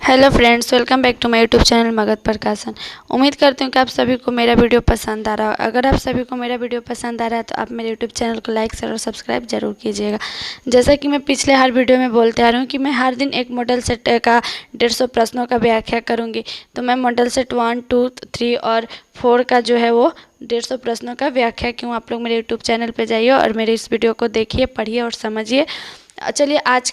Hello friends, welcome back to my YouTube channel Magadh Prakashan. उम्मीद करती हूँ कि आप सभी को मेरा वीडियो पसंद आ रहा हो। अगर आप सभी को मेरा वीडियो पसंद आ रहा है तो आप मेरे यूट्यूब चैनल को लाइक शेयर और सब्सक्राइब जरूर कीजिएगा। जैसा कि मैं पिछले हर वीडियो में बोलते आ रही हूँ कि मैं हर दिन एक मॉडल सेट का 150 प्रश्नों का व्याख्या करूँगी। तो मैं मॉडल सेट 1, 2, 3 और 4 का जो है वो 150 प्रश्नों का व्याख्या क्यों, आप लोग मेरे यूट्यूब चैनल पर जाइए और मेरे इस वीडियो को देखिए, पढ़िए और समझिए। चलिए आज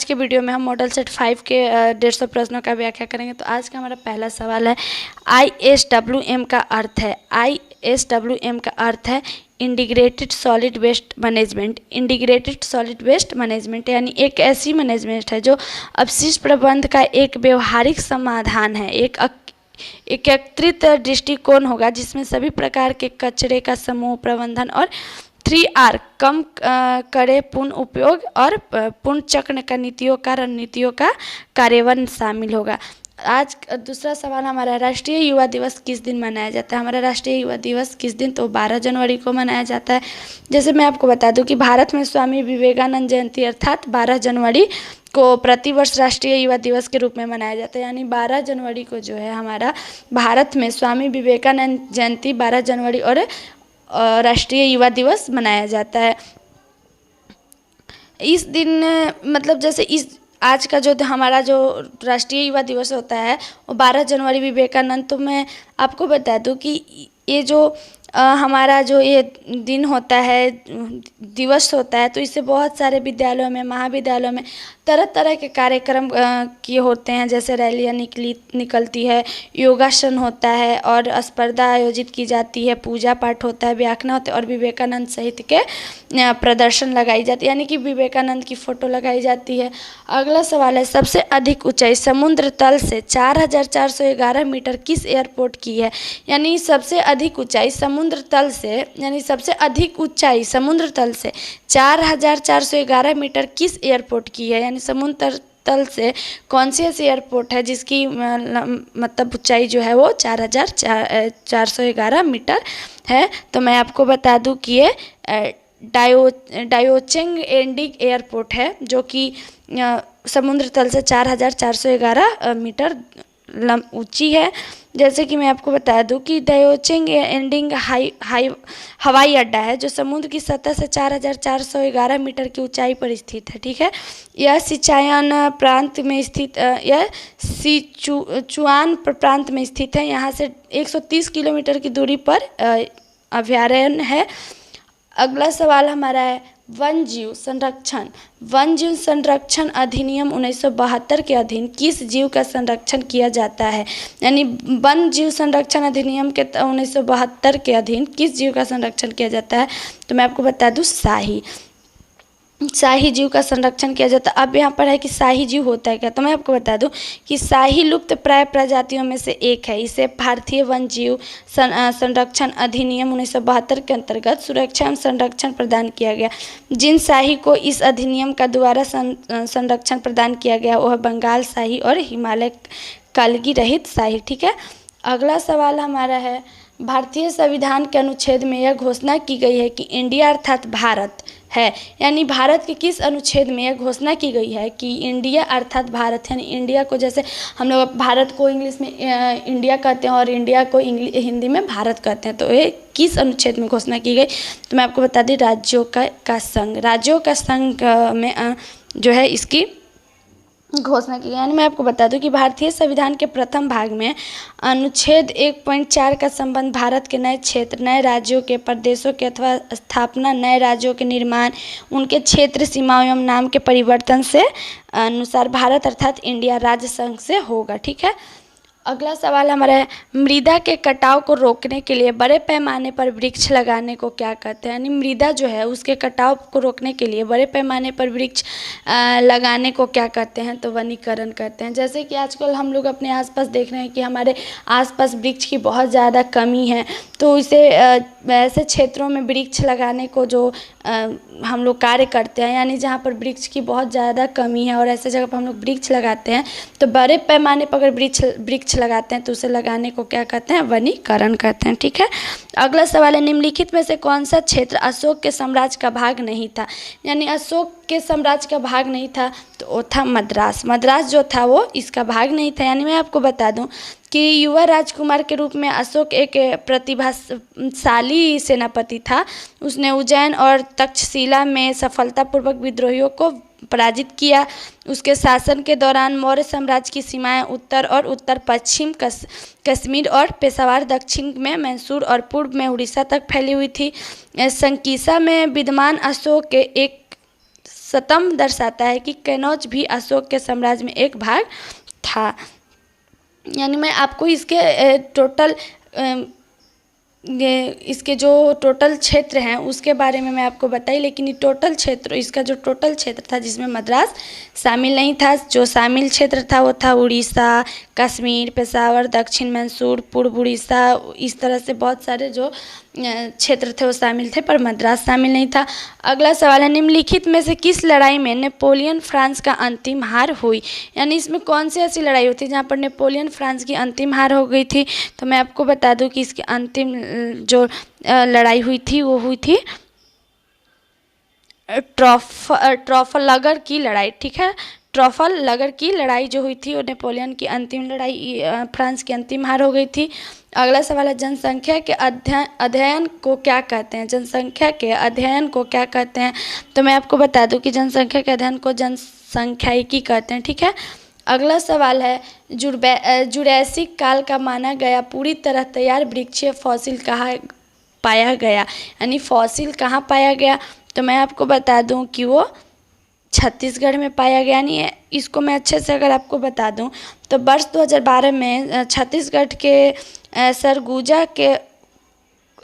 के वीडियो में हम मॉडल सेट 5 के 150 प्रश्नों का व्याख्या करेंगे। तो आज का हमारा पहला सवाल है, ISWM का अर्थ है। ISWM का अर्थ है integrated solid waste management. Integrated solid waste management यानी एक ऐसी मैनेजमेंट है जो अपशिष्ट प्रबंध का एक व्यवहारिक समाधान है, एक एकत्रित दृष्टिकोण होगा जिसमें सभी प्रकार के कचरे का समूह प्रबंधन और 3R कम करे पुनः उपयोग और पुनः चक्र का नीतियों का रणनीतियों का कार्यान्वयन शामिल होगा। आज दूसरा सवाल हमारा, राष्ट्रीय युवा दिवस किस दिन मनाया जाता है। हमारा राष्ट्रीय युवा दिवस किस दिन, तो 12 जनवरी को मनाया जाता है। जैसे मैं आपको बता दूं कि भारत में स्वामी विवेकानंद जयंती अर्थात 12 जनवरी को प्रतिवर्ष राष्ट्रीय युवा दिवस के रूप में मनाया जाता है। यानी 12 जनवरी को जो है हमारा भारत में स्वामी विवेकानंद जयंती 12 जनवरी और राष्ट्रीय युवा दिवस मनाया जाता है। इस दिन मतलब जैसे इस आज का जो हमारा जो राष्ट्रीय युवा दिवस होता है वो 12 जनवरी विवेकानंद। तो मैं आपको बता दूं कि ये जो हमारा जो ये दिन होता है, दिवस होता है, तो इससे बहुत सारे विद्यालयों में, महाविद्यालयों में तरह तरह के कार्यक्रम किए होते हैं। जैसे रैलियाँ निकलती है, योगासन होता है और स्पर्धा आयोजित की जाती है, पूजा पाठ होता है, व्याख्यान होते हैं और विवेकानंद साहित्य के प्रदर्शन लगाई जाती है, यानी कि विवेकानंद की फ़ोटो लगाई जाती है। अगला सवाल है, सबसे अधिक ऊंचाई समुद्र तल से 4411 मीटर किस एयरपोर्ट की है। यानी सबसे अधिक ऊंचाई समुद्र तल से, यानी सबसे अधिक ऊंचाई समुद्र तल से 4411 मीटर किस एयरपोर्ट की है। यानी समुद्र तल से कौन सी ऐसी एयरपोर्ट है जिसकी मतलब ऊंचाई जो है वो 4411 मीटर है। तो मैं आपको बता दूं कि ये डायोचेंग एंडिंग एयरपोर्ट है, जो कि समुद्र तल से 4411 मीटर ऊंची है। जैसे कि मैं आपको बता दूं कि दायोचेंग एंडिंग हवाई अड्डा है जो समुद्र की सतह से 4411 मीटर की ऊंचाई पर स्थित है। ठीक है, यह सिचायन प्रांत में स्थित, यह सिचुआन प्रांत में स्थित है। यहाँ से 130 किलोमीटर की दूरी पर अभयारण्य है। अगला सवाल हमारा है, वन जीव संरक्षण अधिनियम 1972 के अधीन किस जीव का संरक्षण किया जाता है। यानी वन जीव संरक्षण अधिनियम के 1972 के अधीन किस जीव का संरक्षण किया जाता है। तो मैं आपको बता दूं, शाही जीव का संरक्षण किया जाता है। अब यहाँ पर है कि शाही जीव होता है क्या, तो मैं आपको बता दूं कि शाही लुप्त प्राय प्रजातियों में से एक है। इसे भारतीय वन जीव संरक्षण अधिनियम 1972 के अंतर्गत सुरक्षा एवं संरक्षण प्रदान किया गया। जिन शाही को इस अधिनियम का द्वारा संरक्षण प्रदान किया गया वह बंगाल शाही और हिमालय कालगी रहित शाही। ठीक है, अगला सवाल हमारा है, भारतीय संविधान के अनुच्छेद में यह घोषणा की गई है कि इंडिया अर्थात भारत है। यानी भारत के किस अनुच्छेद में यह घोषणा की गई है कि इंडिया अर्थात भारत, यानी इंडिया को, जैसे हम लोग भारत को इंग्लिश में इंडिया कहते हैं और इंडिया को हिंदी में भारत कहते हैं, तो ये किस अनुच्छेद में घोषणा की गई। तो मैं आपको बता दी, राज्यों का संघ में जो है इसकी घोषणा की गई। यानी मैं आपको बता दूं कि भारतीय संविधान के प्रथम भाग में अनुच्छेद 1.4 का संबंध भारत के नए क्षेत्र, नए राज्यों के, प्रदेशों के अथवा स्थापना, नए राज्यों के निर्माण, उनके क्षेत्र सीमाओं एवं नाम के परिवर्तन से अनुसार भारत अर्थात इंडिया राज्य संघ से होगा। ठीक है, अगला सवाल हमारा है, मृदा के कटाव को रोकने के लिए बड़े पैमाने पर वृक्ष लगाने को क्या कहते हैं। यानी मृदा जो है उसके कटाव को रोकने के लिए बड़े पैमाने पर वृक्ष लगाने को क्या कहते हैं, तो वनीकरण कहते हैं। जैसे कि आजकल हम लोग अपने आसपास देख रहे हैं कि हमारे आसपास वृक्ष की बहुत ज़्यादा कमी है, तो इसे ऐसे क्षेत्रों में वृक्ष लगाने को जो हम लोग कार्य करते हैं, यानी जहाँ पर वृक्ष की बहुत ज़्यादा कमी है और ऐसे जगह पर हम लोग वृक्ष लगाते हैं, तो बड़े पैमाने पर अगर वृक्ष लगाते हैं तो उसे लगाने को क्या कहते हैं, वनीकरण कहते हैं। ठीक है, अगला सवाल है, निम्नलिखित में से कौन सा क्षेत्र अशोक के साम्राज्य का भाग नहीं था। यानी अशोक के साम्राज्य का भाग नहीं था तो वो था मद्रास। मद्रास जो था वो इसका भाग नहीं था। यानी मैं आपको बता दूं कि युवा राजकुमार के रूप में अशोक एक प्रतिभाशाली सेनापति था। उसने उज्जैन और तक्षशिला में सफलतापूर्वक विद्रोहियों को पराजित किया। उसके शासन के दौरान मौर्य साम्राज्य की सीमाएं उत्तर और उत्तर पश्चिम कश्मीर और पेशावर, दक्षिण में मैसूर और पूर्व में उड़ीसा तक फैली हुई थी। संकीसा में विद्यमान अशोक के एक स्तंभ दर्शाता है कि कन्नौज भी अशोक के साम्राज्य में एक भाग था। यानी मैं आपको इसके टोटल इसके जो टोटल क्षेत्र हैं उसके बारे में मैं आपको बताई, लेकिन ये टोटल क्षेत्र, इसका जो टोटल क्षेत्र था जिसमें मद्रास शामिल नहीं था, जो शामिल क्षेत्र था वो था उड़ीसा, कश्मीर, पेशावर, दक्षिण मैसूर, पूर्व उड़ीसा, इस तरह से बहुत सारे जो क्षेत्र थे वो शामिल थे, पर मद्रास शामिल नहीं था। अगला सवाल है, निम्नलिखित में से किस लड़ाई में नेपोलियन फ्रांस का अंतिम हार हुई। यानी इसमें कौन सी ऐसी लड़ाई होती है जहाँ पर नेपोलियन फ्रांस की अंतिम हार हो गई थी। तो मैं आपको बता दूं कि इसकी अंतिम जो लड़ाई हुई थी वो हुई थी ट्राफलगर की लड़ाई। ठीक है, ट्राफलगर की लड़ाई जो हुई थी वो नेपोलियन की अंतिम लड़ाई, फ्रांस की अंतिम हार हो गई थी। अगला सवाल है, जनसंख्या के अध्ययन को क्या कहते हैं। जनसंख्या के अध्ययन को क्या कहते हैं। तो मैं आपको बता दूं कि जनसंख्या के अध्ययन को जनसंख्यायिकी कहते हैं। ठीक है, अगला सवाल है, जुरैसिक काल का माना गया पूरी तरह तैयार वृक्षीय फॉसिल कहाँ पाया गया। यानी फॉसिल कहाँ पाया गया। तो मैं आपको बता दूं कि वो छत्तीसगढ़ में पाया गया। नहीं, इसको मैं अच्छे से अगर आपको बता दूं तो वर्ष 2012 में छत्तीसगढ़ के सरगुजा के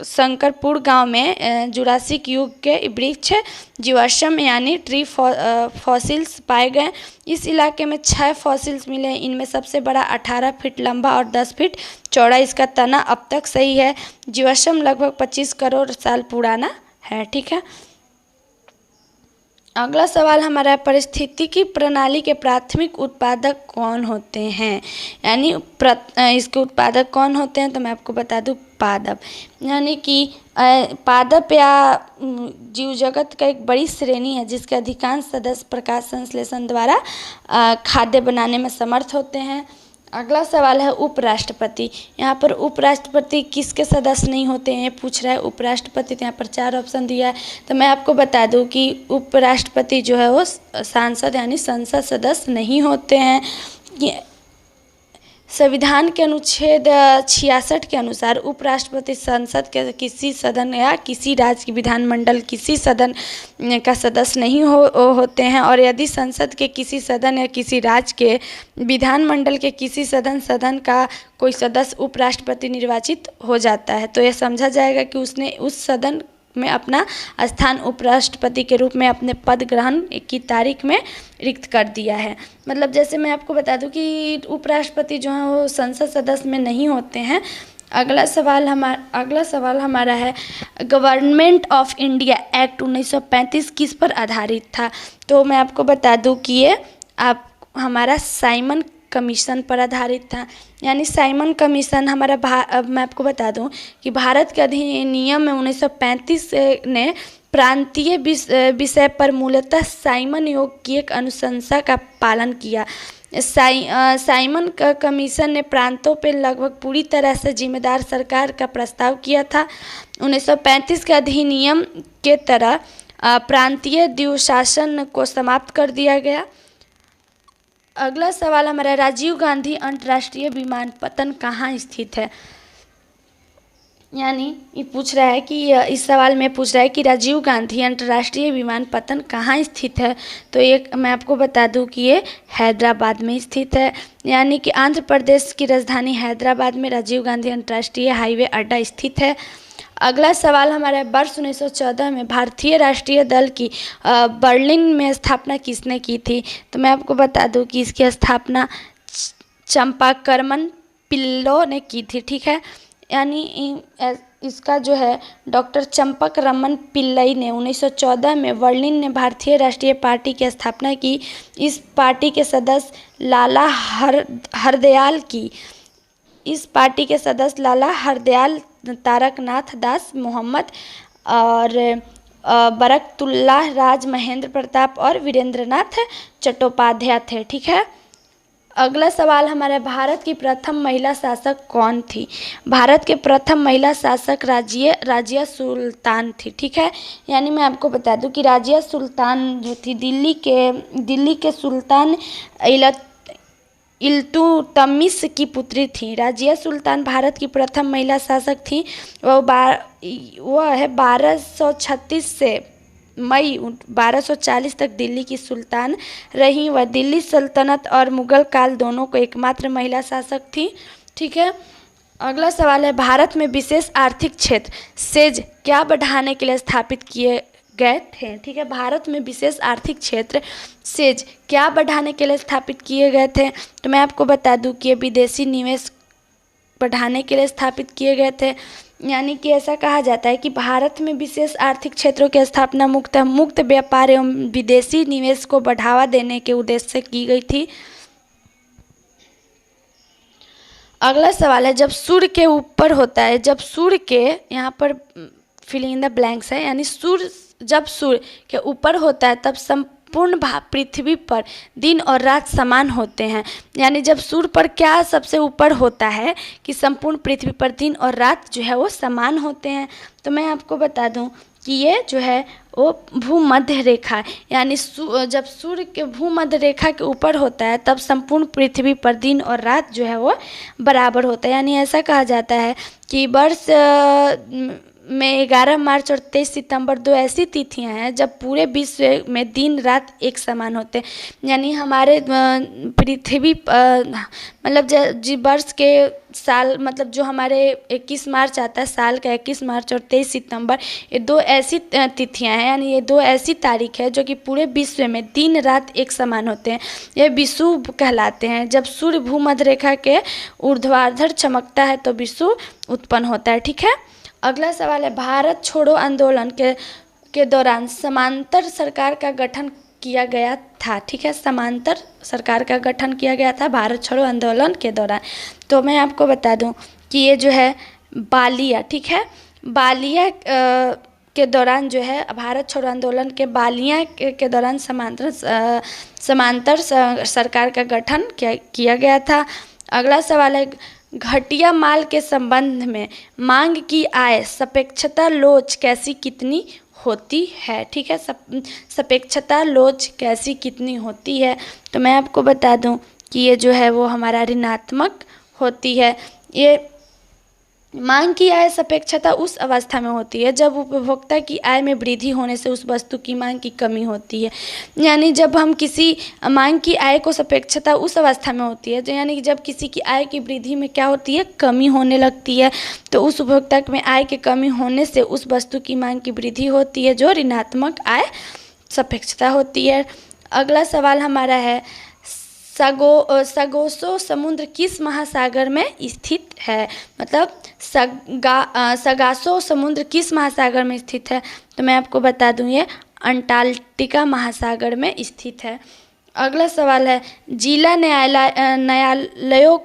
शंकरपुर गांव में जुरासिक युग के वृक्ष जीवाश्म यानी ट्री फॉसिल्स पाए गए। इस इलाके में 6 फॉसिल्स मिले हैं। इनमें सबसे बड़ा 18 फीट लंबा और 10 फीट चौड़ा इसका तना अब तक सही है। जीवाश्म लगभग 25 करोड़ साल पुराना है। ठीक है, अगला सवाल हमारा है, पारिस्थितिकी प्रणाली के प्राथमिक उत्पादक कौन होते हैं। यानी इसके उत्पादक कौन होते हैं। तो मैं आपको बता दूं पादप। यानी कि पादप या जीव जगत का एक बड़ी श्रेणी है जिसके अधिकांश सदस्य प्रकाश संश्लेषण द्वारा खाद्य बनाने में समर्थ होते हैं। अगला सवाल है उपराष्ट्रपति। यहाँ पर उपराष्ट्रपति किसके सदस्य नहीं होते हैं पूछ रहा है उपराष्ट्रपति। तो यहाँ पर 4 ऑप्शन दिया है। तो मैं आपको बता दूं कि उपराष्ट्रपति जो है वो सांसद यानी संसद सदस्य नहीं होते हैं। संविधान के अनुच्छेद 66 के अनुसार उपराष्ट्रपति संसद के किसी सदन या किसी राज्य की विधानमंडल किसी सदन का सदस्य नहीं होते हैं। और यदि संसद के किसी सदन या किसी राज्य के विधानमंडल के किसी सदन का कोई सदस्य उपराष्ट्रपति निर्वाचित हो जाता है तो यह समझा जाएगा कि उसने उस सदन में अपना स्थान उपराष्ट्रपति के रूप में अपने पद ग्रहण की तारीख में रिक्त कर दिया है। मतलब जैसे मैं आपको बता दूं कि उपराष्ट्रपति जो है वो संसद सदस्य में नहीं होते हैं। अगला सवाल हमारा है, गवर्नमेंट ऑफ इंडिया एक्ट 1935 किस पर आधारित था। तो मैं आपको बता दूं कि ये हमारा साइमन कमीशन पर आधारित था। यानी साइमन कमीशन हमारा मैं आपको बता दूं कि भारत के अधिनियम में 1935 ने प्रांतीय विषय पर मूलतः साइमन योग की एक अनुशंसा का पालन किया। साइमन का कमीशन ने प्रांतों पर लगभग पूरी तरह से जिम्मेदार सरकार का प्रस्ताव किया था। 1935 के अधिनियम के तरह प्रांतीय द्विशासन को समाप्त कर दिया गया। अगला सवाल हमारा, राजीव गांधी अंतर्राष्ट्रीय विमानपत्तन कहाँ स्थित है। यानी ये पूछ रहा है कि इस सवाल में पूछ रहा है कि राजीव गांधी अंतर्राष्ट्रीय विमानपत्तन कहाँ स्थित है। तो ये मैं आपको बता दूं कि ये हैदराबाद में स्थित है। यानी कि आंध्र प्रदेश की राजधानी हैदराबाद में राजीव गांधी अंतर्राष्ट्रीय हाईवे अड्डा स्थित है। अगला सवाल हमारा वर्ष 1914 में भारतीय राष्ट्रीय दल की बर्लिन में स्थापना किसने की थी। तो मैं आपको बता दूं कि इसकी स्थापना चंपाकरमन पिल्लो ने की थी। ठीक है, यानी इसका जो है डॉक्टर चंपकरमन पिल्लई ने 1914 में बर्लिन में भारतीय राष्ट्रीय पार्टी की स्थापना की। इस पार्टी के सदस्य लाला हरदयाल की इस पार्टी के सदस्य लाला हरदयाल तारकनाथ दास, मोहम्मद और बरकतुल्लाह राज, महेंद्र प्रताप और वीरेंद्रनाथ चट्टोपाध्याय थे। ठीक है। अगला सवाल हमारा, भारत की प्रथम महिला शासक कौन थी? भारत के प्रथम महिला शासक राजिया सुल्तान थी। ठीक है। यानी मैं आपको बता दूं कि राजिया सुल्तान जो थी दिल्ली के सुल्तान इल्तुतमिश की पुत्री थी। राजिया सुल्तान भारत की प्रथम महिला शासक थी। वह है 1236 से मई 1240 तक दिल्ली की सुल्तान रही। वह दिल्ली सल्तनत और मुगल काल दोनों को एकमात्र महिला शासक थी। ठीक है। अगला सवाल है, भारत में विशेष आर्थिक क्षेत्र सेज क्या बढ़ाने के लिए स्थापित किए गए थे? ठीक है। भारत में विशेष आर्थिक क्षेत्र सेज क्या बढ़ाने के लिए स्थापित किए गए थे? तो मैं आपको बता दूं कि ये विदेशी निवेश बढ़ाने के लिए स्थापित किए गए थे। यानी कि ऐसा कहा जाता है कि भारत में विशेष आर्थिक क्षेत्रों की स्थापना मुक्त व्यापार एवं विदेशी निवेश को बढ़ावा देने के उद्देश्य से की गई थी। अगला सवाल है, जब सूर्य के ऊपर होता है, जब सूर्य के, यहाँ पर फिलिंग इन द ब्लैंक्स है, यानी जब सूर्य के ऊपर होता है तब संपूर्ण पृथ्वी पर दिन और रात समान होते हैं। यानी जब सूर्य पर क्या सबसे ऊपर होता है कि संपूर्ण पृथ्वी पर दिन और रात जो है वो समान होते हैं। तो मैं आपको बता दूं कि ये जो है वो भूमध्य रेखा, यानी जब सूर्य के भूमध्य रेखा के ऊपर होता है तब संपूर्ण पृथ्वी पर दिन और रात जो है वो बराबर होता है। यानी ऐसा कहा जाता है कि वर्ष में 11 मार्च और 23 सितंबर दो ऐसी तिथियां हैं जब पूरे विश्व में दिन रात एक समान होते हैं। यानी हमारे पृथ्वी मतलब वर्ष के साल, मतलब जो हमारे 21 मार्च आता है साल का, 21 मार्च और 23 सितंबर, ये दो ऐसी तिथियां हैं, यानी ये दो ऐसी तारीख है जो कि पूरे विश्व में दिन रात एक समान होते हैं। ये विषुव कहलाते हैं। जब सूर्य भूमध्य रेखा के ऊर्ध्वाधर चमकता है तो विषुव उत्पन्न होता है। ठीक है। अगला सवाल है, भारत छोड़ो आंदोलन के दौरान समांतर सरकार का गठन किया गया था। ठीक है। समांतर सरकार का गठन किया गया था भारत छोड़ो आंदोलन के दौरान। तो मैं आपको बता दूं कि ये जो है बालिया, ठीक है, बालिया के दौरान जो है भारत छोड़ो आंदोलन के बालिया के दौरान समांतर सरकार का गठन किया गया था। अगला सवाल है, घटिया माल के संबंध में मांग की आय सापेक्षता लोच कैसी कितनी होती है? ठीक है। सापेक्षता लोच कैसी कितनी होती है? तो मैं आपको बता दूं कि ये जो है वो हमारा ऋणात्मक होती है। ये मांग की आय सापेक्षता उस अवस्था में होती है जब उपभोक्ता की आय में वृद्धि होने से उस वस्तु की मांग की कमी होती है। यानी जब हम किसी मांग की आय को सापेक्षता उस अवस्था में होती है, यानी कि जब किसी की आय की वृद्धि में क्या होती है, कमी होने लगती है, तो उस उपभोक्ता में आय की कमी होने से उस वस्तु की मांग की वृद्धि होती है जो ऋणात्मक आय सापेक्षता होती है। अगला सवाल हमारा है, सगोसो समुद्र किस महासागर में स्थित है? मतलब सगासो समुद्र किस महासागर में स्थित है? तो मैं आपको बता दूं ये अंटार्कटिका महासागर में स्थित है। अगला सवाल है, जिला न्यायालयों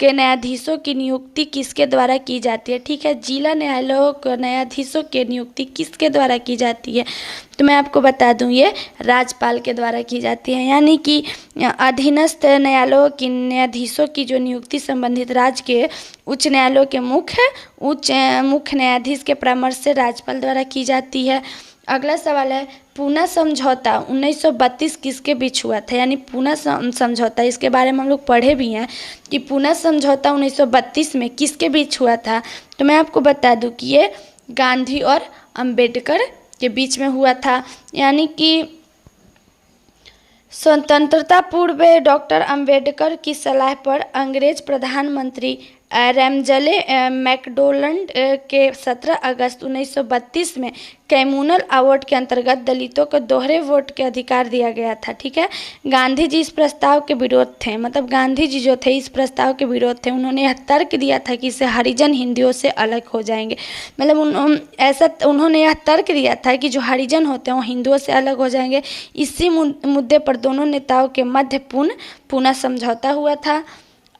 के न्यायाधीशों की नियुक्ति किसके द्वारा की जाती है? ठीक है। जिला न्यायालयों के न्यायाधीशों की नियुक्ति किसके द्वारा की जाती है? तो मैं आपको बता दूं ये राज्यपाल के द्वारा की जाती है। यानी कि अधीनस्थ न्यायालयों की न्यायाधीशों की जो नियुक्ति संबंधित राज्य के उच्च न्यायालयों के मुख्य न्यायाधीश के परामर्श से राज्यपाल द्वारा की जाती है। अगला सवाल है, पूना समझौता 1932 किसके बीच हुआ था? यानी पूना समझौता, इसके बारे में हम लोग पढ़े भी हैं कि पूना समझौता 1932 में किसके बीच हुआ था? तो मैं आपको बता दूं कि ये गांधी और अंबेडकर के बीच में हुआ था। यानी कि स्वतंत्रता पूर्व डॉक्टर अंबेडकर की सलाह पर अंग्रेज प्रधानमंत्री रैमजले मैकडोनल्ड के 17 अगस्त 1932 में कम्युनल अवार्ड के अंतर्गत दलितों को दोहरे वोट के अधिकार दिया गया था। ठीक है। गांधी जी इस प्रस्ताव के विरोध थे, मतलब गांधी जी जो थे इस प्रस्ताव के विरोध थे। उन्होंने यह तर्क दिया था कि इससे हरिजन हिंदुओं से अलग हो जाएंगे। मतलब उन्होंने यह तर्क दिया था कि जो हरिजन होते हैं वो हिंदुओं से अलग हो जाएंगे। इसी मुद्दे पर दोनों नेताओं के मध्य पूना समझौता हुआ था।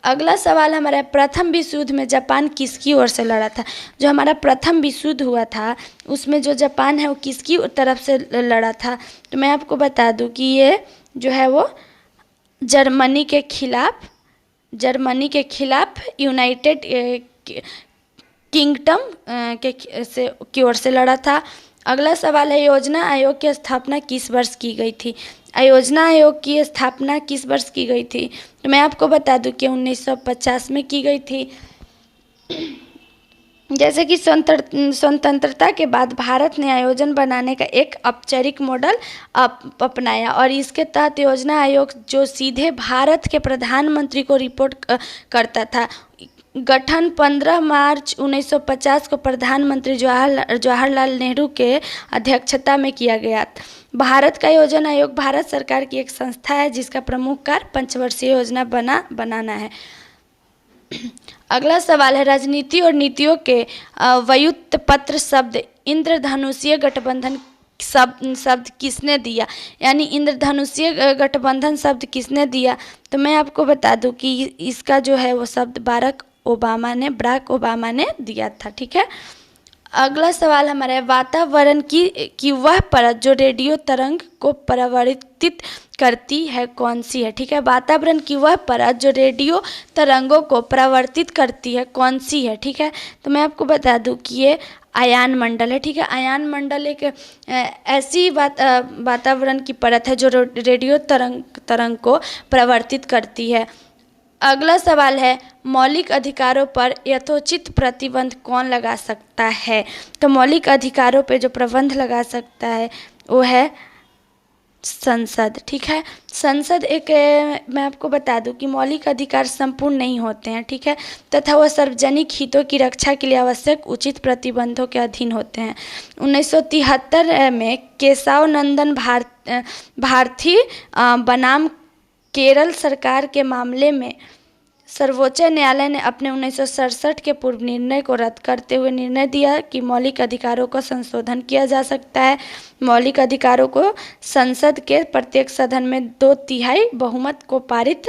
अगला सवाल हमारा है, प्रथम विश्व युद्ध में जापान किसकी ओर से लड़ा था? जो हमारा प्रथम विश्व युद्ध हुआ था उसमें जो जापान है वो किसकी तरफ से लड़ा था? तो मैं आपको बता दूं कि ये जो है वो जर्मनी के खिलाफ यूनाइटेड किंगडम की ओर से लड़ा था। अगला सवाल है, योजना आयोग की स्थापना किस वर्ष की गई थी? योजना आयोग की स्थापना किस वर्ष की गई थी? तो मैं आपको बता दूं कि 1950 में की गई थी। जैसे कि स्वतंत्रता के बाद भारत ने आयोजन बनाने का एक औपचारिक मॉडल अपनाया और इसके तहत योजना आयोग जो सीधे भारत के प्रधानमंत्री को रिपोर्ट करता था। गठन 15 मार्च 1950 को प्रधानमंत्री जवाहरलाल नेहरू के अध्यक्षता में किया गया। भारत का योजना आयोग भारत सरकार की एक संस्था है जिसका प्रमुख कार्य पंचवर्षीय योजना बनाना है। अगला सवाल है, राजनीति और नीतियों के व्युत्पन्न शब्द इंद्रधनुषीय गठबंधन शब्द किसने दिया? यानी इंद्रधनुषीय गठबंधन शब्द किसने दिया? तो मैं आपको बता दूं कि इसका जो है वो शब्द बराक ओबामा ने दिया था। ठीक है। अगला सवाल हमारा है, वातावरण की वह परत जो रेडियो तरंग को परावर्तित करती है कौन सी है? ठीक है, वातावरण की वह परत जो रेडियो तरंगों को परावर्तित करती है कौन सी है? ठीक है, तो मैं आपको बता दूं कि ये आयान मंडल है। ठीक है, आयान मंडल एक ऐसी वातावरण की परत है जो रेडियो तरंग को परावर्तित करती है। अगला सवाल है, मौलिक अधिकारों पर यथोचित प्रतिबंध कौन लगा सकता है? तो मौलिक अधिकारों पे जो प्रतिबंध लगा सकता है वो है संसद। ठीक है, संसद एक मैं आपको बता दूं कि मौलिक अधिकार संपूर्ण नहीं होते हैं। ठीक है, तथा वह सार्वजनिक हितों की रक्षा के लिए आवश्यक उचित प्रतिबंधों के अधीन होते हैं। 1973 में केशव नंदन भारती बनाम केरल सरकार के मामले में सर्वोच्च न्यायालय ने अपने 1967 के पूर्व निर्णय को रद्द करते हुए निर्णय दिया कि मौलिक अधिकारों का संशोधन किया जा सकता है। मौलिक अधिकारों को संसद के प्रत्येक सदन में 2/3 बहुमत को पारित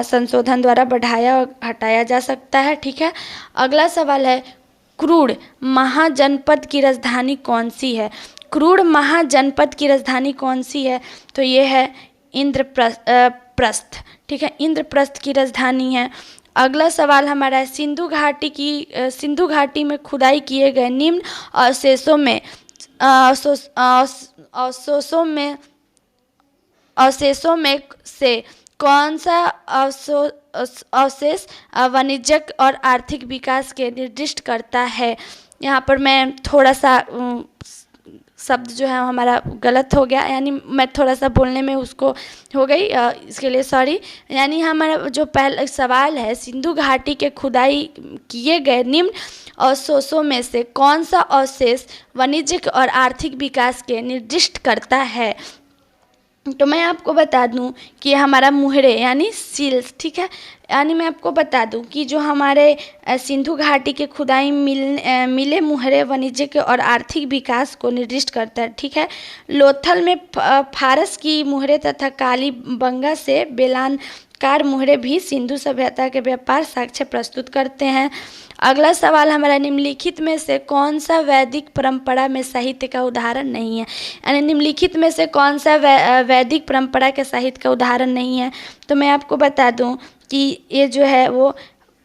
संशोधन द्वारा बढ़ाया और हटाया जा सकता है। ठीक है, अगला सवाल है, क्रूर महाजनपद की राजधानी कौन सी है? क्रूर महाजनपद की राजधानी कौन सी है? तो ये है इंद्रप्रस्थ। ठीक है, इंद्रप्रस्थ की राजधानी है। अगला सवाल हमारा है, सिंधु घाटी में खुदाई किए गए निम्न अवशेषों में से कौन सा अवशेष वाणिज्यिक और आर्थिक विकास के निर्दिष्ट करता है? यहाँ पर मैं थोड़ा सा शब्द जो है हमारा गलत हो गया, यानी मैं थोड़ा सा बोलने में उसको हो गई, इसके लिए सॉरी। यानी हमारा जो पहला सवाल है, सिंधु घाटी के खुदाई किए गए निम्न अवशेषों में से कौन सा अवशेष वाणिज्यिक और आर्थिक विकास के निर्दिष्ट करता है? तो मैं आपको बता दूं कि हमारा मुहरे यानी सील्स। ठीक है, यानी मैं आपको बता दूं कि जो हमारे सिंधु घाटी के खुदाई मिले मुहरे वाणिज्यिक और आर्थिक विकास को निर्दिष्ट करता है। ठीक है, लोथल में फारस की मुहरे तथा काली बंगा से बेलानकार मुहरे भी सिंधु सभ्यता के व्यापार साक्ष्य प्रस्तुत करते हैं। अगला सवाल हमारा, निम्नलिखित में से कौन सा वैदिक परंपरा में साहित्य का उदाहरण नहीं है? यानी निम्नलिखित में से कौन सा वैदिक परंपरा के साहित्य का उदाहरण नहीं है? तो मैं आपको बता दूं कि ये जो है वो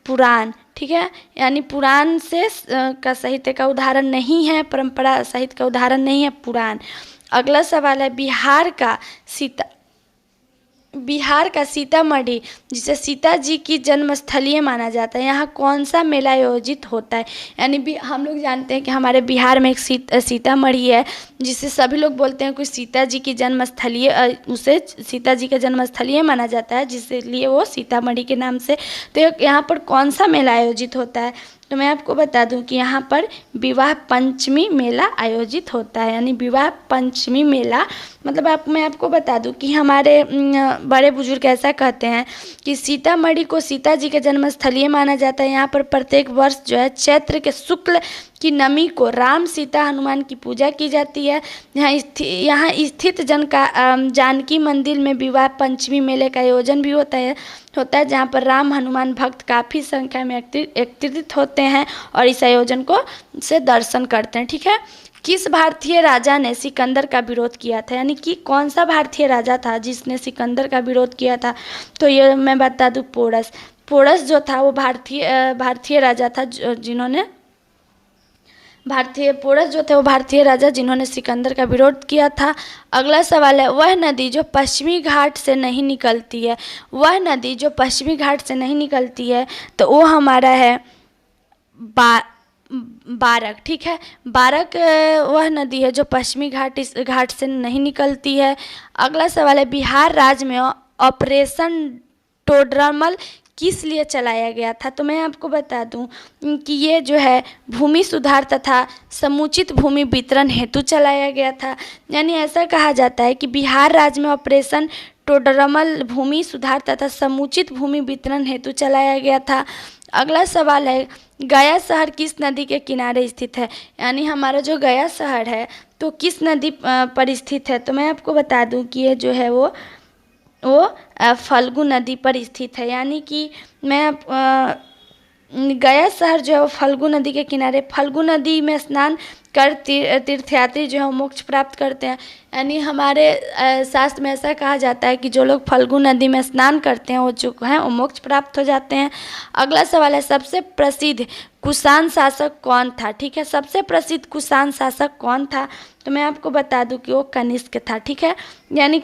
पुराण। ठीक है, यानी पुराण से का साहित्य का उदाहरण नहीं है, परंपरा साहित्य का उदाहरण नहीं है पुराण। अगला सवाल है, बिहार का सीतामढ़ी जिसे सीता जी की जन्मस्थलीय माना जाता है, यहाँ कौन सा मेला आयोजित होता है? यानी हम लोग जानते हैं कि हमारे बिहार में एक सीतामढ़ी है जिसे सभी लोग बोलते हैं कि सीता जी की जन्मस्थलीय, उसे सीता जी का जन्मस्थलीय माना जाता है, जिसलिए वो सीतामढ़ी के नाम से। तो यहाँ पर कौन सा मेला आयोजित होता है? तो मैं आपको बता दूं कि यहाँ पर विवाह पंचमी मेला आयोजित होता है। यानी विवाह पंचमी मेला मतलब मैं आपको बता दूं कि हमारे बड़े बुजुर्ग ऐसा कहते हैं कि सीतामढ़ी को सीता जी के जन्मस्थलीय माना जाता है। यहाँ पर प्रत्येक वर्ष जो है चैत्र के शुक्ल की नमी को राम सीता हनुमान की पूजा की जाती है। यहाँ स्थित जानकी मंदिर में विवाह पंचमी मेले का आयोजन भी होता है जहाँ पर राम हनुमान भक्त काफ़ी संख्या में एकत्रित होते हैं और इस आयोजन को से दर्शन करते हैं। ठीक है, किस भारतीय राजा ने सिकंदर का विरोध किया था, यानी कि कौन सा भारतीय राजा था जिसने सिकंदर का विरोध किया था? तो ये मैं बता दूं, पोरस जो था वो भारतीय राजा था जिन्होंने भारतीय राजा जिन्होंने सिकंदर का विरोध किया था। अगला सवाल है, वह नदी जो पश्चिमी घाट से नहीं निकलती है, तो वो हमारा है बारक। ठीक है, बारक वह नदी है जो पश्चिमी घाट से नहीं निकलती है। अगला सवाल है, बिहार राज्य में ऑपरेशन टोडरमल किस लिए चलाया गया था? तो मैं आपको बता दूं कि ये जो है भूमि सुधार तथा समुचित भूमि वितरण हेतु चलाया गया था। यानी ऐसा कहा जाता है कि बिहार राज्य में ऑपरेशन टोडरमल भूमि सुधार तथा समुचित भूमि वितरण हेतु चलाया गया था। अगला सवाल है, गया शहर किस नदी के किनारे स्थित है? यानी हमारा जो गया शहर है तो किस नदी पर स्थित है? तो मैं आपको बता दूं कि ये जो है वो फल्गु नदी पर स्थित है। यानी कि गया शहर जो है वो फल्गु नदी के किनारे, फल्गु नदी में स्नान कर तीर्थयात्री जो है वो मोक्ष प्राप्त करते हैं। यानी हमारे शास्त्र में ऐसा कहा जाता है कि जो लोग फल्गु नदी में स्नान करते हैं वो मोक्ष प्राप्त हो जाते हैं। अगला सवाल है, सबसे प्रसिद्ध कुषाण शासक कौन था? ठीक है, सबसे प्रसिद्ध कुषाण शासक कौन था? तो मैं आपको बता दूं कि वो कनिष्क था। ठीक है, यानी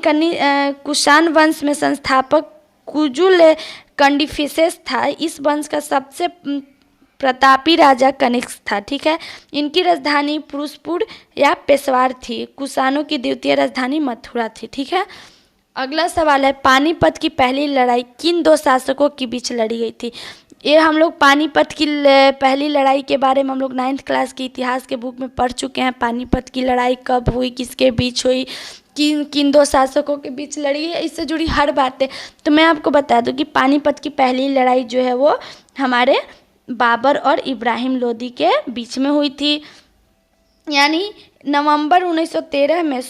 कुषाण वंश में संस्थापक कुजुल कंडिफिसेस था। इस वंश का सबसे प्रतापी राजा कनिष्क था। ठीक है, इनकी राजधानी पुरुषपुर या पेशवार थी। कुषाणों की द्वितीय राजधानी मथुरा थी। ठीक है, अगला सवाल है, पानीपत की पहली लड़ाई किन दो शासकों के बीच लड़ी गई थी? ये हम लोग पानीपत की पहली लड़ाई के बारे में हम लोग 9th क्लास के इतिहास के बुक में पढ़ चुके हैं। पानीपत की लड़ाई कब हुई, किसके बीच हुई, किन दो शासकों के बीच लड़ी है, इससे जुड़ी हर बातें। तो मैं आपको बता दूं कि पानीपत की पहली लड़ाई जो है वो हमारे बाबर और इब्राहिम लोदी के बीच में हुई थी। यानी नवंबर 1913 में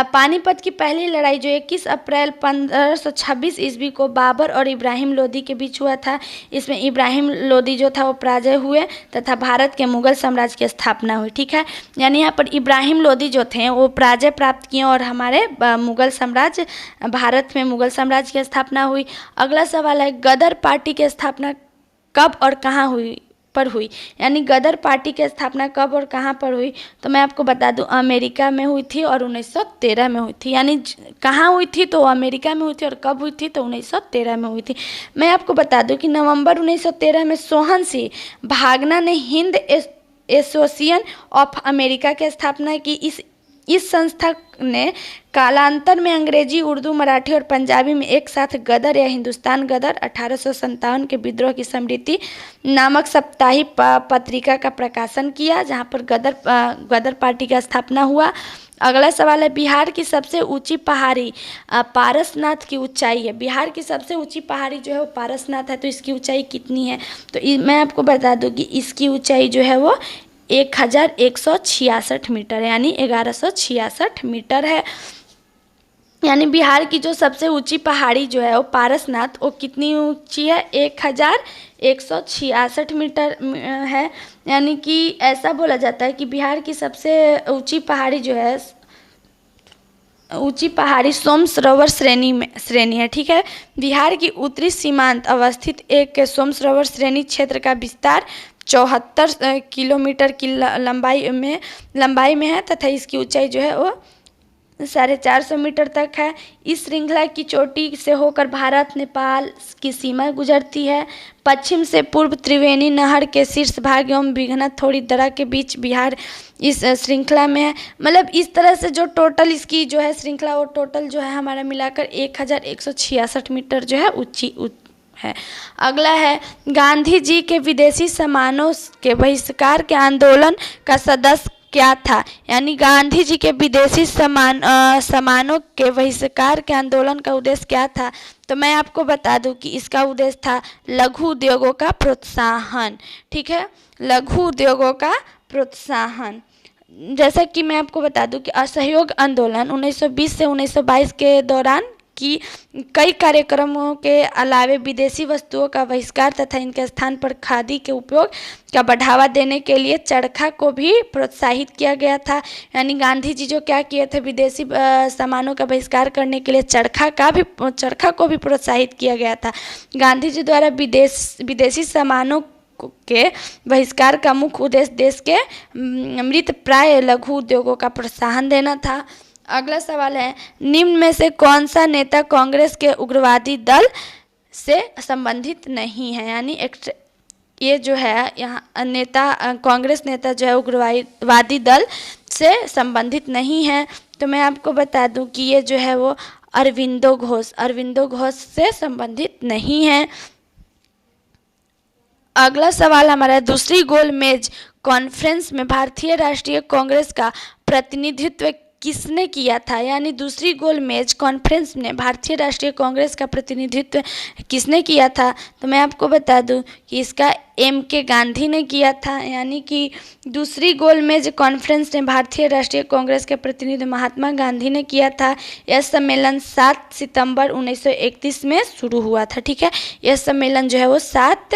पानीपत की पहली लड़ाई जो 21 अप्रैल 1526 ईस्वी को बाबर और इब्राहिम लोदी के बीच हुआ था। इसमें इब्राहिम लोदी जो था वो पराजय हुए तथा भारत के मुगल साम्राज्य की स्थापना हुई। ठीक है, यानी यहाँ पर इब्राहिम लोदी जो थे वो पराजय प्राप्त किए और हमारे भारत में मुगल साम्राज्य की स्थापना हुई। अगला सवाल है, गदर पार्टी की स्थापना कब और कहाँ हुई? यानी गदर पार्टी की स्थापना कब और कहाँ पर हुई? तो मैं आपको बता दूं, अमेरिका में हुई थी और 1913 में हुई थी। यानी कहाँ हुई थी? तो अमेरिका में हुई थी। और कब हुई थी? तो 1913 में हुई थी। मैं आपको बता दूं कि नवंबर 1913 में सोहन सिंह भागना ने हिंद एसोसिएशन ऑफ अमेरिका की स्थापना की। इस संस्था ने कालांतर में अंग्रेजी, उर्दू, मराठी और पंजाबी में एक साथ गदर या हिंदुस्तान गदर 1857 के विद्रोह की स्मृति नामक साप्ताहिक पत्रिका का प्रकाशन किया, जहां पर गदर पार्टी का स्थापना हुआ। अगला सवाल है, बिहार की सबसे ऊंची पहाड़ी पारसनाथ की ऊंचाई है। बिहार की सबसे ऊंची पहाड़ी जो है वो पारसनाथ है। तो इसकी ऊंचाई कितनी है? तो मैं आपको बता दूं कि इसकी ऊंचाई जो है वो 1166 मीटर है, यानी 1166 मीटर है। यानी बिहार की जो सबसे ऊंची पहाड़ी जो है वो पारसनाथ, वो कितनी ऊंची है? 1166 मीटर है। यानी कि ऐसा बोला जाता है कि बिहार की सबसे ऊंची पहाड़ी जो है सोम सरोवर श्रेणी है। ठीक है, बिहार की उत्तरी सीमांत अवस्थित एक सोम सरोवर श्रेणी क्षेत्र का विस्तार 74 किलोमीटर की लंबाई में है तथा इसकी ऊंचाई जो है वो 450 मीटर तक है। इस श्रृंखला की चोटी से होकर भारत नेपाल की सीमा गुजरती है। पश्चिम से पूर्व त्रिवेणी नहर के शीर्ष भाग एवं विघ्नत थोड़ी दरा के बीच बिहार इस श्रृंखला में है। मतलब इस तरह से जो टोटल इसकी जो है श्रृंखला, वो टोटल जो है हमारा मिलाकर 1166 मीटर जो है ऊंची है। अगला है, गांधी जी के विदेशी सामानों के बहिष्कार के आंदोलन का सदस्य क्या था, यानी गांधी जी के विदेशी सामानों के बहिष्कार के आंदोलन का उद्देश्य क्या था। तो मैं आपको बता दूं कि इसका उद्देश्य था लघु उद्योगों का प्रोत्साहन। ठीक है, लघु उद्योगों का प्रोत्साहन। जैसा कि मैं आपको बता दूं कि असहयोग आंदोलन 1920 से 1922 के दौरान की कई कार्यक्रमों के अलावे विदेशी वस्तुओं का बहिष्कार तथा इनके स्थान पर खादी के उपयोग का बढ़ावा देने के लिए चरखा को भी प्रोत्साहित किया गया था। यानी गांधी जी जो क्या किए थे, विदेशी सामानों का बहिष्कार करने के लिए चरखा को भी प्रोत्साहित किया गया था। गांधी जी द्वारा विदेशी सामानों के बहिष्कार का मुख्य उद्देश्य देश के मृत प्राय लघु उद्योगों का प्रोत्साहन देना था। अगला सवाल है, निम्न में से कौन सा नेता कांग्रेस के उग्रवादी दल से संबंधित नहीं है। यानी ये जो है यहाँ नेता, कांग्रेस नेता जो है उग्रवादी दल से संबंधित नहीं है। तो मैं आपको बता दूं कि ये जो है वो अरविंदो घोष से संबंधित नहीं है। अगला सवाल हमारा है, दूसरी गोलमेज कॉन्फ्रेंस में भारतीय राष्ट्रीय कांग्रेस का प्रतिनिधित्व किसने किया था। यानी दूसरी गोलमेज कॉन्फ्रेंस में भारतीय राष्ट्रीय कांग्रेस का प्रतिनिधित्व किसने किया था। तो मैं आपको बता दूं कि इसका M.K. गांधी ने किया था। यानी कि दूसरी गोलमेज कॉन्फ्रेंस में भारतीय राष्ट्रीय कांग्रेस के प्रतिनिधि महात्मा गांधी ने किया था। यह सम्मेलन 7 सितंबर 1931 में शुरू हुआ था। ठीक है, यह सम्मेलन जो है वो 7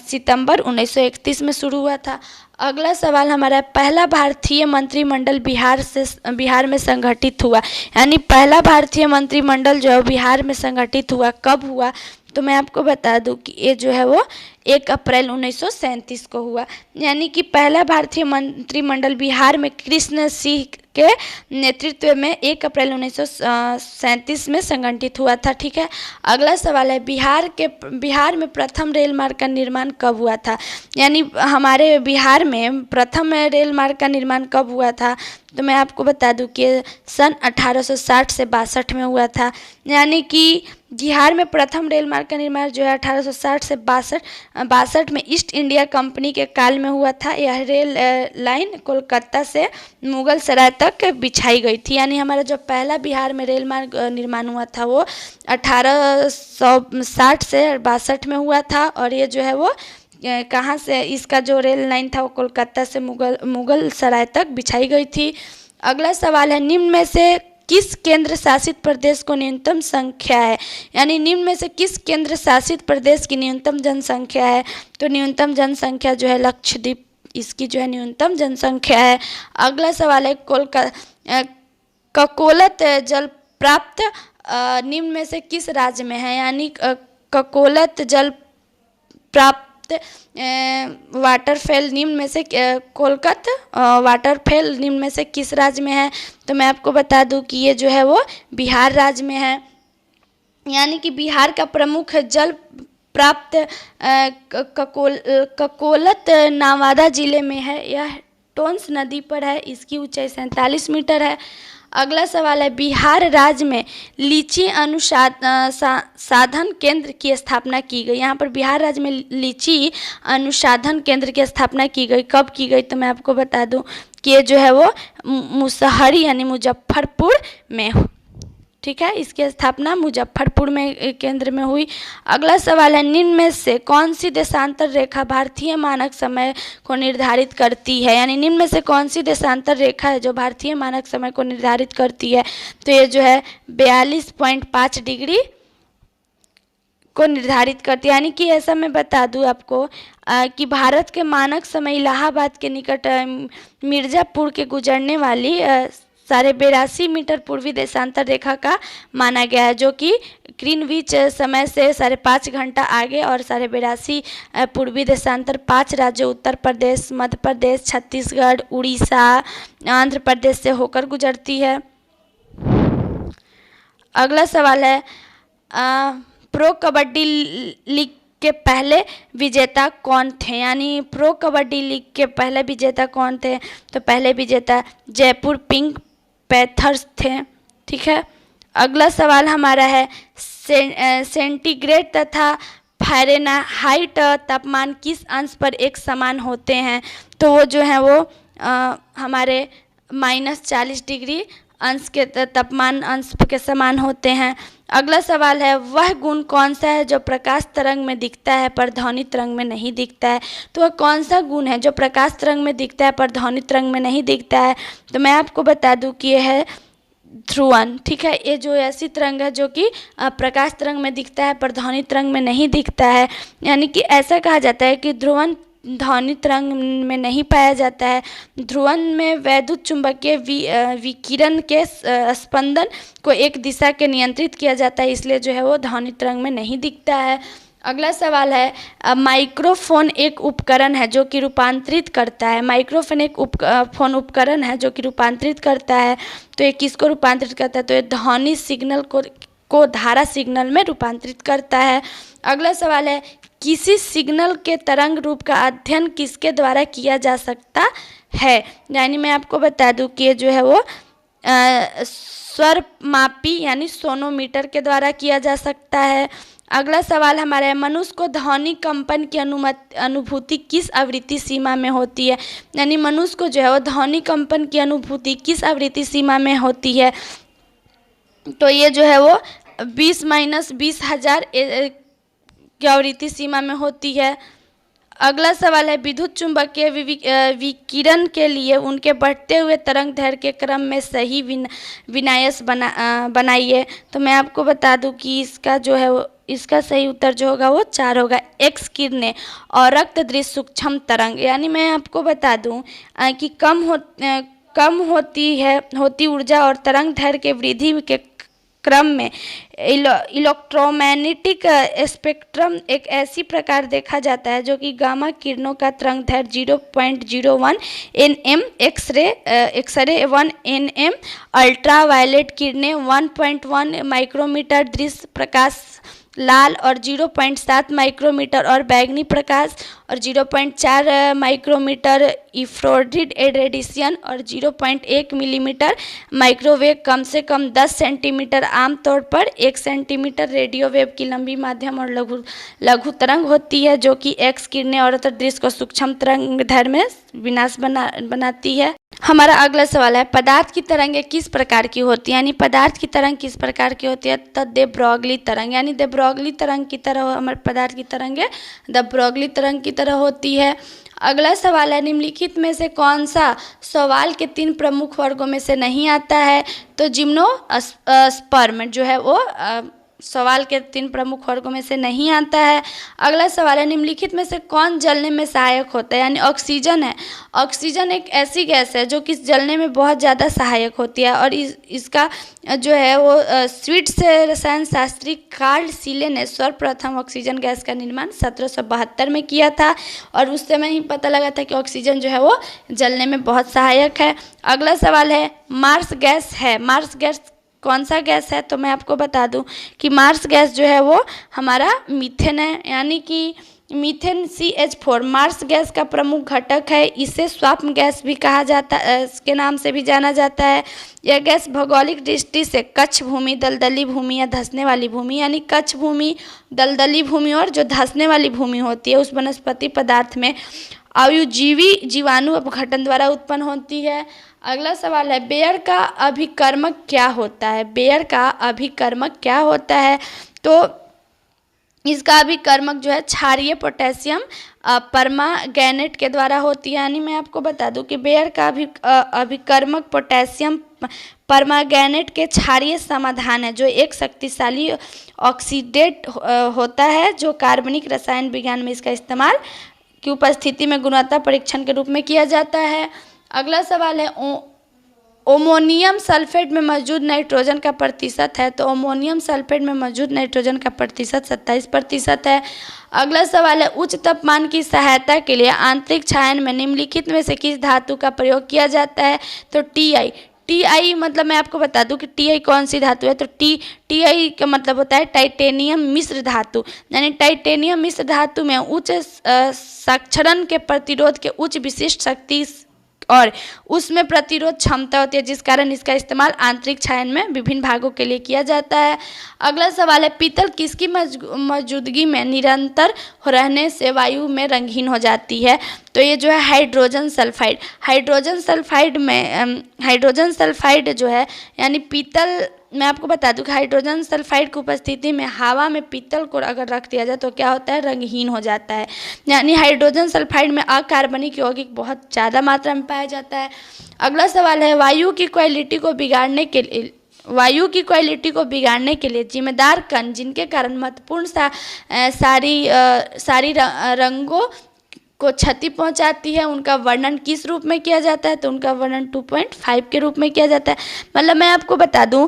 सितंबर 1931 में शुरू हुआ था। अगला सवाल हमारा है, पहला भारतीय मंत्रिमंडल बिहार में संगठित हुआ। यानी पहला भारतीय मंत्रिमंडल जो है बिहार में संगठित हुआ, कब हुआ। तो मैं आपको बता दूं कि ये जो है वो 1 अप्रैल 1937 को हुआ। यानी कि पहला भारतीय मंत्रिमंडल बिहार में कृष्ण सिंह के नेतृत्व में 1 अप्रैल 1937 में संगठित हुआ था। ठीक है, अगला सवाल है, बिहार में प्रथम रेल मार्ग का निर्माण कब हुआ था। यानी हमारे बिहार में प्रथम रेल मार्ग का निर्माण कब हुआ था। तो मैं आपको बता दूं कि सन 1860 से 62 में हुआ था। यानी कि बिहार में प्रथम रेल मार्ग का निर्माण जो है 1860 से 62 में ईस्ट इंडिया कंपनी के काल में हुआ था। यह रेल लाइन कोलकाता से मुगल सराय तक बिछाई गई थी। यानी हमारा जो पहला बिहार में रेल मार्ग निर्माण हुआ था वो 1860 से 62 में हुआ था। और ये जो है वो कहाँ से, इसका जो रेल लाइन था वो कोलकाता से मुगल सराय तक बिछाई गई थी। अगला सवाल है, निम्न में से किस केंद्र शासित प्रदेश को न्यूनतम संख्या है। यानी निम्न में से किस केंद्र शासित प्रदेश की न्यूनतम जनसंख्या है। तो न्यूनतम जनसंख्या जो है लक्षद्वीप, इसकी जो है न्यूनतम जनसंख्या है। अगला सवाल है, ककोलत जल प्राप्त निम्न में से किस राज्य में है। यानी ककोलत जल प्राप्त वाटरफेल निम्न में से वाटरफेल निम्न में से किस राज्य में है। तो मैं आपको बता दूं कि ये जो है वो बिहार राज्य में है। यानी कि बिहार का प्रमुख जल प्राप्त ककोलत नवादा जिले में है। यह टोंस नदी पर है। इसकी ऊंचाई 47 मीटर है। अगला सवाल है, बिहार राज्य में लीची अनुसाधन केंद्र की स्थापना की गई। यहाँ पर बिहार राज्य में लीची अनुसाधन केंद्र की स्थापना की गई, कब की गई। तो मैं आपको बता दूं कि ये जो है वो मुसहरी यानी मुजफ्फरपुर में। ठीक है, इसकी स्थापना मुजफ्फरपुर में केंद्र में हुई। अगला सवाल है, निम्न में से कौन सी देशांतर रेखा भारतीय मानक समय को निर्धारित करती है। यानी निम्न में से कौन सी देशांतर रेखा है जो भारतीय मानक समय को निर्धारित करती है। तो ये जो है 42.5 डिग्री को निर्धारित करती है। यानी कि ऐसा मैं बता दूं आपको कि भारत के मानक समय इलाहाबाद के निकट मिर्ज़ापुर के गुजरने वाली 82.5 मीटर पूर्वी देशांतर रेखा का माना गया है, जो कि ग्रीनविच समय से 5.5 घंटा आगे और 82.5 पूर्वी देशांतर 5 राज्यों उत्तर प्रदेश, मध्य प्रदेश, छत्तीसगढ़, उड़ीसा, आंध्र प्रदेश से होकर गुजरती है। अगला सवाल है, प्रो कबड्डी लीग के पहले विजेता कौन थे। यानी प्रो कबड्डी लीग के पहले विजेता कौन थे। तो पहले विजेता जयपुर पिंक पैथर्स थे। ठीक है, अगला सवाल हमारा है, सेंटीग्रेड तथा फ़ारेनहाइट तापमान किस अंश पर एक समान होते हैं। तो वो जो है वो हमारे -40 डिग्री अंश के तापमान अंश के समान होते हैं। अगला सवाल है, वह गुण कौन सा है जो प्रकाश तरंग में दिखता है पर ध्वनि तरंग में नहीं दिखता है? तो वह कौन सा गुण है जो प्रकाश तरंग में दिखता है पर ध्वनि तरंग में नहीं दिखता है? तो मैं आपको बता दूं कि यह है ध्रुवन। ठीक है, ये जो ऐसी तरंग है जो कि प्रकाश तरंग में दिखता है पर ध्वनि तरंग में नहीं दिखता है। यानी कि ऐसा कहा जाता है कि ध्रुवन ध्वनि तरंग में नहीं पाया जाता है। ध्रुवन में वैद्युत चुंबकीय विकिरण के स्पंदन को एक दिशा के नियंत्रित किया जाता है, इसलिए जो है वो ध्वनि तरंग में नहीं दिखता है। अगला सवाल है, माइक्रोफोन एक उपकरण है जो कि रूपांतरित करता है। माइक्रोफोन एक फोन उपकरण है जो कि रूपांतरित करता है। तो ये किसको रूपांतरित करता है? तो ये ध्वनि सिग्नल को धारा सिग्नल में रूपांतरित करता है। अगला सवाल है, किसी सिग्नल के तरंग रूप का अध्ययन किसके द्वारा किया जा सकता है? यानी मैं आपको बता दूं कि ये जो है वो स्वर मापी यानी सोनोमीटर के द्वारा किया जा सकता है। अगला सवाल हमारा है, मनुष्य को ध्वनि कंपन की अनुभूति किस आवृत्ति सीमा में होती है? यानी मनुष्य को जो है वो ध्वनि कंपन की अनुभूति किस आवृत्ति सीमा में होती है? तो ये जो है वो 20-20,000 की आवृत्ति सीमा में होती है। अगला सवाल है, विद्युत चुंबकीय विकिरण के लिए उनके बढ़ते हुए तरंग दैर्घ्य के क्रम में सही विन्यास बनाइए। तो मैं आपको बता दूं कि इसका जो है वो इसका सही उत्तर जो होगा वो 4 होगा। एक्स किरणें और रक्त दृश्य सूक्ष्म तरंग। यानी मैं आपको बता दूं कि कम होती ऊर्जा और तरंग दैर्घ्य के वृद्धि के क्रम में इलेक्ट्रोमैग्नेटिक स्पेक्ट्रम एक ऐसी प्रकार देखा जाता है जो कि गामा किरणों का तरंग दैर्घ्य 0.01 nm, एक्सरे 1 nm, अल्ट्रावायलेट किरणें 1.1 माइक्रोमीटर, दृश्य प्रकाश लाल और 0.7 माइक्रोमीटर और बैंगनी प्रकाश और 0.4 माइक्रोमीटर इंफ्रारेड रेडिएशन और 0.1 मिलीमीटर माइक्रोवेव कम से कम 10 सेंटीमीटर आमतौर पर 1 सेंटीमीटर रेडियो वेव की लंबी माध्यम और लघु तरंग होती है जो कि एक्स किरणें और दृश्य को सूक्ष्म तरंग दैर्घ्य में विनाश बनाती है। हमारा अगला सवाल है, पदार्थ की तरंगें किस प्रकार की होती है? यानी पदार्थ की तरंग किस प्रकार की होती है? तो दे ब्रॉगली तरंग। यानी दे ब्रॉगली तरंग की तरह हमारे पदार्थ की तरंगें द ब्रॉगली तरंग की तरह होती है। अगला सवाल है, निम्नलिखित में से कौन सा सवाल के 3 प्रमुख वर्गों में से नहीं आता है? तो जिम्नोस्पर्म जो है वो सवाल के 3 प्रमुख वर्गों में से नहीं आता है। अगला सवाल है, निम्नलिखित में से कौन जलने में सहायक होता है? यानी ऑक्सीजन है। ऑक्सीजन एक ऐसी गैस है जो कि जलने में बहुत ज़्यादा सहायक होती है और इसका जो है वो स्वीडिश रसायन शास्त्री कार्ल सीले ने सर्वप्रथम ऑक्सीजन गैस का निर्माण 1772 में किया था और उस समय ही पता लगा था कि ऑक्सीजन जो है वो जलने में बहुत सहायक है। अगला सवाल है, मार्स गैस है। मार्स गैस कौन सा गैस है? तो मैं आपको बता दूं कि मार्स गैस जो है वो हमारा मीथेन है। यानी कि मीथेन CH4 मार्स गैस का प्रमुख घटक है। इसे स्वप्न गैस भी कहा जाता है, इसके नाम से भी जाना जाता है। यह गैस भौगोलिक दृष्टि से कच्छ भूमि, दलदली भूमि या धंसने वाली भूमि, यानी कच्छ भूमि, दलदली भूमि और जो धंसने वाली भूमि होती है उस वनस्पति पदार्थ में अवयुजीवी जीवाणु अपघटन द्वारा उत्पन्न होती है। अगला सवाल है, बेयर का अभिकर्मक क्या होता है? बेयर का अभिकर्मक क्या होता है? तो इसका अभिकर्मक जो है क्षारीय पोटेशियम परमांगनेट के द्वारा होती है। यानी मैं आपको बता दूं कि बेयर का अभिकर्मक पोटेशियम परमांगनेट के क्षारीय समाधान है जो एक शक्तिशाली ऑक्सीडेट होता है जो कार्बनिक रसायन विज्ञान में इसका इस्तेमाल की उपस्थिति में गुणवत्ता परीक्षण के रूप में किया जाता है। अगला सवाल है, अमोनियम सल्फेट में मौजूद नाइट्रोजन का प्रतिशत है। तो अमोनियम सल्फेट में मौजूद नाइट्रोजन का प्रतिशत 27% है। अगला सवाल है, उच्च तापमान की सहायता के लिए आंतरिक छायन में निम्नलिखित में से किस धातु का प्रयोग किया जाता है? तो टी मतलब मैं आपको बता दूं कि टी कौन सी धातु है? तो टी का मतलब होता है टाइटेनियम मिश्र धातु। यानी टाइटेनियम मिश्र धातु में उच्च क्षरण के प्रतिरोध के उच्च विशिष्ट शक्ति और उसमें प्रतिरोध क्षमता होती है, जिस कारण इसका इस्तेमाल आंतरिक छायन में विभिन्न भागों के लिए किया जाता है। अगला सवाल है, पीतल किसकी मौजूदगी में निरंतर रहने से वायु में रंगीन हो जाती है? तो ये जो है हाइड्रोजन सल्फाइड। हाइड्रोजन सल्फाइड जो है यानी पीतल, मैं आपको बता दूं कि हाइड्रोजन सल्फाइड की उपस्थिति में हवा में पीतल को अगर रख दिया जाए तो क्या होता है, रंगहीन हो जाता है। यानी हाइड्रोजन सल्फाइड में अकार्बनिक यौगिक बहुत ज़्यादा मात्रा में पाया जाता है। अगला सवाल है, वायु की क्वालिटी को बिगाड़ने के लिए जिम्मेदार कण जिनके कारण महत्वपूर्ण सारी रंगों को क्षति पहुंचाती है, उनका वर्णन किस रूप में किया जाता है? तो उनका वर्णन 2.5 के रूप में किया जाता है। मतलब मैं आपको बता दूं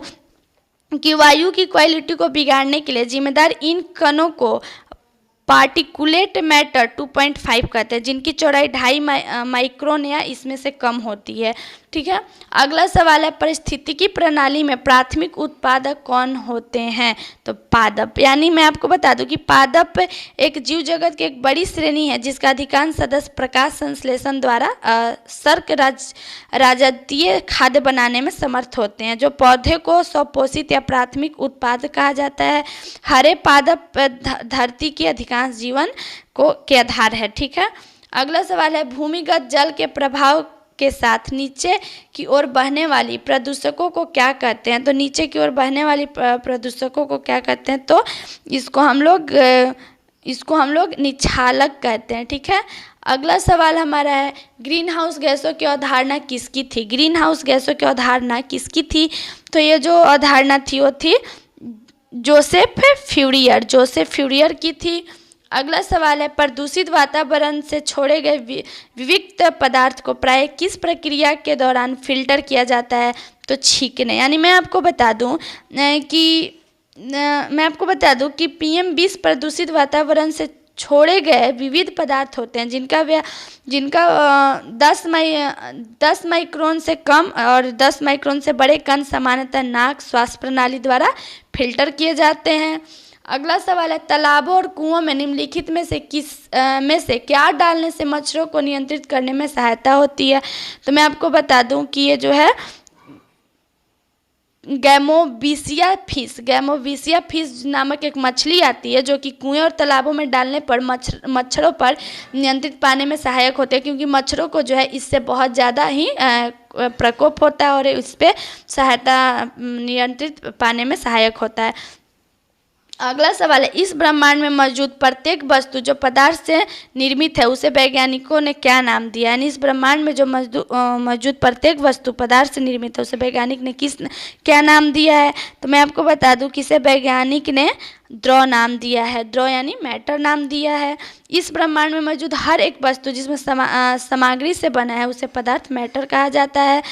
कि वायु की क्वालिटी को बिगाड़ने के लिए जिम्मेदार इन कणों को पार्टिकुलेट मैटर 2.5 कहते हैं, जिनकी चौड़ाई 2.5 माइक्रोन या इसमें से कम होती है। ठीक है। अगला सवाल है, पारिस्थितिकी प्रणाली में प्राथमिक उत्पादक कौन होते हैं? तो पादप। यानी मैं आपको बता दूं कि पादप एक जीव जगत की एक बड़ी श्रेणी है जिसका अधिकांश सदस्य प्रकाश संश्लेषण द्वारा सर्क राजतीय खाद्य बनाने में समर्थ होते हैं, जो पौधे को स्वपोषित या प्राथमिक उत्पाद कहा जाता है। हरे पादप धरती की अधिकांश जीवन के आधार है। ठीक है। अगला सवाल है, भूमिगत जल के प्रभाव के साथ नीचे की ओर बहने वाली प्रदूषकों को क्या कहते हैं? तो नीचे की ओर बहने वाली प्रदूषकों को क्या कहते हैं? तो इसको हम लोग निच्छालक कहते हैं। ठीक है। अगला सवाल हमारा है, ग्रीन हाउस गैसों की अवधारणा किसकी थी? ग्रीन हाउस गैसों की अवधारणा किसकी थी? तो ये जो अवधारणा थी वो थी जोसेफ फ्यूरियर की थी। अगला सवाल है, प्रदूषित वातावरण से छोड़े गए विविक्त पदार्थ को प्राय किस प्रक्रिया के दौरान फिल्टर किया जाता है? तो छींकने। यानी मैं आपको बता दूं कि PM20 प्रदूषित वातावरण से छोड़े गए विविध पदार्थ होते हैं जिनका 10 माइक्रोन से कम और 10 माइक्रोन से बड़े कण सामान्यतः नाक श्वास प्रणाली द्वारा फिल्टर किए जाते हैं। अगला सवाल है, तालाबों और कुओं में निम्नलिखित में से क्या डालने से मच्छरों को नियंत्रित करने में सहायता होती है? तो मैं आपको बता दूं कि ये जो है गैमोविसिया फिश नामक एक मछली आती है जो कि कुएं और तालाबों में डालने पर मच्छरों पर नियंत्रित पाने में सहायक होते हैं, क्योंकि मच्छरों को जो है इससे बहुत ज़्यादा ही प्रकोप होता है और इस पर नियंत्रित पाने में सहायक होता है। अगला सवाल है, इस ब्रह्मांड में मौजूद प्रत्येक वस्तु जो पदार्थ से निर्मित है उसे वैज्ञानिकों ने क्या नाम दिया? यानी इस ब्रह्मांड में जो मौजूद प्रत्येक वस्तु पदार्थ से निर्मित है उसे वैज्ञानिक ने क्या नाम दिया है? तो मैं आपको बता दूं कि इसे वैज्ञानिक ने द्रव नाम दिया है। द्रव यानी मैटर नाम दिया है। इस ब्रह्मांड में मौजूद हर एक वस्तु जिसमें सामग्री से बना है उसे पदार्थ मैटर कहा जाता है,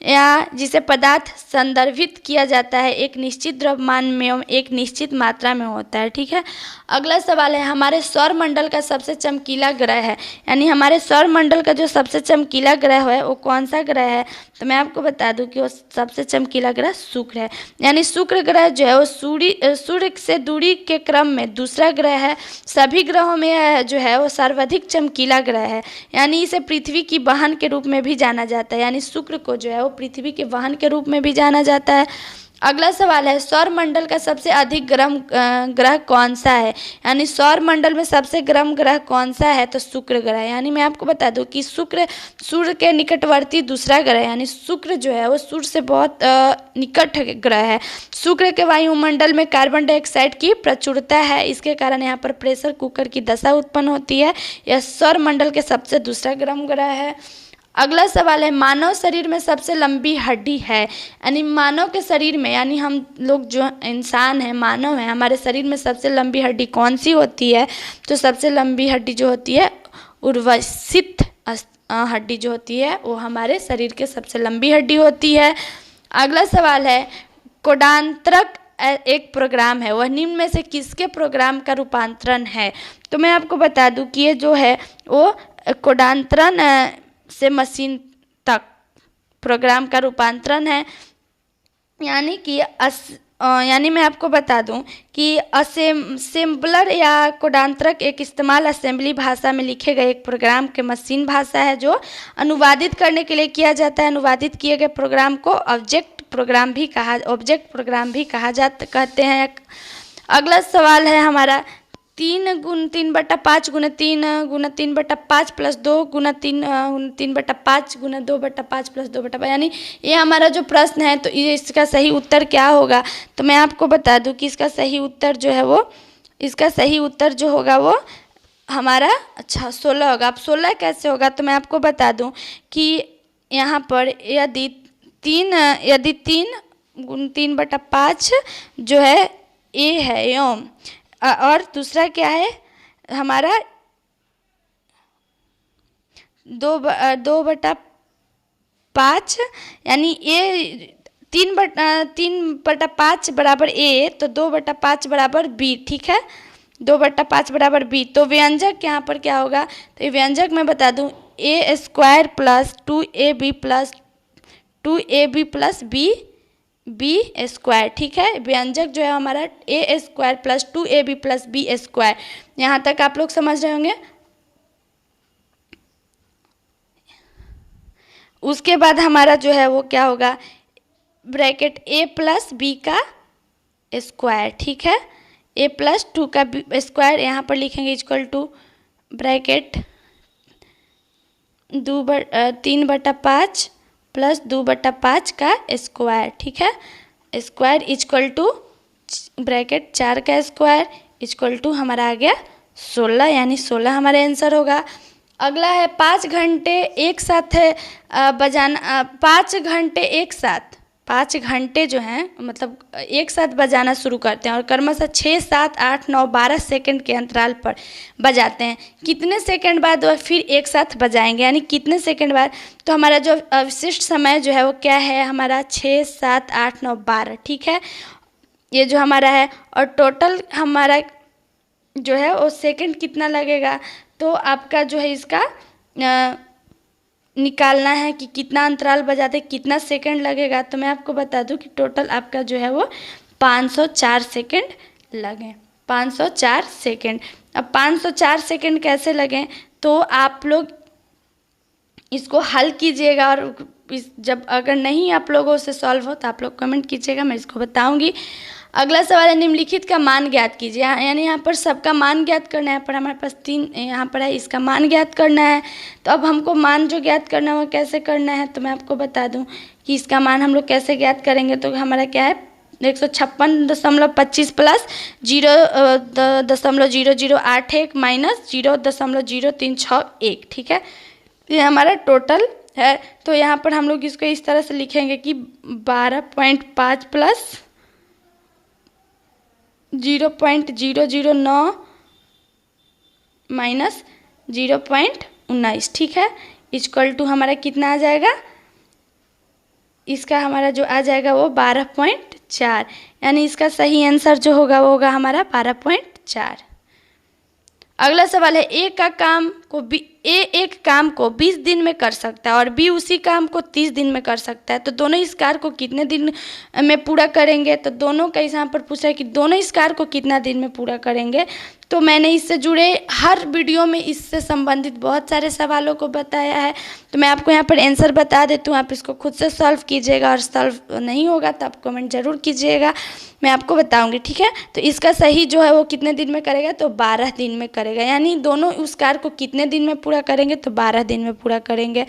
या जिसे पदार्थ संदर्भित किया जाता है एक निश्चित द्रव्यमान में एक निश्चित मात्रा में होता है। ठीक है। अगला सवाल है, हमारे सौर मंडल का सबसे चमकीला ग्रह है, यानी हमारे सौर मंडल का जो सबसे चमकीला ग्रह है वो कौन सा ग्रह है? तो मैं आपको बता दूं कि वो सबसे चमकीला ग्रह शुक्र है। यानी शुक्र ग्रह जो है वो सूर्य से दूरी के क्रम में दूसरा ग्रह है। सभी ग्रहों में जो है वो सर्वाधिक चमकीला ग्रह है, यानी इसे पृथ्वी की बहन के रूप में भी जाना जाता है। यानी शुक्र को जो है वो पृथ्वी के वाहन के रूप में भी जाना जाता है। अगला सवाल है, सौर मंडल का सबसे अधिक गर्म ग्रह कौन सा है? यानी सौर मंडल में सबसे गर्म ग्रह कौन सा है? तो शुक्र ग्रह। यानी मैं आपको बता दूं कि शुक्र सूर्य के निकटवर्ती दूसरा ग्रह, यानी शुक्र जो है वो सूर्य से बहुत निकट ग्रह है। शुक्र के वायुमंडल में कार्बन डाइऑक्साइड की प्रचुरता है, इसके कारण यहाँ पर प्रेशर कुकर की दशा उत्पन्न होती है। यह सौर मंडल के सबसे दूसरा गर्म ग्रह है। अगला सवाल है, मानव शरीर में सबसे लंबी हड्डी है, यानी मानव के शरीर में, यानी हम लोग जो इंसान हैं, मानव हैं, हमारे शरीर में सबसे लंबी हड्डी कौन सी होती है? तो सबसे लंबी हड्डी जो होती है उर्वशित हड्डी जो होती है वो हमारे शरीर के सबसे लंबी हड्डी होती है। अगला सवाल है, कोडांतरक एक प्रोग्राम है, वह निम्न में से किसके प्रोग्राम का रूपांतरण है? तो मैं आपको बता दूं कि ये जो है वो कोडांतरण से मशीन तक प्रोग्राम का रूपांतरण है, यानी कि यानी मैं आपको बता दूं कि असेंबलर या कोडांतरक एक इस्तेमाल असेंबली भाषा में लिखे गए एक प्रोग्राम के मशीन भाषा है जो अनुवादित करने के लिए किया जाता है। अनुवादित किए गए प्रोग्राम को ऑब्जेक्ट प्रोग्राम भी कहते हैं। अगला सवाल है हमारा 3 गुना 3/5 गुना 3 गुना 3/5 प्लस 2 गुना 3/5 गुना 2/5 प्लस 2/5, यानी ये हमारा जो प्रश्न है तो इसका सही उत्तर क्या होगा। तो मैं आपको बता दूं कि इसका सही उत्तर जो होगा वो हमारा 16 होगा। अब 16 कैसे होगा, तो मैं आपको बता दूं कि यहाँ पर यदि 3 गुना 3/5 जो है ए है एवं और दूसरा क्या है हमारा 2/5, यानी ए 3/5 बराबर ए, तो 2/5 बराबर बी। ठीक है, 2/5 बराबर बी। तो व्यंजक यहाँ पर क्या होगा, तो व्यंजक मैं बता दूं a² plus 2ab plus B square. ठीक है, व्यंजक जो है हमारा a² plus 2ab plus B square. यहाँ तक आप लोग समझ रहे होंगे। उसके बाद हमारा जो है वो क्या होगा, ब्रैकेट a प्लस बी का स्क्वायर। ठीक है, a प्लस 2 का स्क्वायर यहाँ पर लिखेंगे इक्वल टू ब्रैकेट 3/5 प्लस 2/5 का स्क्वायर। ठीक है, स्क्वायर इक्वल टू ब्रैकेट 4 का स्क्वायर इक्वल टू हमारा आ गया 16, यानी 16 हमारा आंसर होगा। अगला है 5 घंटे एक साथ बजाना 5 घंटे जो हैं मतलब एक साथ बजाना शुरू करते हैं और क्रमशः 6, 7, 8, 9, 12 सेकंड के अंतराल पर बजाते हैं। कितने सेकंड बाद वह फिर एक साथ बजाएंगे, यानी कितने सेकंड बाद। तो हमारा जो अवशिष्ट समय जो है वो क्या है हमारा 6, 7, 8, 9, 12। ठीक है, ये जो हमारा है और टोटल हमारा जो है वो सेकंड कितना लगेगा, तो आपका जो है इसका निकालना है कि कितना अंतराल बजाते कितना सेकंड लगेगा। तो मैं आपको बता दूं कि टोटल आपका जो है वो 504 सेकंड लगे, 504 सेकंड। अब 504 सेकंड कैसे लगे, तो आप लोग इसको हल कीजिएगा और जब अगर नहीं आप लोगों से सॉल्व हो तो आप लोग कमेंट कीजिएगा, मैं इसको बताऊंगी। अगला सवाल है निम्नलिखित का मान ज्ञात कीजिए, यानी यहाँ पर सबका मान ज्ञात करना है। पर हमारे पास 3 यहाँ पर है, इसका मान ज्ञात करना है। तो अब हमको मान जो ज्ञात करना है वो कैसे करना है, तो मैं आपको बता दूं कि इसका मान हम लोग कैसे ज्ञात करेंगे। तो हमारा क्या है 156.25 प्लस 0.0081 माइनस 0.0361। ठीक है, ये हमारा टोटल है। तो यहाँ पर हम लोग इसको इस तरह से लिखेंगे कि 12.5 प्लस 0.009 माइनस 0.19। ठीक है, इक्वल टू हमारा कितना आ जाएगा, इसका हमारा जो आ जाएगा वो 12.4, यानी इसका सही आंसर जो होगा वो होगा हमारा 12.4। अगला सवाल है ए एक काम को 20 दिन में कर सकता है और बी उसी काम को 30 दिन में कर सकता है। तो दोनों इस कार्य को कितने दिन में पूरा करेंगे, तो दोनों का यहाँ पर पूछा है कि दोनों इस कार्य को कितना दिन में पूरा करेंगे। तो मैंने इससे जुड़े हर वीडियो में इससे संबंधित बहुत सारे सवालों को बताया है, तो मैं आपको यहाँ पर आंसर बता देती हूँ, आप इसको खुद से सॉल्व कीजिएगा और सॉल्व नहीं होगा तो आप कमेंट जरूर कीजिएगा, मैं आपको बताऊंगी। ठीक है, तो इसका सही जो है वो कितने दिन में करेगा, तो 12 दिन में करेगा, यानी दोनों उस कार्य को कितने दिन में पूरा करेंगे, तो 12 दिन में पूरा करेंगे।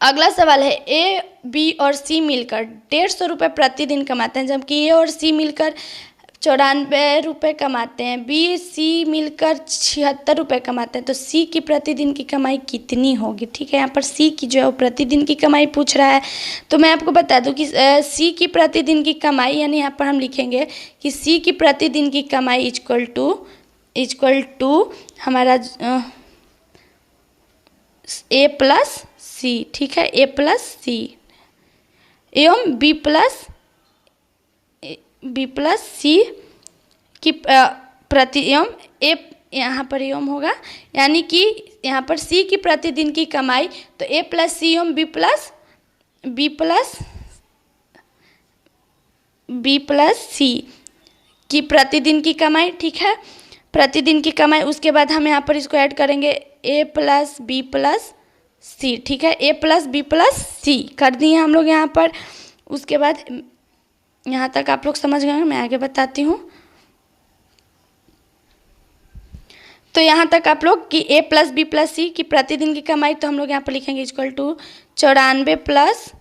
अगला सवाल है ए, बी और सी मिलकर 150 रुपये प्रतिदिन कमाते हैं, जबकि ए और सी मिलकर 94 रुपये कमाते हैं। बी सी मिलकर 76 रुपये कमाते हैं। तो सी की प्रतिदिन की कमाई कितनी होगी। ठीक है, यहाँ पर सी की जो है वो प्रतिदिन की कमाई पूछ रहा है। तो मैं आपको बता दूं कि सी की प्रतिदिन की कमाई, यानी यहाँ पर हम लिखेंगे कि सी की प्रतिदिन की कमाई इक्वल टू हमारा ए प्लस सी। ठीक है, ए प्लस सी एवं बी प्लस सी की प्रति एवं ए यहाँ पर एवं होगा, यानी कि यहाँ पर सी की प्रतिदिन की कमाई, तो ए प्लस सी एवं बी प्लस B+C की प्रतिदिन की कमाई, ठीक है, प्रतिदिन की कमाई। उसके बाद हम यहाँ पर इसको ऐड करेंगे A+B+C, ठीक है, A+B+C कर दिए हम लोग यहाँ पर। उसके बाद यहाँ तक आप लोग समझ गए, मैं आगे बताती हूँ। तो यहाँ तक आप लोग कि A+B+C की प्रतिदिन की कमाई, तो हम लोग यहाँ पर लिखेंगे equal to 94 plus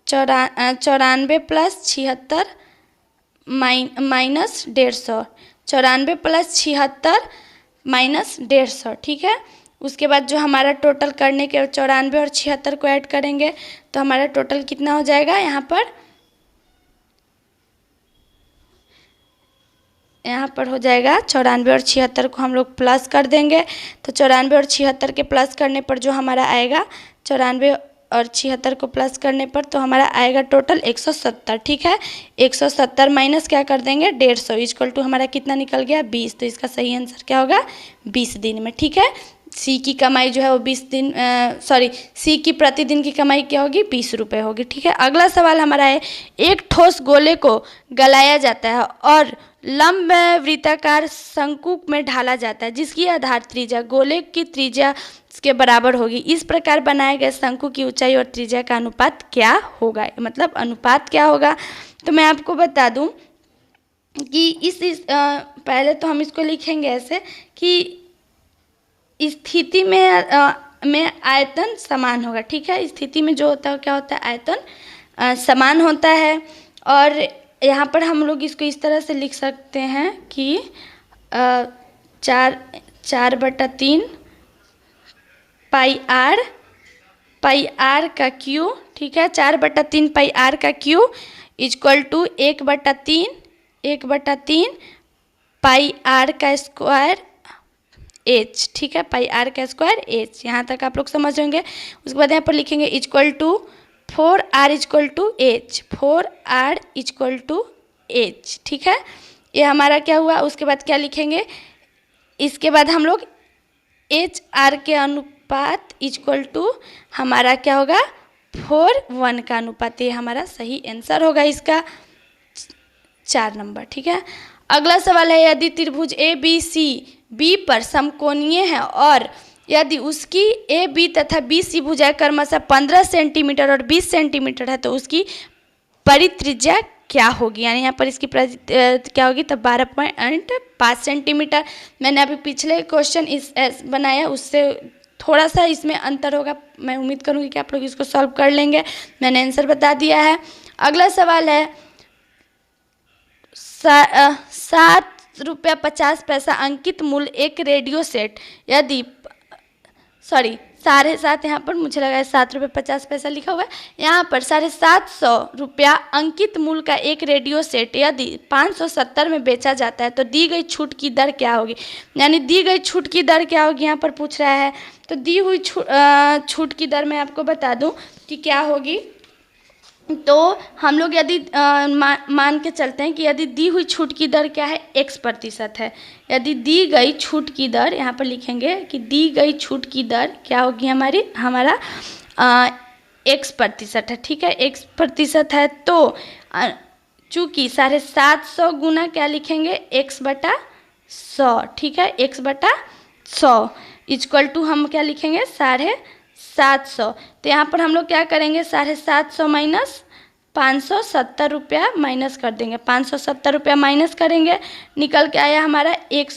76 minus 150, 94 plus 76 minus 150, ठीक है। उसके बाद जो हमारा टोटल करने के 94 और 76 को ऐड करेंगे तो हमारा टोटल कितना हो जाएगा, यहाँ पर हो जाएगा 94 और 76 को हम लोग प्लस कर देंगे। तो 94 और 76 के प्लस करने पर जो हमारा आएगा, 94 और 76 को प्लस करने पर तो हमारा आएगा टोटल 170, ठीक है। 170 माइनस क्या कर देंगे 150 इक्वल टू हमारा कितना निकल गया 20। तो इसका सही आंसर क्या होगा 20 दिन में, ठीक है। सी की कमाई जो है वो 20 दिन सी की प्रतिदिन की कमाई क्या होगी 20 रुपये होगी, ठीक है। अगला सवाल हमारा है, एक ठोस गोले को गलाया जाता है और लंब वृत्ताकार शंकु में ढाला जाता है जिसकी आधार त्रिज्या गोले की त्रिज्या के बराबर होगी। इस प्रकार बनाए गए शंकु की ऊंचाई और त्रिज्या का अनुपात क्या होगा, मतलब अनुपात क्या होगा। तो मैं आपको बता दूं कि इस पहले तो हम इसको लिखेंगे ऐसे कि स्थिति में आयतन समान होगा, ठीक है। स्थिति में जो होता है क्या होता है, आयतन समान होता है। और यहाँ पर हम लोग इसको इस तरह से लिख सकते हैं कि 4/3 पाई आर का क्यू, ठीक है, 4/3 पाई आर का Q equal to 1/3 pi R का स्क्वायर एच, ठीक है, पाई आर का स्क्वायर एच। यहाँ तक आप लोग समझ होंगे। उसके बाद यहाँ पर लिखेंगे equal to 4r equal to H, 4r equal to H, ठीक है। ये हमारा क्या हुआ। उसके बाद क्या लिखेंगे, इसके बाद हम लोग एच आर के अनुपात इक्वल टू हमारा क्या होगा 4:1 का अनुपात। ये हमारा सही आंसर होगा इसका 4 नंबर, ठीक है। अगला सवाल है, यदि त्रिभुज ए बी सी बी पर समकोणीय है और यदि उसकी ए बी तथा बी सी भुजाएं क्रमशः 15 सेंटीमीटर और 20 सेंटीमीटर है तो उसकी परित्रिज्या क्या होगी, यानी यहाँ पर इसकी क्या होगी, तब 12.5 सेंटीमीटर। मैंने अभी पिछले क्वेश्चन इस बनाया उससे थोड़ा सा इसमें अंतर होगा। मैं उम्मीद करूँगी कि आप लोग इसको सॉल्व कर लेंगे। मैंने आंसर बता दिया है। अगला सवाल है, 7.50 अंकित मूल्य एक रेडियो सेट यदि 7.5, यहाँ पर मुझे लगा है 7.50 लिखा हुआ है, यहाँ पर 750 रुपया अंकित मूल्य का एक रेडियो सेट यदि 570 में बेचा जाता है तो दी गई छूट की दर क्या होगी, यानी दी गई छूट की दर क्या होगी यहाँ पर पूछ रहा है। तो दी हुई छूट की दर मैं आपको बता दूं कि क्या होगी। तो हम लोग यदि मान के चलते हैं कि यदि दी हुई छूट की दर क्या है x% है, यदि दी गई छूट की दर यहाँ पर लिखेंगे कि दी गई छूट की दर क्या होगी हमारा x% है, ठीक है, x% है। तो चूँकि 750 गुना क्या लिखेंगे x/100, ठीक है, x/100 इक्वल टू हम क्या लिखेंगे 750। तो यहाँ पर हम लोग क्या करेंगे 750 माइनस 570 रुपया माइनस कर देंगे, 570 रुपया माइनस करेंगे, निकल के आया हमारा x।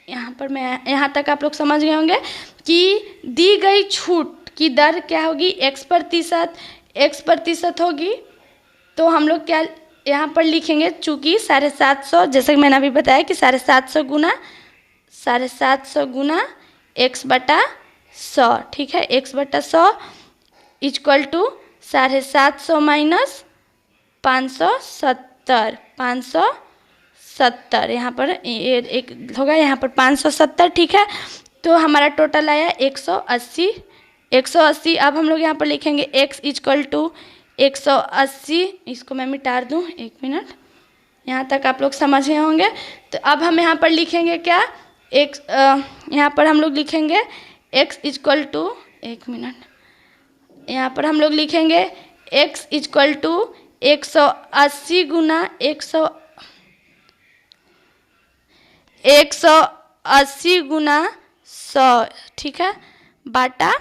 यहाँ पर मैं यहाँ तक आप लोग समझ गए होंगे कि दी गई छूट की दर क्या होगी x% होगी। तो हम लोग क्या यहाँ पर लिखेंगे, चूँकि 750 जैसे कि मैंने अभी बताया कि 750 गुना x/100, ठीक है, x/100 इक्वल टू 750 माइनस 570 यहाँ पर एक होगा, यहाँ पर 570, ठीक है। तो हमारा टोटल आया 180। अब हम लोग यहाँ पर लिखेंगे x इक्वल टू 180, इसको मैं मिटा दूँ 1 मिनट, यहाँ तक आप लोग समझ गए होंगे। तो अब हम यहाँ पर लिखेंगे क्या यहाँ पर हम लोग लिखेंगे x इक्वल टू 1 मिनट, यहाँ पर हम लोग लिखेंगे x इक्वल टू 180 गुना 180 गुना 100, ठीक है, बाटा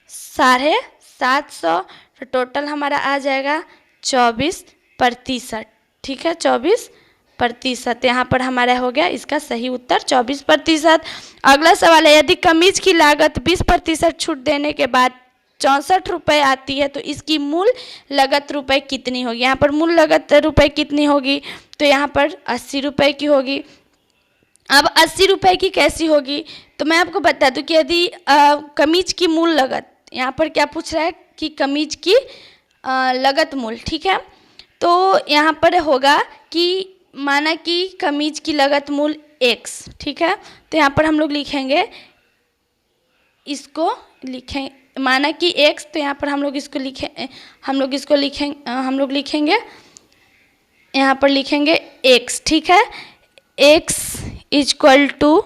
750, तो टोटल हमारा आ जाएगा 24%, ठीक है, 24%। यहाँ पर हमारा हो गया इसका सही उत्तर 24%। अगला सवाल है, यदि कमीज की लागत 20% छूट देने के बाद 64 रुपये आती है तो इसकी मूल लागत रुपये कितनी होगी। यहाँ पर मूल लागत रुपये कितनी होगी, तो यहाँ पर 80 रुपये की होगी। अब 80 रुपये की कैसी होगी, तो मैं आपको बता दूं कि यदि कमीज की मूल लागत, यहाँ पर क्या पूछ रहा है कि कमीज की लागत मूल, ठीक है, तो यहाँ पर होगा कि माना कि कमीज की लागत मूल x, ठीक है, तो यहाँ पर हम लोग लिखेंगे, इसको लिखें, माना कि x, तो यहाँ पर हम लोग लिखेंगे यहाँ पर लिखेंगे x, ठीक है, x इक्वल टू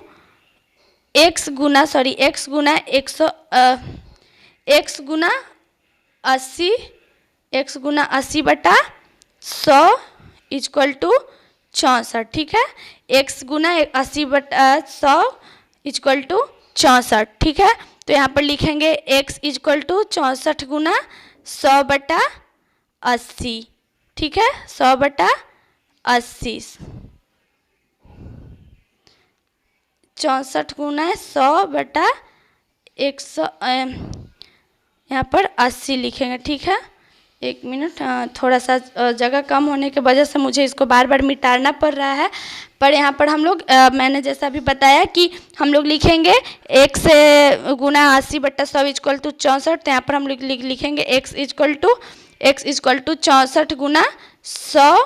x गुना 80, x गुना 80 बटा 100 इक्वल टू 64, ठीक है, x गुना 80 बटा 100 इक्वल टू 64, ठीक है, तो यहाँ पर लिखेंगे x इक्वल टू 64 गुना 100 बटा 80, ठीक है, 100 बटा 80, 64 गुना 100 बटा 100, यहाँ पर 80 लिखेंगे, ठीक है। एक मिनट, थोड़ा सा जगह कम होने की वजह से मुझे इसको बार बार मिटाना पड़ रहा है, पर यहाँ पर हम लोग मैंने जैसा भी बताया कि हम लोग लिखेंगे x से गुना 80 बटा 100 इक्वल टू 64, तो यहाँ पर हम लोग लिखेंगे x इक्वल टू 64 गुना 100,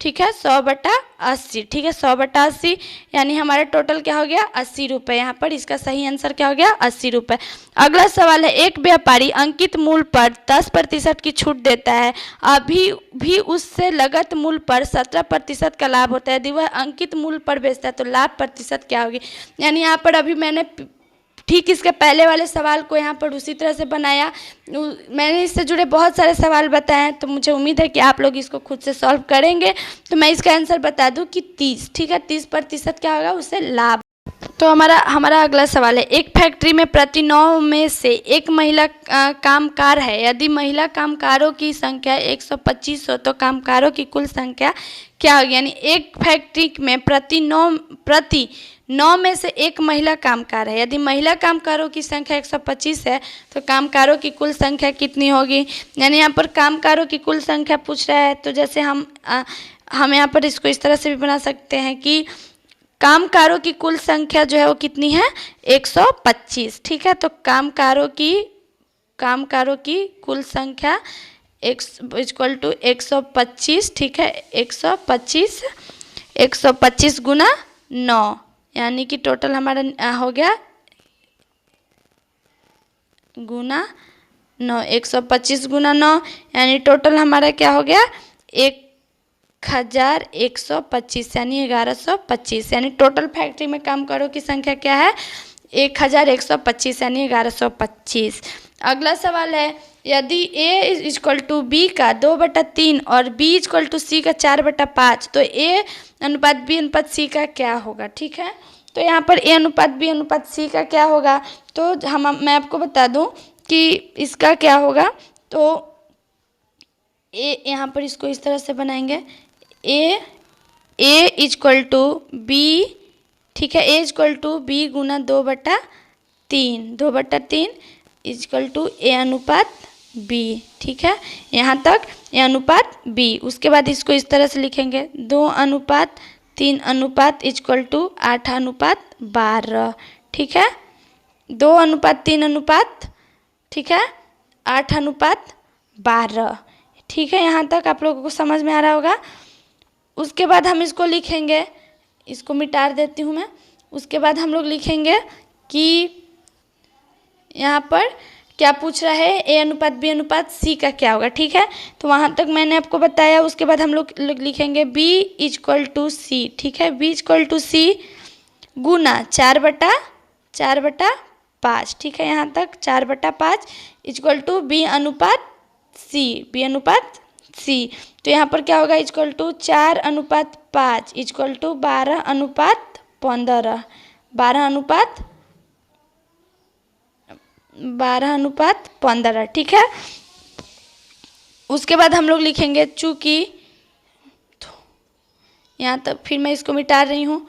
ठीक है, 100 बटा 80, ठीक है, 100 बटा 80, यानी हमारा टोटल क्या हो गया 80 रुपये। यहाँ पर इसका सही आंसर क्या हो गया 80 रुपये। अगला सवाल है, एक व्यापारी अंकित मूल्य पर 10% की छूट देता है, अभी भी उससे लागत मूल्य पर 17% का लाभ होता है। यदि वह अंकित मूल्य पर बेचता है तो लाभ प्रतिशत क्या होगी। यानी यहाँ पर अभी मैंने ठीक इसके पहले वाले सवाल को यहाँ पर उसी तरह से बनाया, मैंने इससे जुड़े बहुत सारे सवाल बताए हैं, तो मुझे उम्मीद है कि आप लोग इसको खुद से सॉल्व करेंगे। तो मैं इसका आंसर बता दूं कि 30, ठीक है, 30% क्या होगा उससे लाभ। तो हमारा अगला सवाल है, एक फैक्ट्री में प्रति 9 में से एक महिला कामगार है, यदि महिला कामगारों की संख्या 125 हो तो कामगारों की कुल संख्या क्या होगी। यानी एक फैक्ट्री में प्रति 9 में से एक महिला कामगार है, यदि महिला कामगारों की संख्या 125 है तो कामगारों की कुल संख्या कितनी होगी। यानी यहाँ पर कामगारों की कुल संख्या पूछ रहा है, तो जैसे हम यहाँ पर इसको इस तरह से भी बना सकते हैं कि कामगारों की कुल संख्या जो है वो कितनी है 125, ठीक है, तो कामगारों की कुल संख्या इक्वल टू 125, ठीक है, 125 गुना 9, यानी कि टोटल हमारा हो गया गुना 9, 125 गुना 9, यानी टोटल हमारा क्या हो गया 1125, यानी 1125, यानी टोटल फैक्ट्री में कामगारों की संख्या क्या है 1125, यानी 1125। अगला सवाल है, यदि a इक्वल टू बी का 2/3 और b इक्वल टू सी का 4/5 तो a अनुपात b अनुपात c का क्या होगा। ठीक है, तो यहाँ पर a अनुपात b अनुपात c का क्या होगा, तो मैं आपको बता दूं कि इसका क्या होगा। तो a यहाँ पर इसको इस तरह से बनाएंगे, a इक्वल टू b, ठीक है, a इक्वल टू b गुना 2/3 इक्वल टू a अनुपात b, ठीक है, यहाँ तक a अनुपात b। उसके बाद इसको इस तरह से लिखेंगे 2/3 इक्वल टू 8/12, ठीक है, 2/3, ठीक है, 8/12, ठीक है, यहाँ तक आप लोगों को समझ में आ रहा होगा। उसके बाद हम इसको लिखेंगे, इसको मिटा देती हूँ मैं। उसके बाद हम लोग लिखेंगे कि यहाँ पर क्या पूछ रहा है, a अनुपात b अनुपात c का क्या होगा। ठीक है, तो वहाँ तक मैंने आपको बताया। उसके बाद हम लोग लिखेंगे b इक्वल टू c, ठीक है, b इक्वल टू c गुना 4/5, ठीक है, यहाँ तक 4/5 इक्वल टू b अनुपात c सी। तो यहाँ पर क्या होगा, इक्वल टू 4:5 इक्वल टू 12:15, 12:15, ठीक है। उसके बाद हम लोग लिखेंगे चूँकि, यहाँ तक फिर मैं इसको मिटा रही हूँ,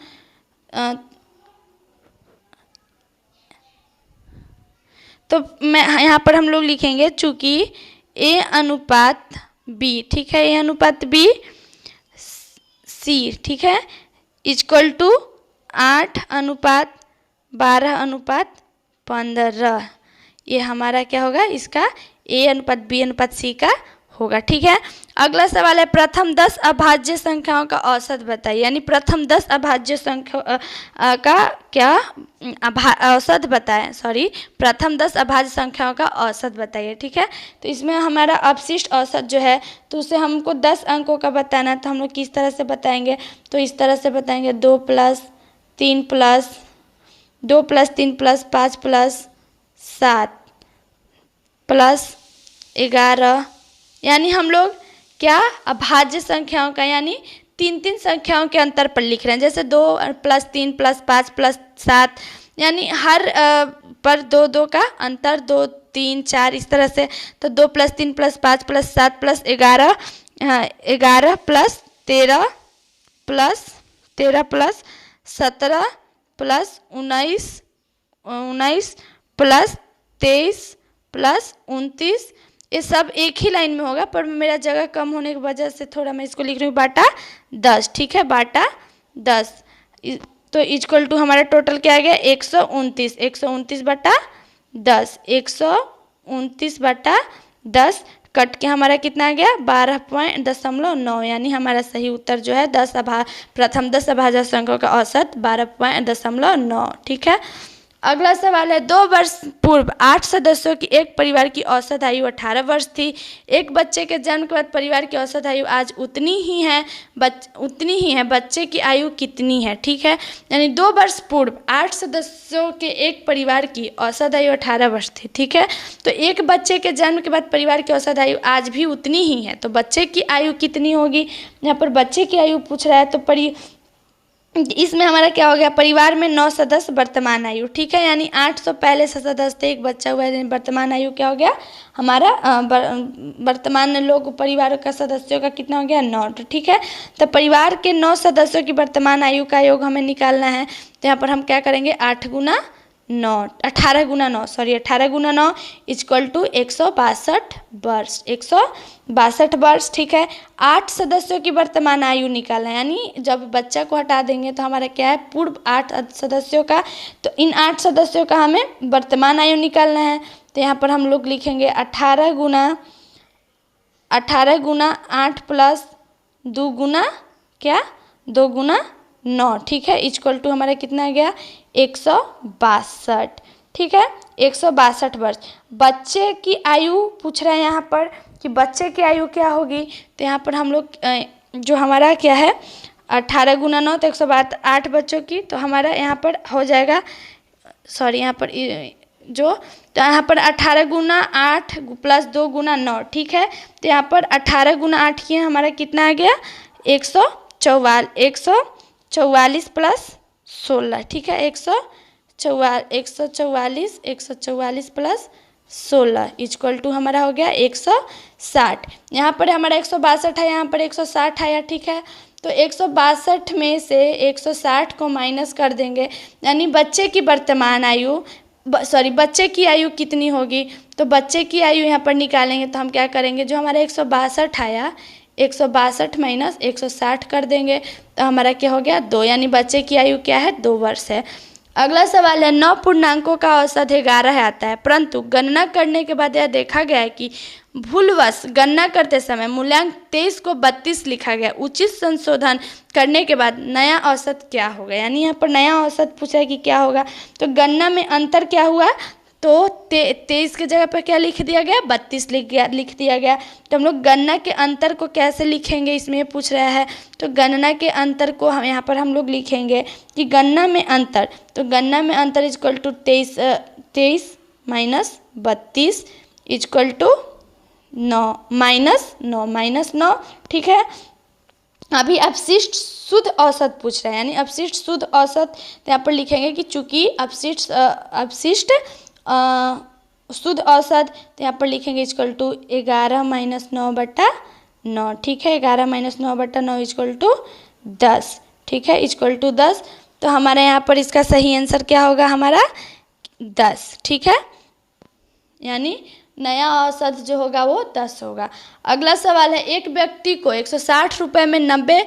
तो मैं यहाँ पर हम लोग लिखेंगे चूँकि A अनुपात B, ठीक है, A अनुपात B C, ठीक है, इक्वल टू 8:12:15, ये हमारा क्या होगा, इसका A अनुपात B अनुपात C का होगा, ठीक है। अगला सवाल है प्रथम 10 अभाज्य संख्याओं का औसत बताइए, यानी प्रथम 10 अभाज्य संख्या का क्या औसत बताएं, प्रथम 10 अभाज्य संख्याओं का औसत बताइए, ठीक है। तो इसमें हमारा अपशिष्ट औसत जो है, तो उसे हमको 10 अंकों का बताना, तो हम लोग किस तरह से बताएंगे, तो इस तरह से बताएंगे 2 + 3 + 2 + 3 + 5 + 7 + 11, यानी हम लोग क्या अभाज्य संख्याओं का, यानी 3 संख्याओं के अंतर पर लिख रहे हैं, जैसे 2 + 3 + 5 + 7, यानी हर पर 2 का अंतर, 2 3 4 इस तरह से। तो 2 + 3 + 5 + 7 + 11, 11 + 13 + 17 + 19 + 23 + 29, ये सब एक ही लाइन में होगा, पर मेरा जगह कम होने की वजह से थोड़ा मैं इसको लिख रही हूँ बाटा 10, ठीक है, बाटा 10। तो इक्वल टू हमारा टोटल क्या आ गया, 129, 129/10, 129/10 कट के हमारा कितना आ गया, 12.09, यानी हमारा सही उत्तर जो है प्रथम 10 अभाज्य संख्याओं का औसत 12.09, ठीक है। अगला सवाल है 2 वर्ष पूर्व 8 सदस्यों की एक परिवार की औसत आयु 18 वर्ष थी। एक बच्चे के जन्म के बाद परिवार की औसत आयु आज उतनी ही है, बच्चे की आयु कितनी है, ठीक है। यानी 2 वर्ष पूर्व 8 सदस्यों के एक परिवार की औसत आयु 18 वर्ष थी, ठीक है। तो एक बच्चे के जन्म के बाद परिवार की औसत आयु आज भी उतनी ही है, तो बच्चे की आयु कितनी होगी, यहाँ पर बच्चे की आयु पूछ रहा है, तो इसमें हमारा क्या हो गया, परिवार में 9 सदस्य वर्तमान आयु, ठीक है, यानी 800 पहले से सदस्य थे, एक बच्चा हुआ है, वर्तमान आयु क्या हो गया हमारा, वर्तमान लोग परिवार का सदस्यों का कितना हो गया 9, ठीक है। तो परिवार के 9 सदस्यों की वर्तमान आयु का योग हमें निकालना है, तो यहाँ पर हम क्या करेंगे 18 × 9 इक्वल टू 162 वर्ष, 162 वर्ष, ठीक है। 8 सदस्यों की वर्तमान आयु निकालना है, यानी जब बच्चा को हटा देंगे तो हमारा क्या है पूर्व 8 सदस्यों का, तो इन 8 सदस्यों का हमें वर्तमान आयु निकालना है। तो यहाँ पर हम लोग लिखेंगे 18 × 8 + 2 × 2 × 9, ठीक है, इक्वल टू हमारा कितना आ गया 162, ठीक है, 162 वर्ष। बच्चे की आयु पूछ रहे हैं यहाँ पर कि बच्चे की आयु क्या होगी, तो यहाँ पर हम लोग जो हमारा क्या है 18 × 9 तो 162, 8 बच्चों की, तो हमारा यहाँ पर हो जाएगा, यहाँ पर तो यहाँ पर 18 × 8 + 2 × 9, ठीक है। तो यहाँ पर 18 × 8 किए हमारा कितना आ गया 144 + 16, ठीक है, 144 + 16 इक्वल टू हमारा हो गया 160। यहाँ पर हमारा 162 है, यहाँ पर 160 आया, ठीक है। तो 162 में से 160 को माइनस कर देंगे, यानी बच्चे की वर्तमान आयु बच्चे की आयु कितनी होगी, तो बच्चे की आयु यहाँ पर निकालेंगे, तो हम क्या करेंगे जो हमारा 162 आया 162 माइनस 160 कर देंगे, तो हमारा क्या हो गया 2, यानी बच्चे की आयु क्या है 2 वर्ष है। अगला सवाल है 9 पूर्णांकों का औसत 11 आता है, परंतु गणना करने के बाद यह देखा गया है कि भूलवश गणना करते समय मूल्यांक 23 को 32 लिखा गया। उचित संशोधन करने के बाद नया औसत क्या होगा, यानी यहाँ पर नया औसत पूछा है कि क्या होगा, तो गणना में अंतर क्या हुआ, तो 23 के जगह पर क्या लिख दिया गया 32 लिख दिया गया। तो हम लोग गणना के अंतर को कैसे लिखेंगे, इसमें पूछ रहा है, तो गणना के अंतर को हम यहाँ पर हम लोग लिखेंगे कि गणना में अंतर, तो गणना में अंतर equal to 23 minus 32 equal to -9 ठीक है। अभी अपशिष्ट शुद्ध औसत पूछ रहे हैं, यानी अपशिष्ट शुद्ध औसत, तो यहाँ पर लिखेंगे कि चूंकि अपशिष्ट शुद्ध औसत, तो यहाँ पर लिखेंगे इक्वल टू 11 - 9/9, ठीक है। 11 - 9/9 इक्वल टू 10, ठीक है, इक्वल टू 10। तो हमारे यहाँ पर इसका सही आंसर क्या होगा, हमारा 10, ठीक है, यानी नया औसत जो होगा वो 10 होगा। अगला सवाल है, एक व्यक्ति को 160 रुपये में 90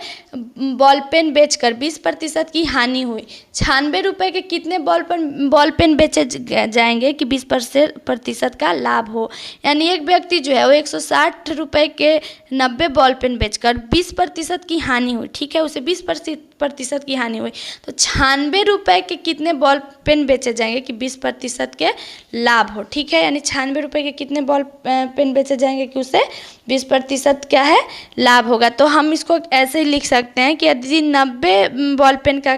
बॉल पेन बेचकर 20% की हानि हुई। 96 रुपये के कितने बॉल पेन बेचे जाएंगे कि 20% का लाभ हो। यानी एक व्यक्ति जो है वो 160 रुपये के 90 बॉल पेन बेचकर 20% की हानि हुई, ठीक है, उसे 20% की हानि हुई। तो 96 रुपये के कितने बॉल पेन बेचे जाएंगे कि 20% के लाभ हो, ठीक है। यानी 96 रुपये के कितने बॉल पेन बेचे जाएंगे कि उसे 20% क्या है, लाभ होगा। तो हम इसको ऐसे ही लिख सकते हैं कि यदि 90 बॉल पेन का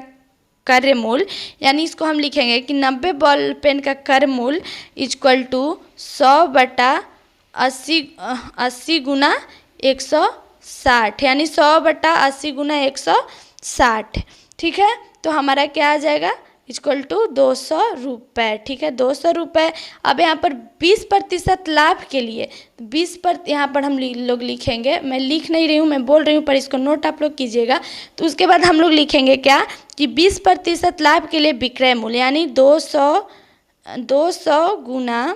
क्रय मूल्य, यानी इसको हम लिखेंगे कि 90 बॉल पेन का क्रय मूल्य इक्वल टू 100/80 गुना 160, यानी 100/80 गुना 160, ठीक है। तो हमारा क्या आ जाएगा, इक्वल टू 200 रुपये, ठीक है, 200 रुपये। अब यहाँ पर 20% लाभ के लिए 20% यहाँ पर हम लोग लिखेंगे, मैं लिख नहीं रही हूँ, मैं बोल रही हूँ, पर इसको नोट आप लोग कीजिएगा। तो उसके बाद हम लोग लिखेंगे क्या कि 20% लाभ के लिए विक्रय मूल्य, यानी 200 गुना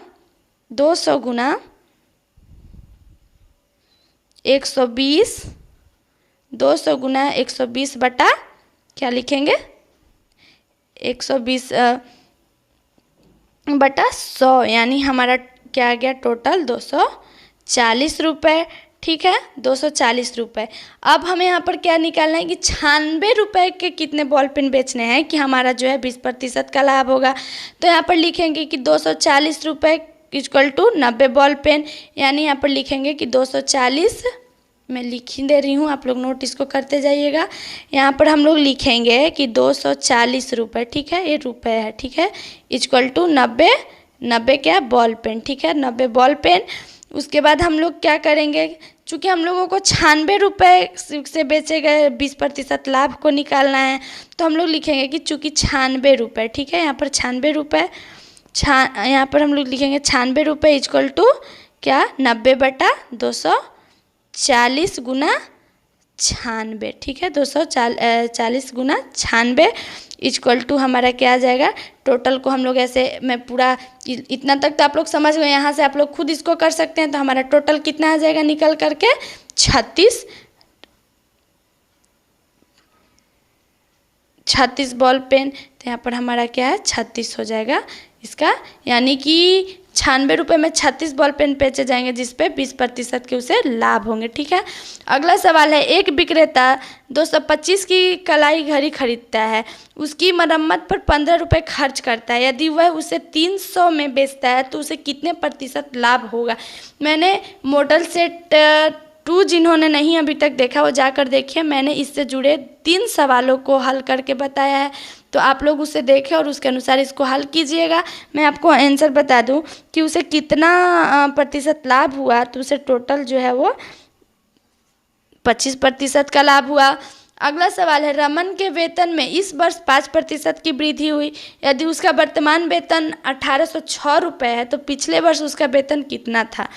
120, 200 गुना 120 बटा क्या लिखेंगे, 120/100, यानी हमारा क्या आ गया, टोटल 240 रुपये, ठीक है, 240 रुपये। अब हमें यहाँ पर क्या निकालना है कि 96 रुपये के कितने बॉल पेन बेचने हैं कि हमारा जो है 20% का लाभ होगा। तो यहाँ पर लिखेंगे कि 240 रुपये इक्वल टू 90 बॉल पेन, यानी यहाँ पर लिखेंगे कि 240, मैं लिख ही दे रही हूँ, आप लोग नोट इसको करते जाइएगा। यहाँ पर हम लोग लिखेंगे कि 240 रुपये, ठीक है, ये रुपये है, ठीक है, इक्वल टू 90 क्या बॉल पेन, ठीक है, 90 बॉल पेन। उसके बाद हम लोग क्या करेंगे, चूँकि हम लोगों को 96 रुपये से बेचे गए 20% लाभ को निकालना है, तो हम लोग लिखेंगे कि चूँकि 96 रुपये, ठीक है, यहाँ पर 96 रुपये, यहाँ पर हम लोग लिखेंगे 96 रुपये इक्वल टू क्या, 90/240 गुना 96, ठीक है, 240 गुना 96 इक्वल टू हमारा क्या आ जाएगा। टोटल को हम लोग ऐसे, मैं पूरा इतना तक तो आप लोग समझ गए, यहाँ से आप लोग खुद इसको कर सकते हैं। तो हमारा टोटल कितना आ जाएगा निकल करके 36 बॉल पेन। तो यहाँ पर हमारा क्या है, 36 हो जाएगा इसका, यानी कि 96 रुपये में 36 बॉल पेन बेचे जाएंगे, जिसपे 20% के उसे लाभ होंगे, ठीक है। अगला सवाल है, एक विक्रेता 225 की कलाई घड़ी खरीदता है, उसकी मरम्मत पर 15 रुपये खर्च करता है। यदि वह उसे 300 में बेचता है तो उसे कितने % लाभ होगा। मैंने मॉडल सेट 2 जिन्होंने नहीं अभी तक देखा वो जाकर देखिए, मैंने इससे जुड़े 3 सवालों को हल करके बताया है, तो आप लोग उसे देखें और उसके अनुसार इसको हल कीजिएगा। मैं आपको आंसर बता दूं कि उसे कितना % लाभ हुआ, तो उसे टोटल जो है वो 25% का लाभ हुआ। अगला सवाल है, रमन के वेतन में इस वर्ष 5% की वृद्धि हुई। यदि उसका वर्तमान वेतन 1806 रुपये है तो पिछले वर्ष उसका वेतन कितना था।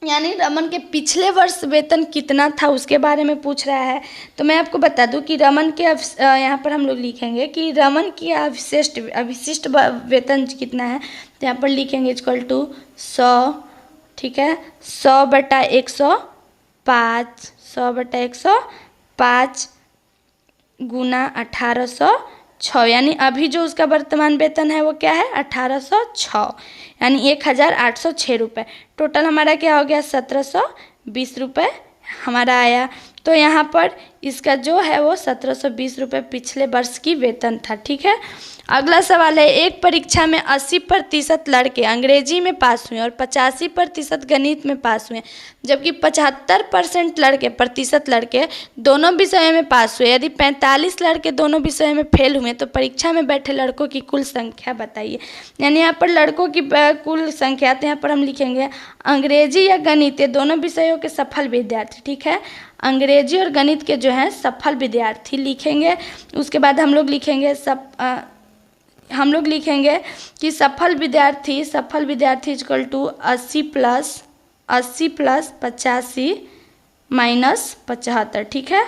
यानी रमन के पिछले वर्ष वेतन कितना था उसके बारे में पूछ रहा है। तो मैं आपको बता दूं कि रमन के यहाँ पर हम लोग लिखेंगे कि रमन की अवशिष्ट वेतन कितना है। तो यहाँ पर लिखेंगे इक्वल टू 100, ठीक है, 100/105, 100/105 गुना 1806, यानी अभी जो उसका वर्तमान वेतन है वो क्या है, 1806, यानी 1806 रुपये। टोटल हमारा क्या हो गया, 1720 रुपये हमारा आया। तो यहाँ पर इसका जो है वो 1720 रुपये पिछले वर्ष की वेतन था, ठीक है। अगला सवाल है, एक परीक्षा में 80% लड़के अंग्रेजी में पास हुए और 85% गणित में पास हुए, जबकि 75% लड़के दोनों विषयों में पास हुए। यदि 45 लड़के दोनों विषयों में फेल हुए तो परीक्षा में बैठे लड़कों की कुल संख्या बताइए। यानी यहाँ पर लड़कों की कुल संख्या, तो यहाँ पर हम लिखेंगे अंग्रेजी या गणित, ये दोनों विषयों के सफल विद्यार्थी, ठीक है, अंग्रेजी और गणित के जो हैं सफल विद्यार्थी लिखेंगे। उसके बाद हम लोग लिखेंगे कि सफल विद्यार्थी इक्वल टू 80 प्लस 85 माइनस 75, ठीक है,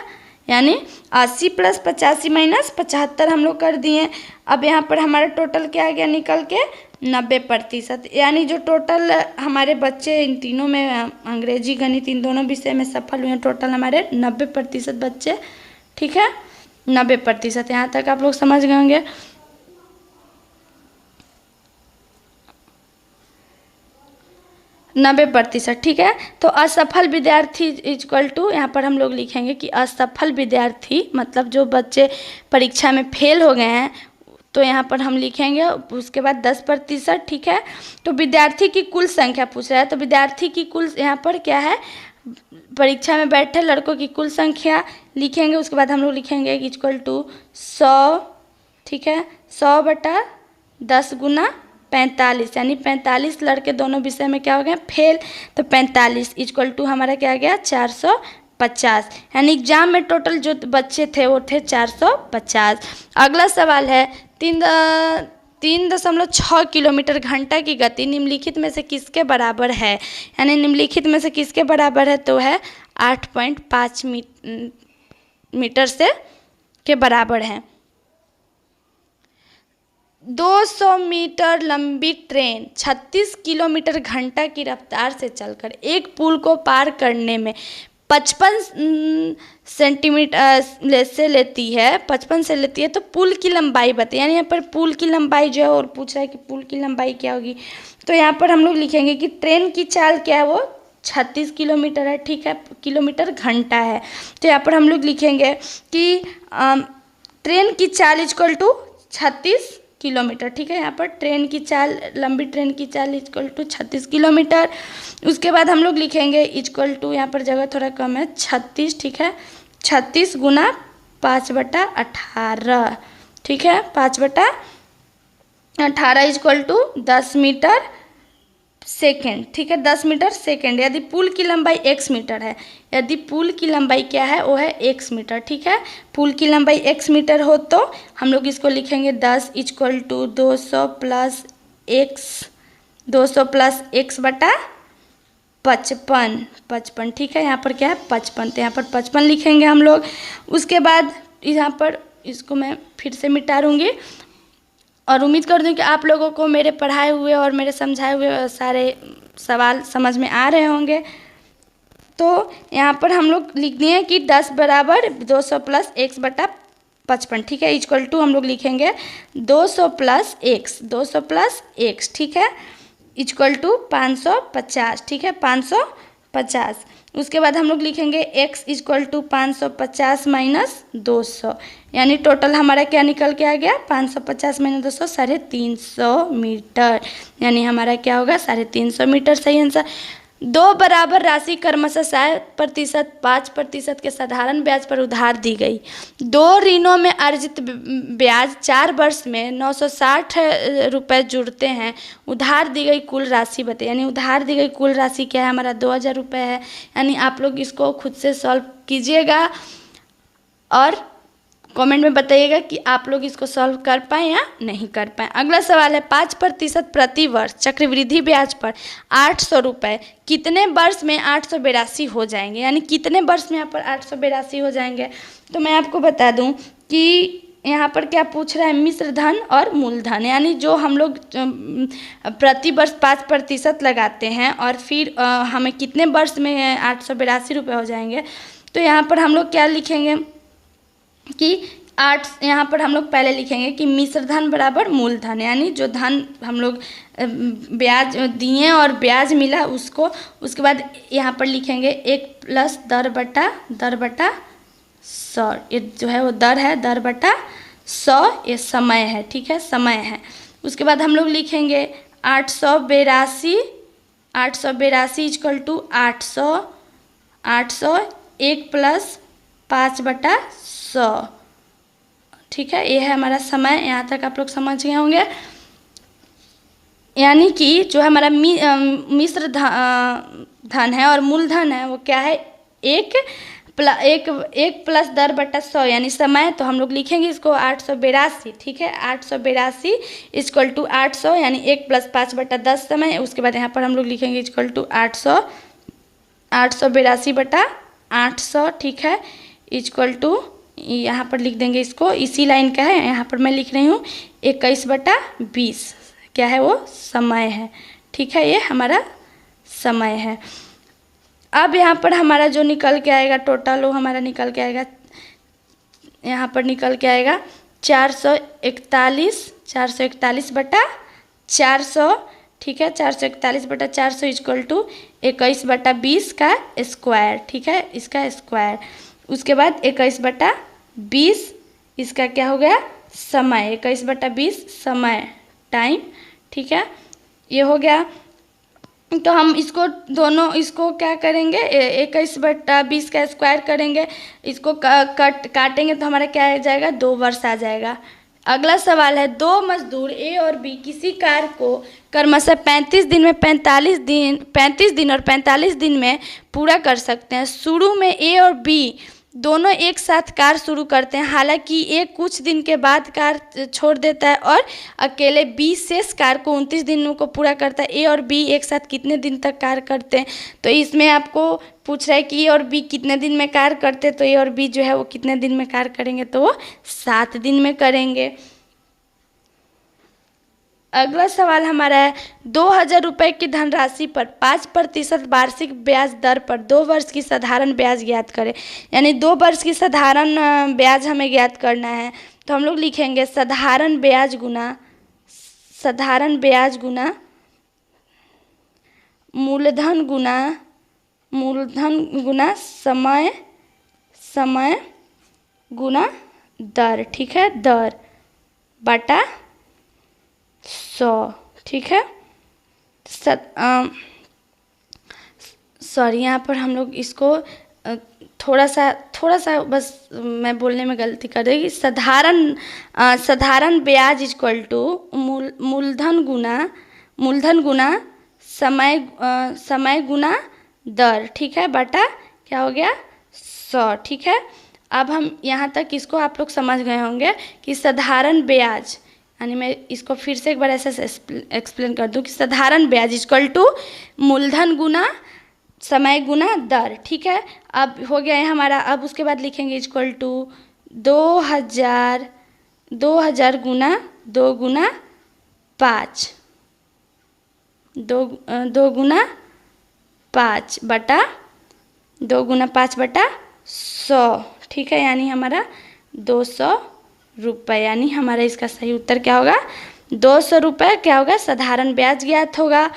यानी 80 प्लस 85 माइनस 75 हम लोग कर दिए। अब यहाँ पर हमारा टोटल क्या आ गया निकल के 90%, यानी जो टोटल हमारे बच्चे इन तीनों में अंग्रेजी गणित इन दोनों विषय में सफल हुए, टोटल हमारे 90% बच्चे, ठीक है, 90%। यहाँ तक आप लोग समझ गए होंगे। नब्बे प्रतिशत, ठीक है। तो असफल विद्यार्थी इक्वल टू, यहाँ पर हम लोग लिखेंगे कि असफल विद्यार्थी मतलब जो बच्चे परीक्षा में फेल हो गए हैं, तो यहाँ पर हम लिखेंगे उसके बाद 10%, ठीक है। तो विद्यार्थी की कुल संख्या पूछ रहा है, तो विद्यार्थी की कुल यहाँ पर क्या है, परीक्षा में बैठे लड़कों की कुल संख्या लिखेंगे। उसके बाद हम लोग लिखेंगे इक्वल टू 100, ठीक है, 100 बटा 10 गुना 45, यानी 45 लड़के दोनों विषय में क्या हो गए फेल, तो 45 इक्वल टू हमारा क्या आ गया 450, यानी एग्जाम में टोटल जो बच्चे थे वो थे 450। अगला सवाल है 3.6 किलोमीटर घंटा की गति निम्नलिखित में से किसके बराबर है, यानी निम्नलिखित में से किसके बराबर है, तो है 8.5 मीटर से के बराबर है। 200 मीटर लंबी ट्रेन 36 किलोमीटर घंटा की रफ्तार से चलकर एक पुल को पार करने में 55 सेंटीमीटर से लेती है, 55 से लेती है, तो पुल की लंबाई बताइए। यानी यहाँ पर पुल की लंबाई जो है और पूछ रहा है कि पुल की लंबाई क्या होगी, तो यहाँ पर हम लोग लिखेंगे कि ट्रेन की चाल क्या है, वो 36 किलोमीटर है, ठीक है, किलोमीटर घंटा है। तो यहाँ पर हम लोग लिखेंगे कि ट्रेन की चाल इक्वल टू 36 किलोमीटर, ठीक है, यहाँ पर ट्रेन की चाल, लंबी ट्रेन की चाल इक्वल टू 36 किलोमीटर। उसके बाद हम लोग लिखेंगे इक्वल टू, यहाँ पर जगह थोड़ा कम है, 36, ठीक है, 36 गुना 5/18, ठीक है, 5/18 इक्वल टू 10 मीटर सेकेंड, ठीक है, 10 मीटर सेकेंड। यदि पुल की लंबाई x मीटर है, यदि पुल की लंबाई क्या है, वो है x मीटर, ठीक है, पुल की लंबाई x मीटर हो तो हम लोग इसको लिखेंगे 10 इक्वल टू 200 प्लस x बटा 55, ठीक है, यहाँ पर क्या है 55, तो यहाँ पर 55 लिखेंगे हम लोग। उसके बाद यहाँ पर इसको मैं फिर से मिटा दूँगी और उम्मीद कर दूँ कि आप लोगों को मेरे पढ़ाए हुए और मेरे समझाए हुए सारे सवाल समझ में आ रहे होंगे। तो यहाँ पर हम लोग लिख दिए कि 10 बराबर 200 प्लस x बटा 55, ठीक है, इक्वल टू हम लोग लिखेंगे 200 प्लस x, ठीक है, इक्वल टू 550, ठीक है, 550। उसके बाद हम लोग लिखेंगे x इक्वल टू 550 माइनस 200, यानी टोटल हमारा क्या निकल के आ गया 550 माइनस 200 350 मीटर, यानी हमारा क्या होगा 350 मीटर, सही आंसर। दो बराबर राशि क्रमशः 60%, 5% के साधारण ब्याज पर उधार दी गई। दो ऋणों में अर्जित ब्याज 4 वर्ष में 960 रुपये जुड़ते हैं। उधार दी गई कुल राशि बताइए, यानी उधार दी गई कुल राशि क्या है, हमारा 2000 रुपये है। यानी आप लोग इसको खुद से सॉल्व कीजिएगा और कमेंट में बताइएगा कि आप लोग इसको सॉल्व कर पाए या नहीं कर पाए। अगला सवाल है 5% प्रति वर्ष चक्रवृद्धि ब्याज पर 800 रुपये कितने वर्ष में 882 हो जाएंगे, यानी कितने वर्ष में यहाँ पर 882 हो जाएंगे। तो मैं आपको बता दूं कि यहाँ पर क्या पूछ रहा है, मिश्र धन और मूलधन, यानी जो हम लोग प्रति वर्ष 5% लगाते हैं और फिर हमें कितने वर्ष में 882 रुपये हो जाएंगे। तो यहाँ पर हम लोग क्या लिखेंगे कि यहाँ पर हम लोग पहले लिखेंगे कि मिश्र धन बराबर मूलधन, यानी जो धन हम लोग ब्याज दिए और ब्याज मिला उसको, उसके बाद यहाँ पर लिखेंगे 1 प्लस दर बटा 100, ये जो है वो दर है, दर बटा 100 ये समय है, ठीक है, समय है। उसके बाद हम लोग लिखेंगे 882, 882 इक्वल टू 800, 800 1 + 5/100, ठीक है, ये है हमारा समय। यहाँ तक आप लोग समझ गए होंगे। यानी कि जो हमारा मिश्र धन है और मूलधन है वो क्या है, 1 + 10/100 यानी समय। तो हम लोग लिखेंगे इसको 882, ठीक है, 882 इक्वल टू 800 यानी 1 + 5/10 समय। उसके बाद यहाँ पर हम लोग लिखेंगे इक्वल टू 882/800, ठीक है, इक्वल टू यहाँ पर लिख देंगे इसको, इसी लाइन का है, यहाँ पर मैं लिख रही हूँ 21/20, क्या है वो समय है, ठीक है, ये हमारा समय है। अब यहाँ पर हमारा जो निकल के आएगा टोटल, वो हमारा निकल के आएगा, यहाँ पर निकल के आएगा 441/400, ठीक है, 441/400 इक्वल टू 21/20 का स्क्वायर, ठीक है, इसका स्क्वायर। उसके बाद 21/20 इसका क्या हो गया, समय, 21/20 समय, टाइम, ठीक है, ये हो गया। तो हम इसको दोनों इसको क्या करेंगे, 21/20 का स्क्वायर करेंगे, इसको काटेंगे तो हमारा क्या आ जाएगा, 2 वर्ष आ जाएगा। अगला सवाल है, 2 मजदूर ए और बी किसी कार्य को क्रमशः 35 दिन और 45 दिन में पूरा कर सकते हैं। शुरू में ए और बी दोनों एक साथ कार्य शुरू करते हैं, हालांकि ए कुछ दिन के बाद कार्य छोड़ देता है और अकेले बी शेष कार्य को 29 दिनों को पूरा करता है। ए और बी एक साथ कितने दिन तक कार्य करते हैं, तो इसमें आपको पूछ रहा है कि ए और बी कितने दिन में कार्य करते हैं, तो ए और बी जो है वो कितने दिन में कार्य करेंगे, तो वो 7 दिन में करेंगे। अगला सवाल हमारा है, 2000 रुपये की धनराशि पर 5% वार्षिक ब्याज दर पर 2 वर्ष की साधारण ब्याज ज्ञात करें। यानी 2 वर्ष की साधारण ब्याज हमें ज्ञात करना है। तो हम लोग लिखेंगे साधारण ब्याज गुना मूलधन गुना समय गुना दर, ठीक है, दर बटा 100, ठीक है। सॉरी, यहाँ पर हम लोग इसको थोड़ा सा बस मैं बोलने में गलती कर रही। साधारण ब्याज इक्वल टू मूलधन गुना समय गुना दर, ठीक है, बटा क्या हो गया, 100, ठीक है। अब हम यहाँ तक इसको आप लोग समझ गए होंगे कि साधारण ब्याज, यानी मैं इसको फिर से एक बार ऐसे एक्सप्लेन कर दूं कि साधारण ब्याज इक्वल टू मूलधन गुना समय गुना दर, ठीक है। अब हो गया है हमारा। अब उसके बाद लिखेंगे इक्वल टू 2000 गुना 2 गुना 5 2 गुना 5 बटा 2 गुना 5 बटा 100, ठीक है, यानी हमारा 200 रुपये, यानी हमारा इसका सही उत्तर क्या होगा, 200 रुपये क्या होगा, साधारण ब्याज ज्ञात होगा,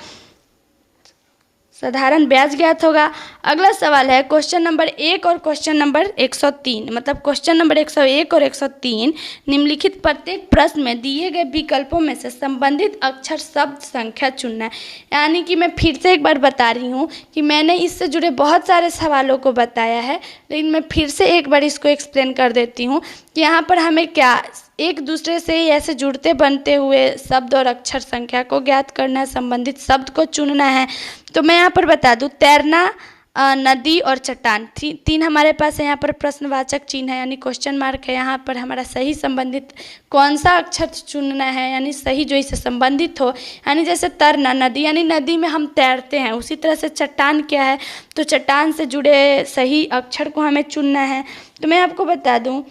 साधारण ब्याज ज्ञात होगा। अगला सवाल है क्वेश्चन नंबर 1 और क्वेश्चन नंबर 103, मतलब क्वेश्चन नंबर 101 और 103 निम्नलिखित प्रत्येक प्रश्न में दिए गए विकल्पों में से संबंधित अक्षर शब्द संख्या चुनना है। यानी कि मैं फिर से एक बार बता रही हूँ कि मैंने इससे जुड़े बहुत सारे सवालों को बताया है, लेकिन मैं फिर से एक बार इसको एक्सप्लेन कर देती हूँ कि यहाँ पर हमें क्या एक दूसरे से ऐसे जुड़ते बनते हुए शब्द और अक्षर संख्या को ज्ञात करना है, संबंधित शब्द को चुनना है। तो मैं यहाँ पर बता दूँ, तैरना, नदी और चट्टान, 3 हमारे पास है। यहाँ पर प्रश्नवाचक चिन्ह है यानी क्वेश्चन मार्क है। यहाँ पर हमारा सही संबंधित कौन सा अक्षर चुनना है, यानी सही जो इससे संबंधित हो, यानी जैसे तैरना, नदी यानी नदी में हम तैरते हैं, उसी तरह से चट्टान क्या है, तो चट्टान से जुड़े सही अक्षर को हमें चुनना है। तो मैं आपको बता दूँ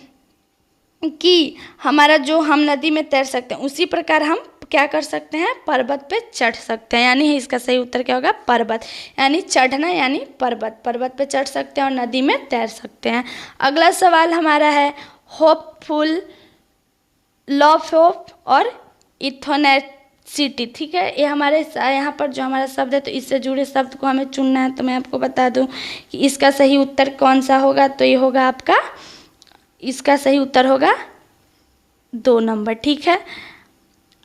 कि हमारा जो हम नदी में तैर सकते हैं उसी प्रकार हम क्या कर सकते हैं, पर्वत पे चढ़ सकते हैं, यानी इसका सही उत्तर क्या होगा, पर्वत, यानी चढ़ना यानी पर्वत पे चढ़ सकते हैं और नदी में तैर सकते हैं। अगला सवाल हमारा है होपफुल, लव होप और इथोनेसिटी, ठीक है। ये हमारे यहाँ पर जो हमारा शब्द है तो इससे जुड़े शब्द को हमें चुनना है। तो मैं आपको बता दूँ कि इसका सही उत्तर कौन सा होगा, तो ये होगा आपका, इसका सही उत्तर होगा 2 नंबर। ठीक है,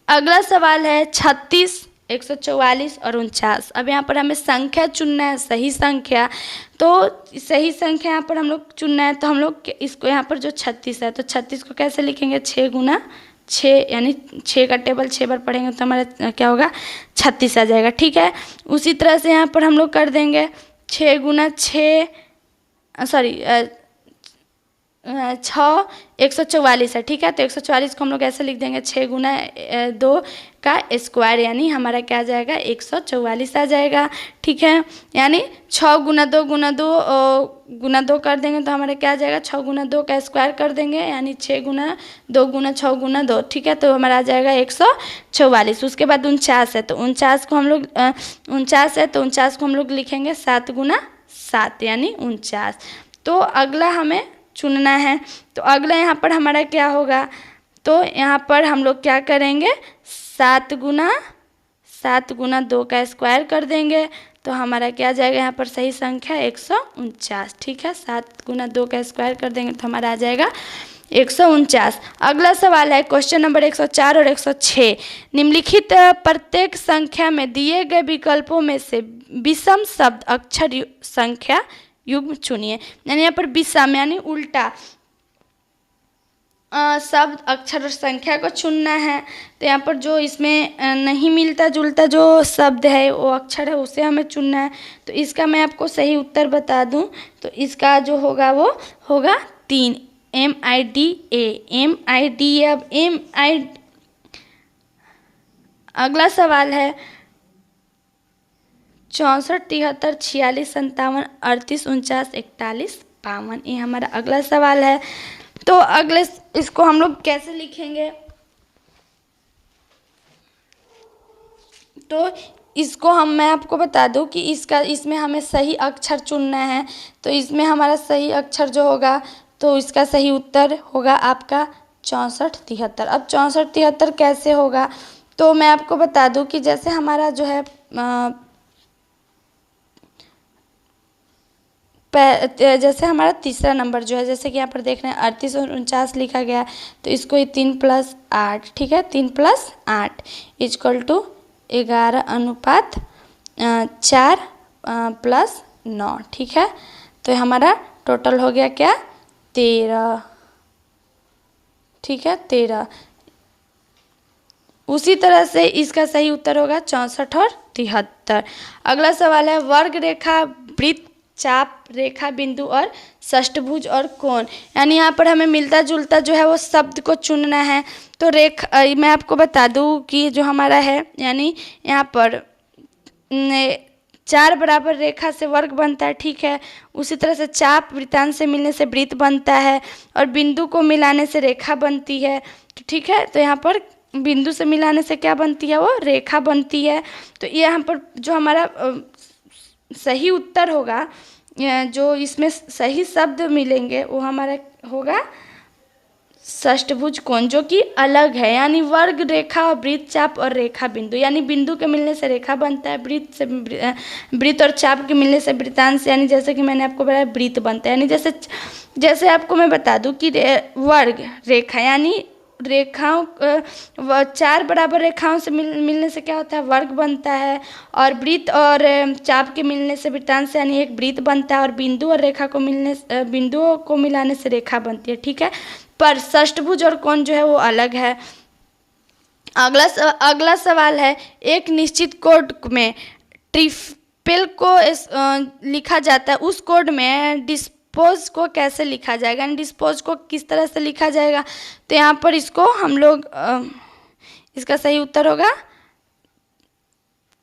अगला सवाल है 36, 144 और 49। अब यहाँ पर हमें संख्या चुनना है, सही संख्या। तो सही संख्या यहाँ पर हम लोग चुनना है, तो हम लोग इसको यहाँ पर जो 36 है, तो 36 को कैसे लिखेंगे, 6 गुना 6, यानी 6 का टेबल 6 बार पढ़ेंगे तो हमारा क्या होगा, 36 आ जाएगा। ठीक है, उसी तरह से यहाँ पर हम लोग कर देंगे 6 गुना 6, सॉरी 6, 144 है। ठीक है, तो 144 को हम लोग ऐसे लिख देंगे 6 गुना 2 का स्क्वायर, यानी हमारा क्या आ जाएगा, 144 आ जाएगा। ठीक है, यानी 6 गुना 2 गुना 2 कर देंगे तो हमारा क्या आ जाएगा, 6 गुना 2 का स्क्वायर कर देंगे, यानी 6 गुना 2 गुना 6 गुना 2। ठीक है, तो हमारा आ जाएगा 144। उसके बाद 49 है, तो 49 को हम लोग 49 है, तो 49 को हम लोग लिखेंगे 7 गुना 7, यानी 49। तो अगला हमें चुनना है, तो अगला यहाँ पर हमारा क्या होगा, तो यहाँ पर हम लोग क्या करेंगे, 7 गुना 2 का स्क्वायर कर देंगे, तो हमारा क्या आ जाएगा, यहाँ पर सही संख्या 149। ठीक है, 7 गुना 2 का स्क्वायर कर देंगे तो हमारा आ जाएगा 149। अगला सवाल है क्वेश्चन नंबर 104 और 106। निम्नलिखित प्रत्येक संख्या में दिए गए विकल्पों में से विषम शब्द अक्षर संख्या युग्म चुनिए। यानी यहाँ पर विषम यानी उल्टा शब्द अक्षर और संख्या को चुनना है। तो यहाँ पर जो इसमें नहीं मिलता जुलता जो शब्द है, वो अक्षर है, उसे हमें चुनना है। तो इसका मैं आपको सही उत्तर बता दूं, तो इसका जो होगा वो होगा 3, MIDA। अब अगला सवाल है 64, 73, 46, 57, 38, 49, 41, 52। ये हमारा अगला सवाल है। तो अगले इसको हम लोग कैसे लिखेंगे, तो इसको मैं आपको बता दूं कि इसमें हमें सही अक्षर चुनना है। तो इसमें हमारा सही अक्षर जो होगा, तो इसका सही उत्तर होगा आपका 64, 73। अब 64, 73 कैसे होगा, तो मैं आपको बता दूं कि जैसे हमारा जो है जैसे हमारा तीसरा नंबर जो है, जैसे कि यहाँ पर देख रहे हैं 38 और 49 लिखा गया है, तो इसको 3 + 8, ठीक है, 3 + 8 = 11 अनुपात 4 + 9। ठीक है, तो हमारा टोटल हो गया क्या, 13। ठीक है, 13। उसी तरह से इसका सही उत्तर होगा 64 और 73। अगला सवाल है वर्ग रेखा, वृत्त, चाप रेखा, बिंदु और षष्ठभुज और कोण। यानी यहाँ पर हमें मिलता जुलता जो है वो शब्द को चुनना है। तो मैं आपको बता दूँ कि जो हमारा है, यानी यहाँ पर 4 बराबर रेखा से वर्ग बनता है। ठीक है, उसी तरह से चाप वृत्तांश से मिलने से वृत्त बनता है, और बिंदु को मिलाने से रेखा बनती है। तो ठीक है, तो यहाँ पर बिंदु से मिलाने से क्या बनती है, वो रेखा बनती है। तो ये यहाँ पर जो हमारा सही उत्तर होगा, जो इसमें सही शब्द मिलेंगे, वो हमारा होगा षष्ठभुज कोण, जो कि अलग है। यानी वर्ग रेखा, वृत्त, चाप और रेखा बिंदु, यानी बिंदु के मिलने से रेखा बनता है, वृत्त और चाप के मिलने से वृत्तांश, यानी जैसे कि मैंने आपको बताया वृत्त बनता है। यानी जैसे आपको मैं बता दूं कि वर्ग रेखा यानी रेखाओं 4 बराबर रेखाओं से मिलने से क्या होता है, वर्ग बनता है, और वृत्त और चाप के मिलने से वृत्तांश यानी एक वृत्त बनता है, और बिंदु और रेखा को बिंदुओं को मिलाने से रेखा बनती है। ठीक है, पर षष्ठभुज और कोण जो है वो अलग है। अगला सवाल है एक निश्चित कोड में ट्रिपल को लिखा जाता है, उस कोड में डिस्पोज को कैसे लिखा जाएगा, यानी डिस्पोज को किस तरह से लिखा जाएगा। तो यहाँ पर इसको हम लोग इसका सही उत्तर होगा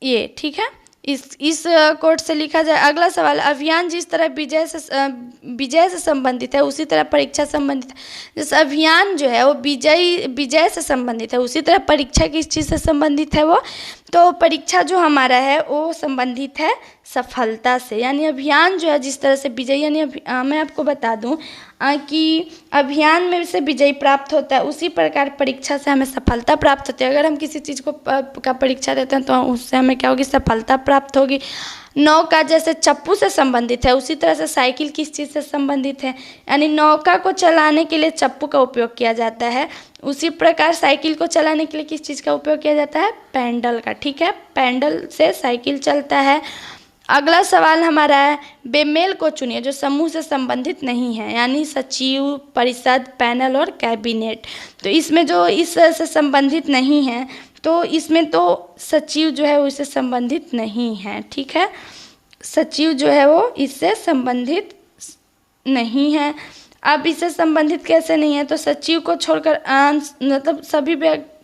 ये। ठीक है, इस कोड से लिखा जाए। अगला सवाल, अभियान जिस तरह विजय से संबंधित है, उसी तरह परीक्षा संबंधित है। जैसे अभियान जो है वो विजय से संबंधित है, उसी तरह परीक्षा किस चीज़ से संबंधित है, वो तो परीक्षा जो हमारा है वो संबंधित है सफलता से। यानी अभियान जो है जिस तरह से विजय, यानी मैं आपको बता दूं कि अभियान में से विजय प्राप्त होता है, उसी प्रकार परीक्षा से हमें सफलता प्राप्त होती है। अगर हम किसी चीज़ को का परीक्षा देते हैं तो उससे हमें क्या होगी, सफलता प्राप्त होगी। नौका जैसे चप्पू से संबंधित है, उसी तरह से साइकिल किस चीज़ से संबंधित है, यानी नौका को चलाने के लिए चप्पू का उपयोग किया जाता है, उसी प्रकार साइकिल को चलाने के लिए किस चीज़ का उपयोग किया जाता है, पैडल का। ठीक है, पैडल से साइकिल चलता है। अगला सवाल हमारा है, बेमेल को चुनिए जो समूह से संबंधित नहीं है, यानी सचिव, परिषद, पैनल और कैबिनेट। तो इसमें जो इस से संबंधित नहीं है, तो इसमें तो सचिव जो है वो इससे संबंधित नहीं है। ठीक है, सचिव जो है वो इससे संबंधित नहीं है। अब इससे संबंधित कैसे नहीं है, तो सचिव को छोड़कर मतलब सभी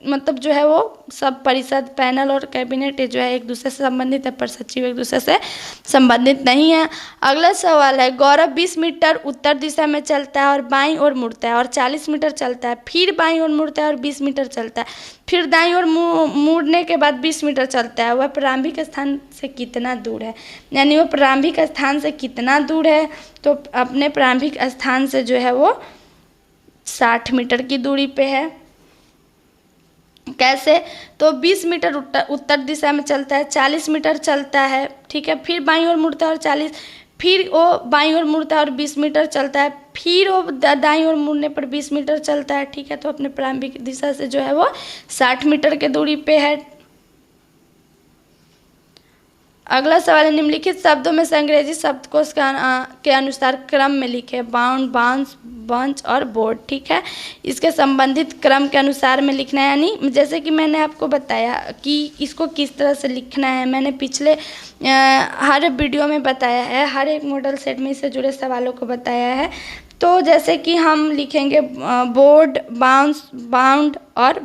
मतलब जो है वो सब परिषद, पैनल और कैबिनेट जो है एक दूसरे से संबंधित है, पर सचिव एक दूसरे से संबंधित नहीं है। अगला सवाल है, गौरव 20 मीटर उत्तर दिशा में चलता है और बाईं ओर मुड़ता है और 40 मीटर चलता है, फिर बाईं ओर मुड़ता है और 20 मीटर चलता है, फिर दाईं ओर मुड़ने के बाद 20 मीटर चलता है। वह प्रारंभिक स्थान से कितना दूर है, यानी वो प्रारंभिक स्थान से कितना दूर है, तो अपने प्रारंभिक स्थान से जो है वो 60 मीटर की दूरी पे है। कैसे, तो 20 मीटर उत्तर दिशा में चलता है, 40 मीटर चलता है, ठीक है, फिर बाईं ओर मुड़ता है और 40, फिर वो बाईं ओर मुड़ता है और 20 मीटर चलता है, फिर वो दाईं ओर मुड़ने पर 20 मीटर चलता है। ठीक है, तो अपने प्रारंभिक दिशा से जो है वो 60 मीटर के दूरी पे है। अगला सवाल है, निम्नलिखित शब्दों में से अंग्रेजी शब्दकोश के अनुसार क्रम में लिखे, बाउंड, बाउंस, बंच और बोर्ड। ठीक है, इसके संबंधित क्रम के अनुसार में लिखना है, यानी जैसे कि मैंने आपको बताया कि इसको किस तरह से लिखना है, मैंने पिछले हर वीडियो में बताया है, हर एक मॉडल सेट में इससे जुड़े सवालों को बताया है। तो जैसे कि हम लिखेंगे बोर्ड, बाउंस, बाउंड और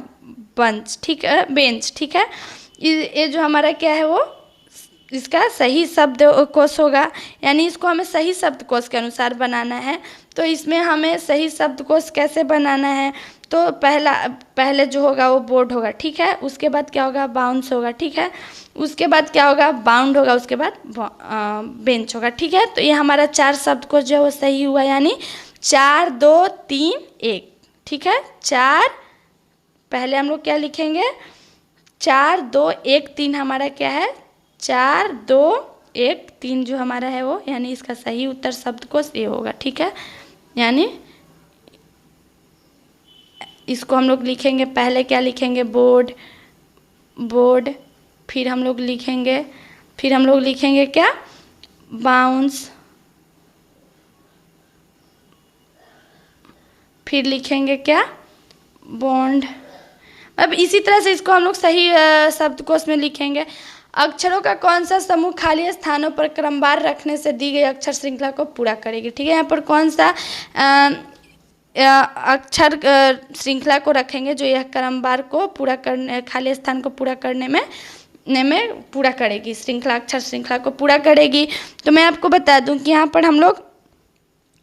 बंच। ठीक है, बेंच। ठीक है, ये जो हमारा क्या है वो इसका सही शब्दकोश होगा, यानी इसको हमें सही शब्दकोश के अनुसार बनाना है। तो इसमें हमें सही शब्दकोश कैसे बनाना है, तो पहले जो होगा वो बोर्ड होगा। ठीक है, उसके बाद क्या होगा, बाउंस होगा। ठीक है, उसके बाद क्या होगा, बाउंड होगा, उसके बाद बेंच होगा। ठीक है, तो ये हमारा 4 शब्दकोश जो है वो सही हुआ, यानी 4 2 3 1। ठीक है, 4 पहले हम लोग क्या लिखेंगे, 4 2 1 3 हमारा क्या है, 4 2 1 3 जो हमारा है वो, यानी इसका सही उत्तर शब्दकोश ये होगा। ठीक है, यानी इसको हम लोग लिखेंगे, पहले क्या लिखेंगे, बोर्ड, बोर्ड, फिर हम लोग लिखेंगे क्या, बाउंस, फिर लिखेंगे क्या, बॉन्ड। अब इसी तरह से इसको हम लोग सही शब्दकोश में लिखेंगे। अक्षरों का कौन सा समूह खाली स्थानों पर क्रमवार रखने से दी गई अक्षर श्रृंखला को पूरा करेगी। ठीक है, यहाँ पर कौन सा अक्षर श्रृंखला को रखेंगे जो यह क्रमवार को पूरा करने, खाली स्थान को पूरा करने में पूरा करेगी, श्रृंखला, अक्षर श्रृंखला को पूरा करेगी। तो मैं आपको बता दूं कि यहाँ पर हम लोग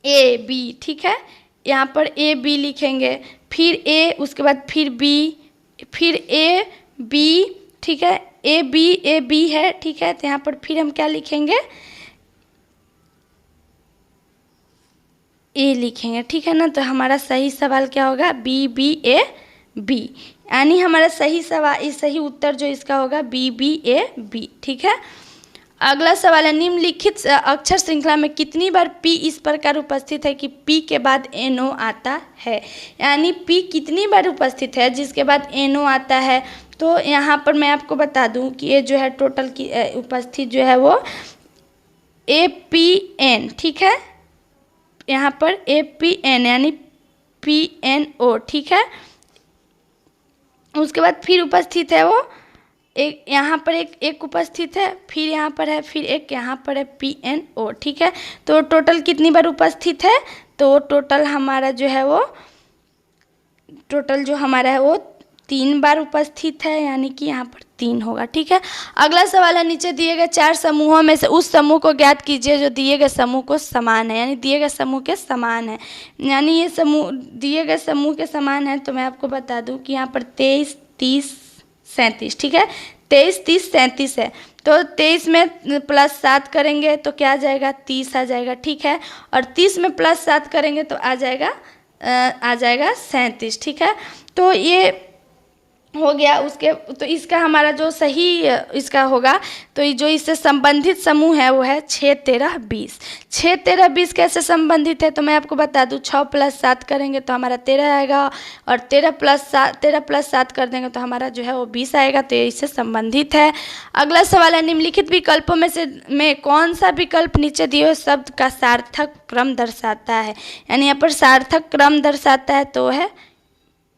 ए बी, ठीक है, यहाँ पर ए बी लिखेंगे, फिर ए, उसके बाद फिर बी, फिर ए बी। ठीक है, ए बी है। ठीक है, तो यहाँ पर फिर हम क्या लिखेंगे, ए लिखेंगे। ठीक है ना, तो हमारा सही सवाल क्या होगा, बी बी ए बी, यानी हमारा सही उत्तर जो इसका होगा बी बी ए बी। ठीक है, अगला सवाल है, निम्नलिखित अक्षर श्रृंखला में कितनी बार पी इस प्रकार उपस्थित है कि पी के बाद एनओ आता है, यानी पी कितनी बार उपस्थित है जिसके बाद एनओ आता है। तो यहाँ पर मैं आपको बता दूं कि ये जो है टोटल की उपस्थित जो है वो ए पी एन। ठीक है, यहाँ पर ए पी एन यानी पी एन ओ। ठीक है, उसके बाद फिर उपस्थित है वो एक, यहाँ पर एक उपस्थित है, फिर यहाँ पर है, फिर एक यहाँ पर है, पी एन ओ। ठीक है, तो टोटल कितनी बार उपस्थित है, तो टोटल हमारा जो है वो, टोटल जो हमारा है वो 3 बार उपस्थित है, यानी कि यहाँ पर 3 होगा। ठीक है, अगला सवाल है, नीचे दिए गए 4 समूहों में से उस समूह को ज्ञात कीजिए जो दिए गए समूह को समान है, यानी दिए गए समूह के समान है, यानी ये समूह दिए गए समूह के समान है। तो मैं आपको बता दूं कि यहाँ पर 23 30 37। ठीक है, 23 30 37 है, तो 23 में +7 करेंगे तो क्या आ जाएगा, 30 आ जाएगा। ठीक है, और 30 में +7 करेंगे तो आ जाएगा 37। ठीक है, तो ये हो गया। उसके तो इसका हमारा जो सही इसका होगा, तो ये जो इससे संबंधित समूह है वो है 6, 13, 20। 6, 13, 20 कैसे संबंधित है तो मैं आपको बता दूं, 6 + 7 करेंगे तो हमारा 13 आएगा, और 13 + 7 कर देंगे तो हमारा जो है वो 20 आएगा। तो ये इससे संबंधित है। अगला सवाल है, निम्नलिखित विकल्पों में कौन सा विकल्प नीचे दिए हुए शब्द का सार्थक क्रम दर्शाता है। यानी यहाँ पर सार्थक क्रम दर्शाता है तो है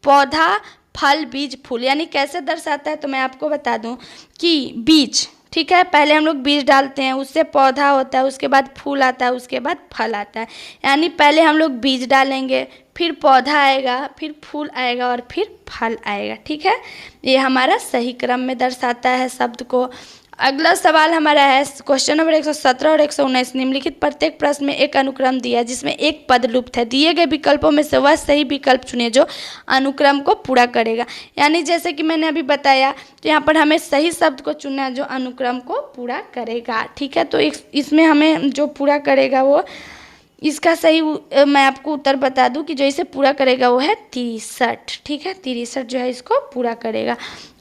पौधा, फल, बीज, फूल। यानी कैसे दर्शाता है तो मैं आपको बता दूं कि बीज, ठीक है, पहले हम लोग बीज डालते हैं, उससे पौधा होता है, उसके बाद फूल आता है, उसके बाद फल आता है। यानी पहले हम लोग बीज डालेंगे, फिर पौधा आएगा, फिर फूल आएगा और फिर फल आएगा। ठीक है, ये हमारा सही क्रम में दर्शाता है शब्द को। अगला सवाल हमारा है क्वेश्चन नंबर 117 और 119। निम्नलिखित प्रत्येक प्रश्न में एक अनुक्रम दिया है जिसमें एक पद लुप्त है। दिए गए विकल्पों में से वह सही विकल्प चुने जो अनुक्रम को पूरा करेगा। यानी जैसे कि मैंने अभी बताया, तो यहाँ पर हमें सही शब्द को चुनना है जो अनुक्रम को पूरा करेगा। ठीक है, तो इसमें हमें जो पूरा करेगा वो इसका सही मैं आपको उत्तर बता दूं कि जो इसे पूरा करेगा वो है 63। ठीक है, 63 जो है इसको पूरा करेगा।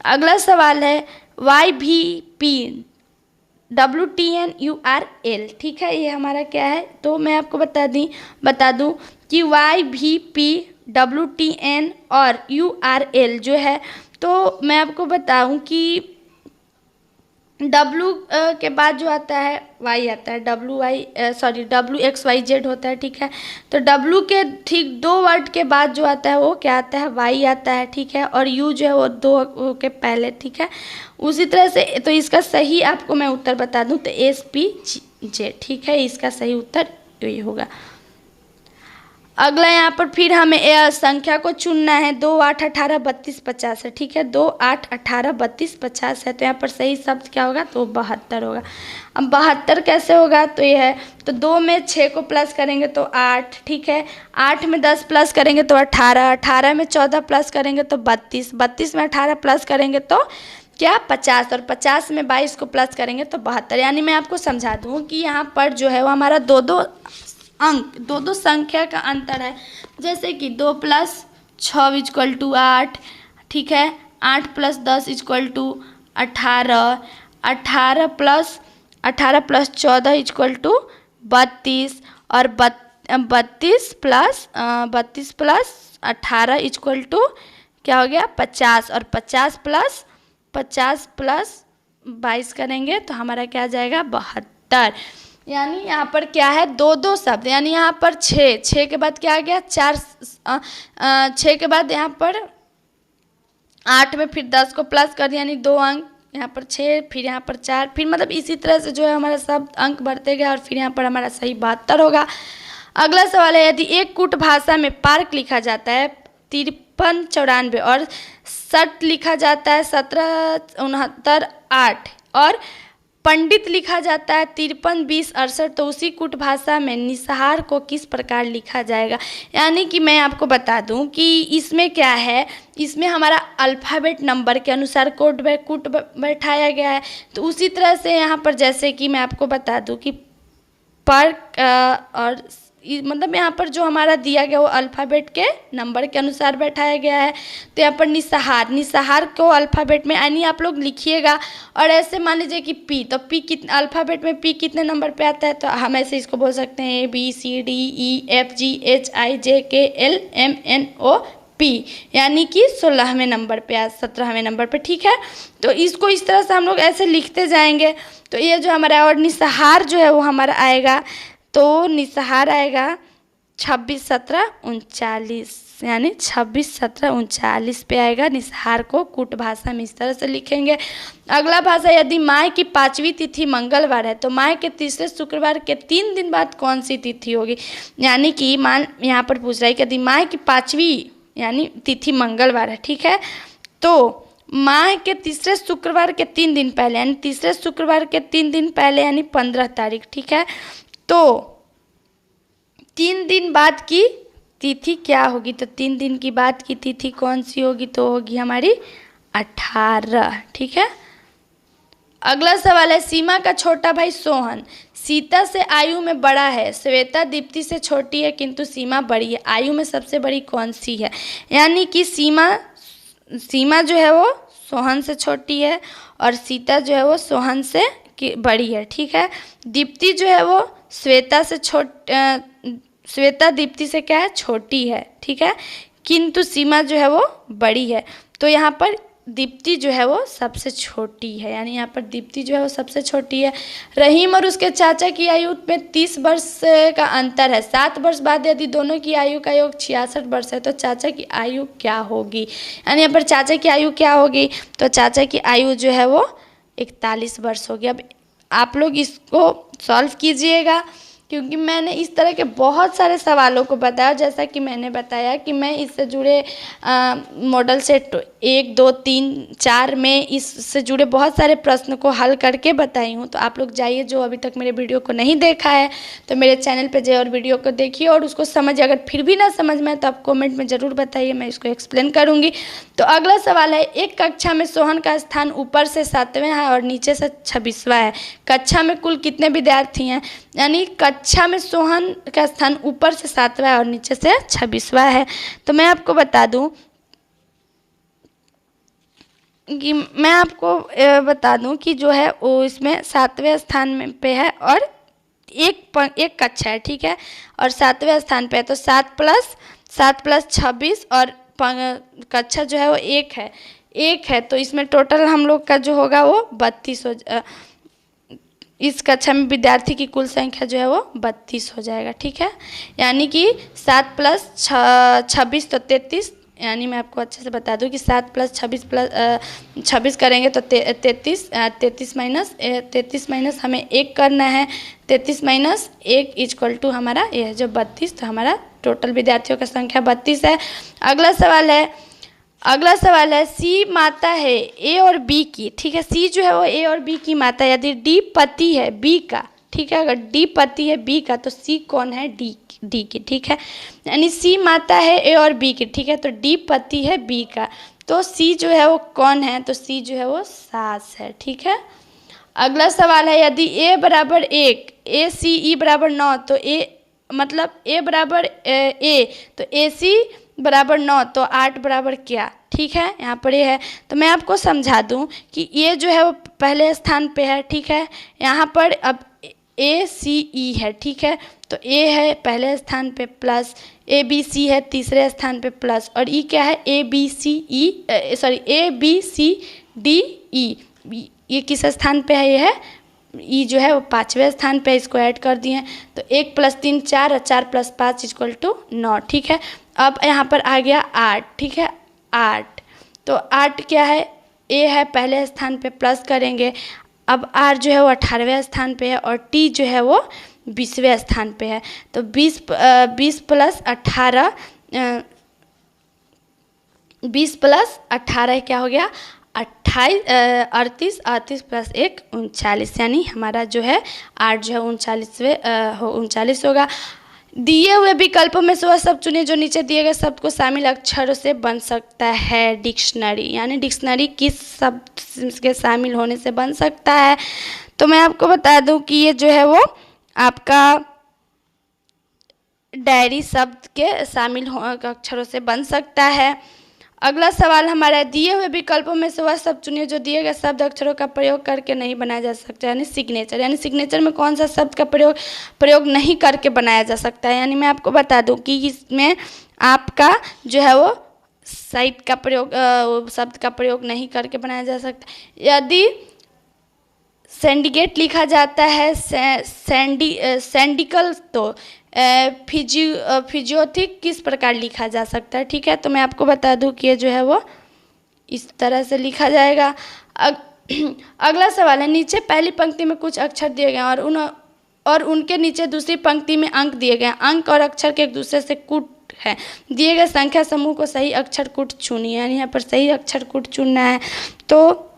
अगला सवाल है YVP WTNURL। ठीक है, ये हमारा क्या है तो मैं आपको बता दूं कि YVP WTN और URL जो है, तो मैं आपको बताऊं कि W के बाद जो आता है Y आता है, WXYZ होता है। ठीक है, तो W के ठीक 2 वर्ड के बाद जो आता है वो क्या आता है, Y आता है। ठीक है, और U जो है वो 2 के पहले। ठीक है, उसी तरह से तो इसका सही आपको मैं उत्तर बता दूं तो SPJ। ठीक है, इसका सही उत्तर ये होगा। अगला यहाँ पर फिर हमें संख्या को चुनना है। 2, 8, 18, 32, 50 है। ठीक है, 2, 8, 18, 32, 50 है। तो यहाँ पर सही शब्द क्या होगा तो 72 होगा। अब 72 कैसे होगा तो ये है, तो 2 में 6 को प्लस करेंगे तो 8। ठीक है, 8 में 10 प्लस करेंगे तो 18, 18 में 14 प्लस करेंगे तो 32, 32 में 18 प्लस करेंगे तो क्या 50, और 50 में 22 को प्लस करेंगे तो 72। यानी मैं आपको समझा दूँ कि यहाँ पर जो है वो हमारा 2 अंक, 2 संख्या का अंतर है। जैसे कि 2 + 6 = 8। ठीक है, 8 + 10 = 18, 18 + 14 = 32, और 32 + 18 = क्या हो गया 50, और 50 + 22 करेंगे तो हमारा क्या आ जाएगा 72। यानी यहाँ पर क्या है 2 शब्द, यानी यहाँ पर 6 के बाद क्या आ गया 4, 6 के बाद यहाँ पर 8 में फिर 10 को प्लस कर दिया, यानी 2 अंक, यहाँ पर 6, फिर यहाँ पर 4, फिर मतलब इसी तरह से जो है हमारा सब अंक बढ़ते गए और फिर यहाँ पर हमारा सही 72 होगा। अगला सवाल है, यदि एक कूट भाषा में पार्क लिखा जाता है 53, 94 और सट लिखा जाता है 17, 69, 8 और पंडित लिखा जाता है 53, 20, 68, तो उसी कूट भाषा में निसहार को किस प्रकार लिखा जाएगा। यानी कि मैं आपको बता दूं कि इसमें क्या है, इसमें हमारा अल्फ़ाबेट नंबर के अनुसार कूट बैठाया गया है। तो उसी तरह से यहाँ पर जैसे कि मैं आपको बता दूं कि पर और मतलब यहाँ पर जो हमारा दिया गया वो अल्फ़ाबेट के नंबर के अनुसार बैठाया गया है। तो यहाँ पर निसहार को अल्फ़ाबेट में यानी आप लोग लिखिएगा, और ऐसे मान लीजिए कि पी, तो पी कितने अल्फ़ाबेट में पी कितने नंबर पे आता है, तो हम ऐसे इसको बोल सकते हैं ABCDEFGHIJKLMNOP, यानी कि 16वें नंबर पे 17वें नंबर पे। ठीक है, तो इसको इस तरह से हम लोग ऐसे लिखते जाएंगे। तो ये जो हमारा और निसहार जो है वो हमारा आएगा, तो निसहार आएगा 26, 17, 39, यानी 26, 17, 39 पे आएगा। निसहार को कूट भाषा में इस तरह से लिखेंगे। अगला भाषा, यदि माह की 5वीं तिथि मंगलवार है तो माह के तीसरे शुक्रवार के 3 दिन बाद कौन सी तिथि होगी। यानी कि मान यहाँ पर पूछ रहा है कि यदि माह की 5वीं यानी तिथि मंगलवार है, ठीक है, तो माह के तीसरे शुक्रवार के 3 दिन पहले यानी तीसरे शुक्रवार के 3 दिन पहले यानी 15 तारीख। ठीक है, तो 3 दिन बाद की तिथि क्या होगी, तो 3 दिन की बाद की तिथि कौन सी होगी, तो होगी हमारी 18। ठीक है, अगला सवाल है, सीमा का छोटा भाई सोहन सीता से आयु में बड़ा है, श्वेता दीप्ति से छोटी है किंतु सीमा बड़ी है, आयु में सबसे बड़ी कौन सी है। यानी कि सीमा सीमा जो है वो सोहन से छोटी है और सीता जो है वो सोहन से बड़ी है, ठीक है। दीप्ति जो है वो श्वेता दीप्ति से क्या है, छोटी है, ठीक है, किंतु सीमा जो है वो बड़ी है। तो यहाँ पर दीप्ति जो है वो सबसे छोटी है, यानी यहाँ पर दीप्ति जो है वो सबसे छोटी है। रहीम और उसके चाचा की आयु में 30 वर्ष का अंतर है। 7 वर्ष बाद यदि दोनों की आयु का योग 66 वर्ष है तो चाचा की आयु क्या होगी, यानी यहाँ पर चाचा की आयु क्या होगी, तो चाचा की आयु जो है वो 41 वर्ष होगी। अब आप लोग इसको सॉल्व कीजिएगा, क्योंकि मैंने इस तरह के बहुत सारे सवालों को बताया। जैसा कि मैंने बताया कि मैं इससे जुड़े मॉडल सेट 1, 2, 3, 4 में इससे जुड़े बहुत सारे प्रश्न को हल करके बताई हूँ। तो आप लोग जाइए, जो अभी तक मेरे वीडियो को नहीं देखा है तो मेरे चैनल पे जाइए और वीडियो को देखिए और उसको समझिए। अगर फिर भी ना समझ में तो आप कमेंट में ज़रूर बताइए, मैं इसको एक्सप्लेन करूँगी। तो अगला सवाल है, एक कक्षा में सोहन का स्थान ऊपर से 7वें है और नीचे से 26वां है। कक्षा में कुल कितने विद्यार्थी हैं, यानी कक्षा में सोहन का स्थान ऊपर से 7वां है और नीचे से 26वां है। तो मैं आपको बता दूं कि जो है वो इसमें 7वें स्थान में पे है और एक कक्षा है, ठीक है, और 7वें स्थान पे है। तो 7 प्लस 26 और कक्षा जो है वो एक है, तो इसमें टोटल हम लोग का जो होगा वो 32 इस कक्षा में विद्यार्थी की कुल संख्या जो है वो 32 हो जाएगा, ठीक है। यानी कि 7 प्लस 26 तो 33, यानी मैं आपको अच्छे से बता दूं कि 7 प्लस 26 करेंगे तो 33 माइनस हमें 1 करना है। 33 माइनस 1 इक्वल टू हमारा ये है जो 32, तो हमारा टोटल विद्यार्थियों का संख्या 32 है। अगला सवाल है सी माता है ए और बी की, ठीक है। सी जो है वो ए और बी की माता है। यदि डी पति है बी का, ठीक है, अगर डी पति है बी का तो सी कौन है, डी की, ठीक है। यानी सी माता है ए और बी की, ठीक है, तो डी पति है बी का, तो सी जो है वो कौन है, तो सी जो है वो सास है, ठीक है। अगला सवाल है, यदि ए बराबर 1 ए सी ई बराबर 9 तो ए बराबर ए तो ए सी बराबर 9 तो 8 बराबर क्या, ठीक है, यहाँ पर ये है। तो मैं आपको समझा दूँ कि ये जो है वो पहले स्थान पे है, ठीक है। यहाँ पर अब ए सी ई है, ठीक है, तो ए है पहले स्थान पे प्लस ए बी सी है तीसरे स्थान पे प्लस और ई क्या है A B C D E, ये किस स्थान पे है, ये है ई जो है वो 5वें स्थान पे, इसको ऐड कर दिए हैं। तो 1 + 3 4 और 4 + 5 = 9, ठीक है। अब यहाँ पर आ गया 8, ठीक है, 8, तो 8 क्या है, ए है पहले स्थान पे प्लस करेंगे। अब आर जो है वो 18वें स्थान पे है और टी जो है वो 20वें स्थान पे है। तो 20 + 18 क्या हो गया 38 + 1 39, यानी हमारा जो है 8 जो है 39 होगा। दिए हुए विकल्पों में से वह शब्द चुनिए जो नीचे दिए गए शब्द को शामिल अक्षरों से बन सकता है। डिक्शनरी, यानी डिक्शनरी किस शब्द के शामिल होने से बन सकता है। तो मैं आपको बता दूं कि ये जो है वो आपका डायरी शब्द के शामिल अक्षरों से बन सकता है। अगला सवाल हमारा, दिए हुए विकल्पों में से वह शब्द चुनिए जो दिए गए शब्द अक्षरों का प्रयोग करके नहीं बनाया जा सकता, यानी सिग्नेचर। यानी सिग्नेचर में कौन सा शब्द का प्रयोग नहीं करके बनाया जा सकता है। यानी मैं आपको बता दूं कि इसमें आपका जो है वो साइड का प्रयोग शब्द का प्रयोग नहीं करके बनाया जा सकता। यदि सिंडिकेट लिखा जाता है सैंडिकल तो फिजियोथिक किस प्रकार लिखा जा सकता है, ठीक है। तो मैं आपको बता दूं कि ये जो है वो इस तरह से लिखा जाएगा। अगला सवाल है, नीचे पहली पंक्ति में कुछ अक्षर दिए गए और उनके नीचे दूसरी पंक्ति में अंक दिए गए। अंक और अक्षर के एक दूसरे से कूट है। दिए गए संख्या समूह को सही अक्षर कूट चुनिए, यानी यहाँ पर सही अक्षर कूट चुनना है। तो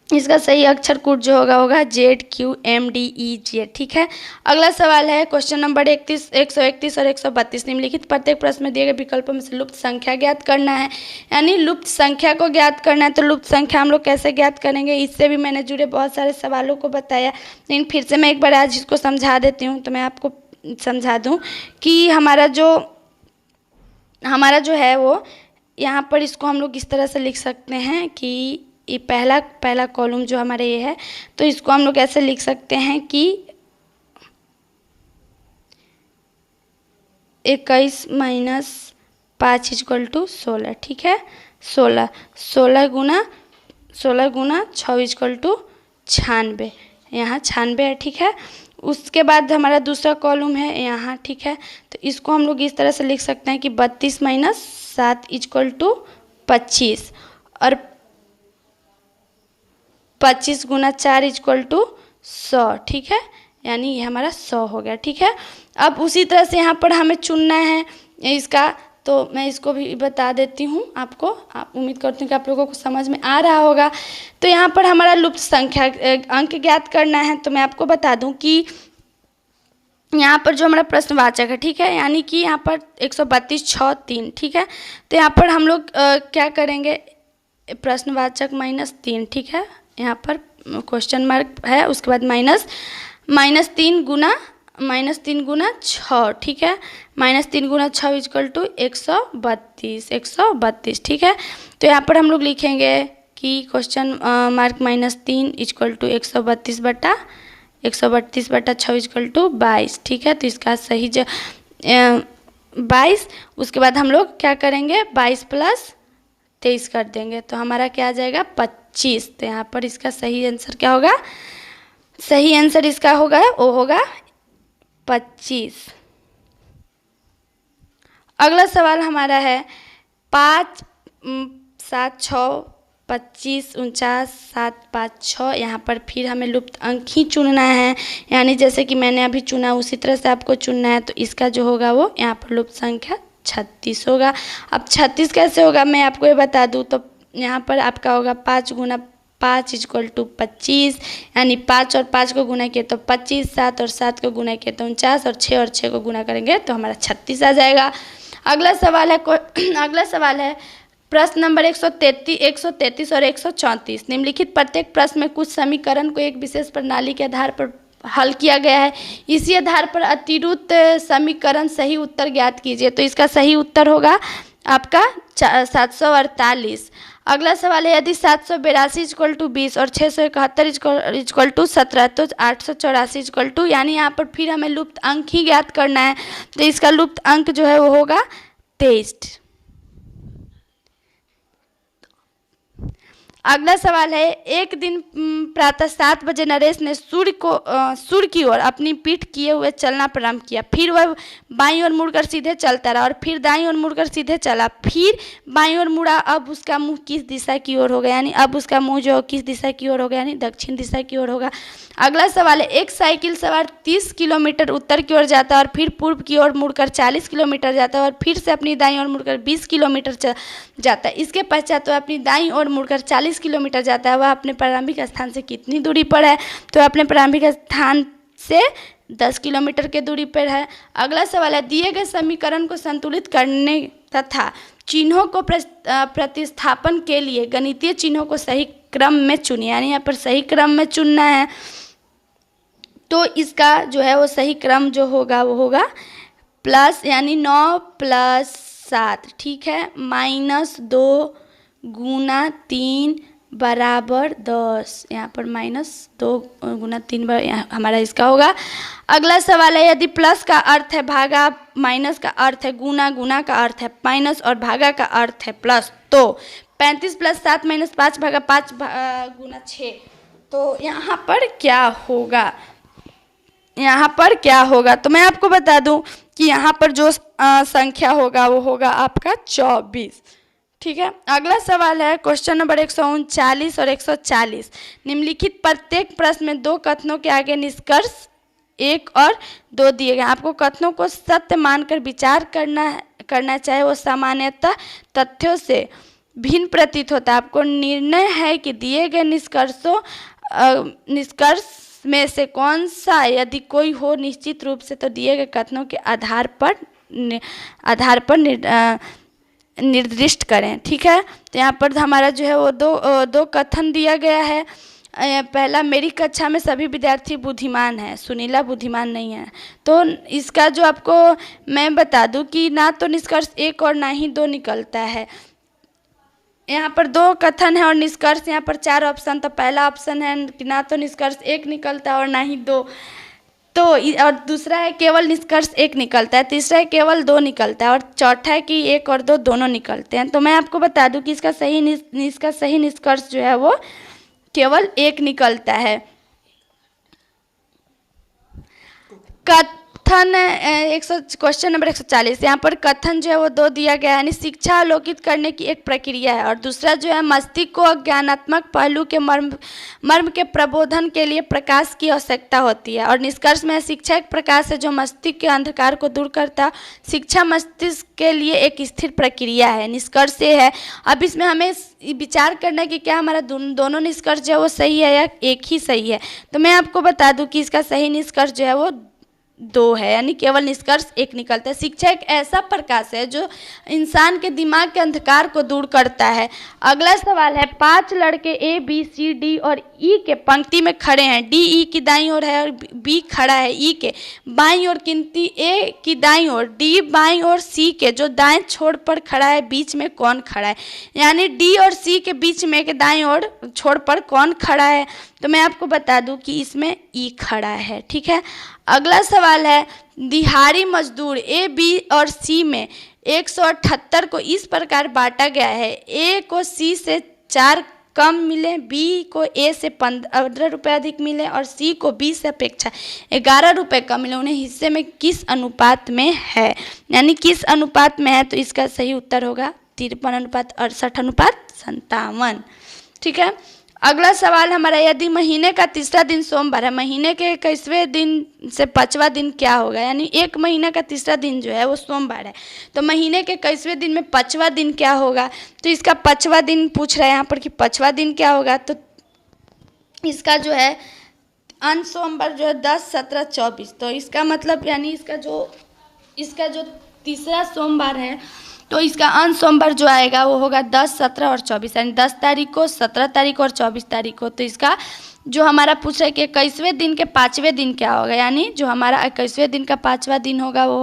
इसका सही अक्षर कूट जो होगा ZQMDEJ, ठीक है। अगला सवाल है क्वेश्चन नंबर 131 और 132, निम्नलिखित प्रत्येक प्रश्न में दिए गए विकल्पों में से लुप्त संख्या ज्ञात करना है। यानी लुप्त संख्या को ज्ञात करना है। तो लुप्त संख्या हम लोग कैसे ज्ञात करेंगे, इससे भी मैंने जुड़े बहुत सारे सवालों को बताया, लेकिन फिर से मैं एक बार आज इसको समझा देती हूँ। तो मैं आपको समझा दूँ कि हमारा जो है वो यहाँ पर इसको हम लोग इस तरह से लिख सकते हैं कि ये पहला कॉलम जो हमारे ये है, तो इसको हम लोग ऐसे लिख सकते हैं कि 21 माइनस 5 इक्वल टू 16। ठीक है, 16 गुना 6 इक्वल टू 96, यहाँ 96 है। ठीक है, उसके बाद हमारा दूसरा कॉलम है यहाँ। ठीक है, तो इसको हम लोग इस तरह से लिख सकते हैं कि 32 माइनस 7 इक्वल टू 25 और 25 गुना 4 इक्वल टू 100। ठीक है, यानी ये हमारा 100 हो गया। ठीक है, अब उसी तरह से यहाँ पर हमें चुनना है इसका, तो मैं इसको भी बता देती हूँ आपको। आप उम्मीद करती हूँ कि आप लोगों को समझ में आ रहा होगा। तो यहाँ पर हमारा लुप्त संख्या अंक ज्ञात करना है। तो मैं आपको बता दूँ कि यहाँ पर जो हमारा प्रश्नवाचक है, ठीक है, यानी कि यहाँ पर 132 6 3। ठीक है, तो यहाँ पर हम लोग क्या करेंगे, प्रश्नवाचक -3। ठीक है, यहाँ पर क्वेश्चन मार्क है, उसके बाद -3 गुना 6। ठीक है, -3 गुना 6 इक्वल टू 132। ठीक है, तो यहाँ पर हम लोग लिखेंगे कि क्वेश्चन मार्क -3 इक्वल टू 132 बटा 6 इक्वल टू 22। ठीक है, तो इसका सही 22। उसके बाद हम लोग क्या करेंगे, 22 प्लस 23 कर देंगे, तो हमारा क्या आ जाएगा 25। तो यहाँ पर इसका सही आंसर क्या होगा, सही आंसर इसका होगा वो होगा 25। अगला सवाल हमारा है 5 7 6 25 49 7 5 6। यहाँ पर फिर हमें लुप्त अंक ही चुनना है, यानी जैसे कि मैंने अभी चुना उसी तरह से आपको चुनना है। तो इसका जो होगा वो यहाँ पर लुप्त संख्या 36 होगा। अब 36 कैसे होगा मैं आपको ये बता दूँ, तो यहाँ पर आपका होगा 5 गुना 5 इक्वल टू 25, यानी 5 और 5 को गुना किए तो 25, 7 और 7 को गुना किए तो 49, और 6 को गुना करेंगे तो हमारा 36 आ जाएगा। अगला सवाल है प्रश्न नंबर 133 और 134। निम्नलिखित प्रत्येक प्रश्न में कुछ समीकरण को एक विशेष प्रणाली के आधार पर हल किया गया है, इसी आधार पर अतिरिक्त समीकरण सही उत्तर ज्ञात कीजिए। तो इसका सही उत्तर होगा आपका 748। अगला सवाल है यदि 782 इक्वल टू 20 और 671 इक्वल टू 17 तो 884 इक्वल टू, यानी यहाँ पर फिर हमें लुप्त अंक ही ज्ञात करना है। तो इसका लुप्त अंक जो है वो होगा 23। अगला सवाल है एक दिन प्रातः 7 बजे नरेश ने सूर्य की ओर अपनी पीठ किए हुए चलना प्रारंभ किया। फिर वह बाईं ओर मुड़कर सीधे चलता रहा और फिर दाईं ओर मुड़कर सीधे चला, फिर बाईं ओर मुड़ा। अब उसका मुंह किस दिशा की ओर होगा, यानी अब उसका मुंह जो किस दिशा की ओर होगा, यानी दक्षिण दिशा की ओर होगा। अगला सवाल है एक साइकिल सवार 30 किलोमीटर उत्तर की ओर जाता है और फिर पूर्व की ओर मुड़कर 40 किलोमीटर जाता है और फिर से अपनी दाईं ओर मुड़कर 20 किलोमीटर जाता है। इसके पश्चात वह अपनी दाईं ओर मुड़कर 40 किलोमीटर जाता है। वह अपने प्रारंभिक स्थान से कितनी दूरी पर है, तो अपने प्रारंभिक स्थान से 10 किलोमीटर के दूरी पर है। अगला सवाल है दिए गए समीकरण को संतुलित करने तथा चिन्हों को प्रतिस्थापन के लिए गणितीय चिन्हों को सही क्रम में चुनिए, यानी यहाँ पर सही क्रम में चुनना है। तो इसका जो है वो सही क्रम जो होगा वो होगा प्लस, यानी 9 + 7। ठीक है, -2 गुना 3 बराबर 10। यहाँ पर -2 गुना 3 हमारा इसका होगा। अगला सवाल है यदि प्लस का अर्थ है भागा, माइनस का अर्थ है गुना, गुना का अर्थ है माइनस और भागा का अर्थ है प्लस, तो 35 + 7 - 5 भागा 5 गुना 6। तो यहाँ पर क्या होगा, तो मैं आपको बता दूं कि यहाँ पर जो संख्या होगा वो होगा आपका 24। ठीक है, अगला सवाल है क्वेश्चन नंबर 139 और 140। निम्नलिखित प्रत्येक प्रश्न में 2 कथनों के आगे निष्कर्ष 1 और 2 दिए गए। आपको कथनों को सत्य मानकर विचार करना चाहे वो सामान्यतः तथ्यों से भिन्न प्रतीत होता है। आपको निर्णय है कि दिए गए निष्कर्ष में से कौन सा यदि कोई हो निश्चित रूप से तो दिए गए कथनों के आधार पर निर्दिष्ट करें। ठीक है, तो यहाँ पर हमारा जो है वो दो कथन दिया गया है। पहला, मेरी कक्षा में सभी विद्यार्थी बुद्धिमान हैं, सुनीला बुद्धिमान नहीं है। तो इसका जो आपको मैं बता दूं कि ना तो निष्कर्ष 1 और ना ही 2 निकलता है। यहाँ पर दो कथन है और निष्कर्ष यहाँ पर 4 ऑप्शन। तो पहला ऑप्शन है कि ना तो निष्कर्ष 1 निकलता है और ना ही 2, तो और दूसरा है केवल निष्कर्ष 1 निकलता है, तीसरा है केवल 2 निकलता है और चौथा है कि 1 और 2 दोनों निकलते हैं। तो मैं आपको बता दूं कि इसका सही निष्कर्ष जो है वो केवल 1 निकलता है। कथन क्वेश्चन नंबर 140, यहाँ पर कथन जो है वो 2 दिया गया है, यानी शिक्षा अवलोकित करने की एक प्रक्रिया है, और दूसरा जो है मस्तिष्क को अज्ञानात्मक पहलू के मर्म के प्रबोधन के लिए प्रकाश की आवश्यकता होती है। और निष्कर्ष में शिक्षा एक प्रकाश है जो मस्तिष्क के अंधकार को दूर करता है। शिक्षा मस्तिष्क के लिए एक स्थिर प्रक्रिया है। निष्कर्ष ये है। अब इसमें हमें विचार करना है कि क्या हमारा दोनों निष्कर्ष जो है वो सही है या एक ही सही है। तो मैं आपको बता दूं कि इसका सही निष्कर्ष जो है वो 2 है, यानी केवल निष्कर्ष 1 निकलता है। शिक्षा एक ऐसा प्रकाश है जो इंसान के दिमाग के अंधकार को दूर करता है। अगला सवाल है, 5 लड़के A, B, C, D और E के पंक्ति में खड़े हैं। D E की दाईं ओर है और B खड़ा है E के बाईं ओर, किंतु A की दाईं ओर, D बाईं ओर, C के जो दाएं छोर पर खड़ा है, बीच में कौन खड़ा है? यानी D और C के बीच में के दाईं ओर छोर पर कौन खड़ा है? तो मैं आपको बता दूं कि इसमें E खड़ा है। ठीक है। अगला सवाल है, दिहाड़ी मजदूर A, B और C में 178 को इस प्रकार बांटा गया है। A को C से 4 कम मिले, B को A से 15 रुपये अधिक मिले और C को B से अपेक्षा 11 रुपये कम मिले। उन्हें हिस्से में किस अनुपात में है, यानी किस अनुपात में है? तो इसका सही उत्तर होगा 53:68:57। ठीक है। अगला सवाल हमारा, यदि महीने का तीसरा दिन सोमवार है, महीने के 21वें दिन से 5वां दिन क्या होगा? यानी एक महीने का तीसरा दिन जो है वो सोमवार है, तो महीने के 21वें दिन में 5वां दिन क्या होगा? तो इसका 5वां दिन पूछ रहा है यहाँ पर कि 5वां दिन क्या होगा। तो इसका जो है अंश सोमवार जो है 10, 17, 24, तो इसका मतलब यानी इसका जो तीसरा सोमवार है तो इसका अंश सोमवार जो आएगा वो होगा 10, 17 और 24, यानी 10 तारीख को, 17 तारीख और 24 तारीख को। तो इसका जो हमारा पूछ रहा है कि 21वें दिन के 5वें दिन क्या होगा, यानी जो हमारा 21वें दिन का 5वां दिन होगा वो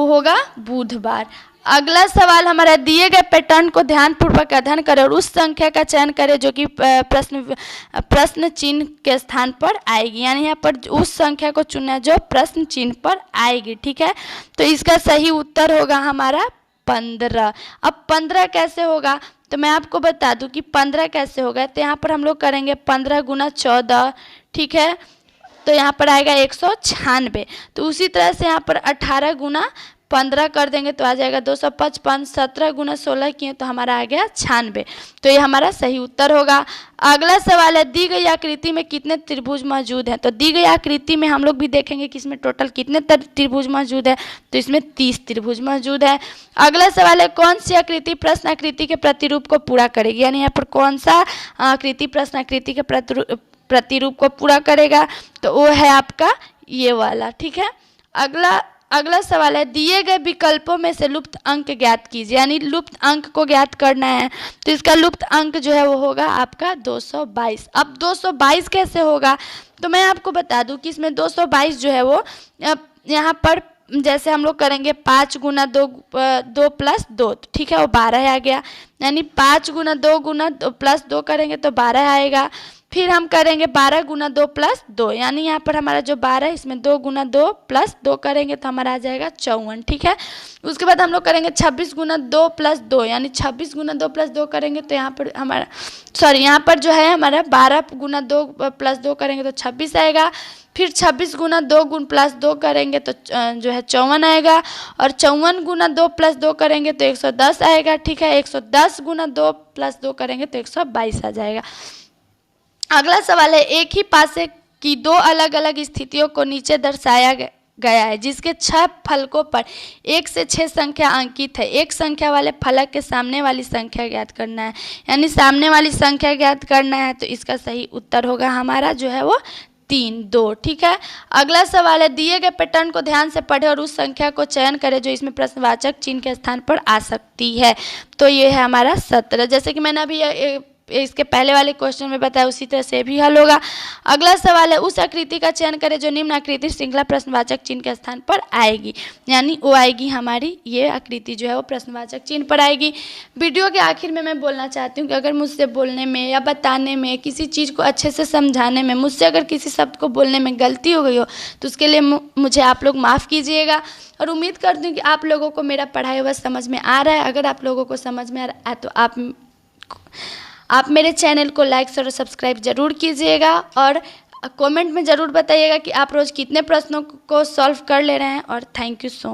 होगा बुधवार। अगला सवाल हमारा, दिए गए पैटर्न को ध्यानपूर्वक अध्ययन करें और उस संख्या का चयन करें जो कि प्रश्न चिन्ह के स्थान पर आएगी, यानी यहाँ पर उस संख्या को चुनना जो प्रश्न चिन्ह पर आएगी। ठीक है। तो इसका सही उत्तर होगा हमारा 15। अब 15 कैसे होगा? तो मैं आपको बता दूं कि 15 कैसे होगा। तो यहाँ पर हम लोग करेंगे 15 गुना 14। ठीक है। तो यहाँ पर आएगा 196। तो उसी तरह से यहाँ पर 18 गुना 15 कर देंगे तो आ जाएगा 255। 17 गुना 16 किए तो हमारा आ गया 96। तो ये हमारा सही उत्तर होगा। अगला सवाल है, दी गई आकृति में कितने त्रिभुज मौजूद हैं? तो दी गई आकृति में हम लोग भी देखेंगे कि इसमें टोटल कितने त्रिभुज मौजूद है। तो इसमें 30 त्रिभुज मौजूद है। अगला सवाल है, कौन सी आकृति प्रश्न आकृति के प्रतिरूप को पूरा करेगी? यानी यहाँ पर कौन सा आकृति प्रश्न आकृति के प्रतिरूप को पूरा करेगा? तो वो है आपका ये वाला। ठीक है। अगला सवाल है, दिए गए विकल्पों में से लुप्त अंक ज्ञात कीजिए, यानी लुप्त अंक को ज्ञात करना है। तो इसका लुप्त अंक जो है वो होगा आपका 222। अब 222 कैसे होगा? तो मैं आपको बता दूं कि इसमें 222 जो है वो यहाँ पर जैसे हम लोग करेंगे 5 गुना 2 प्लस 2, ठीक है, वो 12 आ गया। यानी 5 गुना 2 प्लस 2 करेंगे तो 12 आएगा। फिर हम करेंगे 12 गुना 2 प्लस 2, यानी यहाँ पर हमारा जो 12 है इसमें 2 गुना 2 प्लस 2 करेंगे तो हमारा आ जाएगा 54। ठीक है। उसके बाद हम लोग करेंगे 26 गुना 2 प्लस 2, यानी 26 गुना 2 प्लस 2 करेंगे तो यहाँ पर यहाँ पर जो है हमारा 12 गुना 2 प्लस 2 करेंगे तो 26 आएगा। फिर 26 गुना 2 प्लस 2 करेंगे तो जो है 54 आएगा। और 54 गुना 2 प्लस 2 करेंगे तो 110 आएगा। ठीक है। 110 गुना 2 प्लस 2 करेंगे तो 122 आ जाएगा। अगला सवाल है, एक ही पासे की 2 अलग अलग स्थितियों को नीचे दर्शाया गया है जिसके 6 फलकों पर 1 से 6 संख्या अंकित है। एक संख्या वाले फलक के सामने वाली संख्या ज्ञात करना है, यानी सामने वाली संख्या ज्ञात करना है। तो इसका सही उत्तर होगा हमारा जो है वो 3, 2। ठीक है। अगला सवाल है, दिए गए पैटर्न को ध्यान से पढ़े और उस संख्या को चयन करें जो इसमें प्रश्नवाचक चिन्ह के स्थान पर आ सकती है। तो ये है हमारा 17। जैसे कि मैंने अभी इसके पहले वाले क्वेश्चन में बताया उसी तरह से भी हल होगा। अगला सवाल है, उस आकृति का चयन करें जो निम्न आकृति श्रृंखला प्रश्नवाचक चिन्ह के स्थान पर आएगी, यानी वो आएगी हमारी ये आकृति जो है वो प्रश्नवाचक चिन्ह पर आएगी। वीडियो के आखिर में मैं बोलना चाहती हूँ कि अगर मुझसे बोलने में या बताने में, किसी चीज़ को अच्छे से समझाने में, मुझसे अगर किसी शब्द को बोलने में गलती हो गई हो तो उसके लिए मुझे आप लोग माफ़ कीजिएगा। और उम्मीद करती हूँ कि आप लोगों को मेरा पढ़ाई हुआ समझ में आ रहा है। अगर आप लोगों को समझ में आ रहा है तो आप मेरे चैनल को लाइक और सब्सक्राइब ज़रूर कीजिएगा और कमेंट में ज़रूर बताइएगा कि आप रोज़ कितने प्रश्नों को सॉल्व कर ले रहे हैं। और थैंक यू सो मच।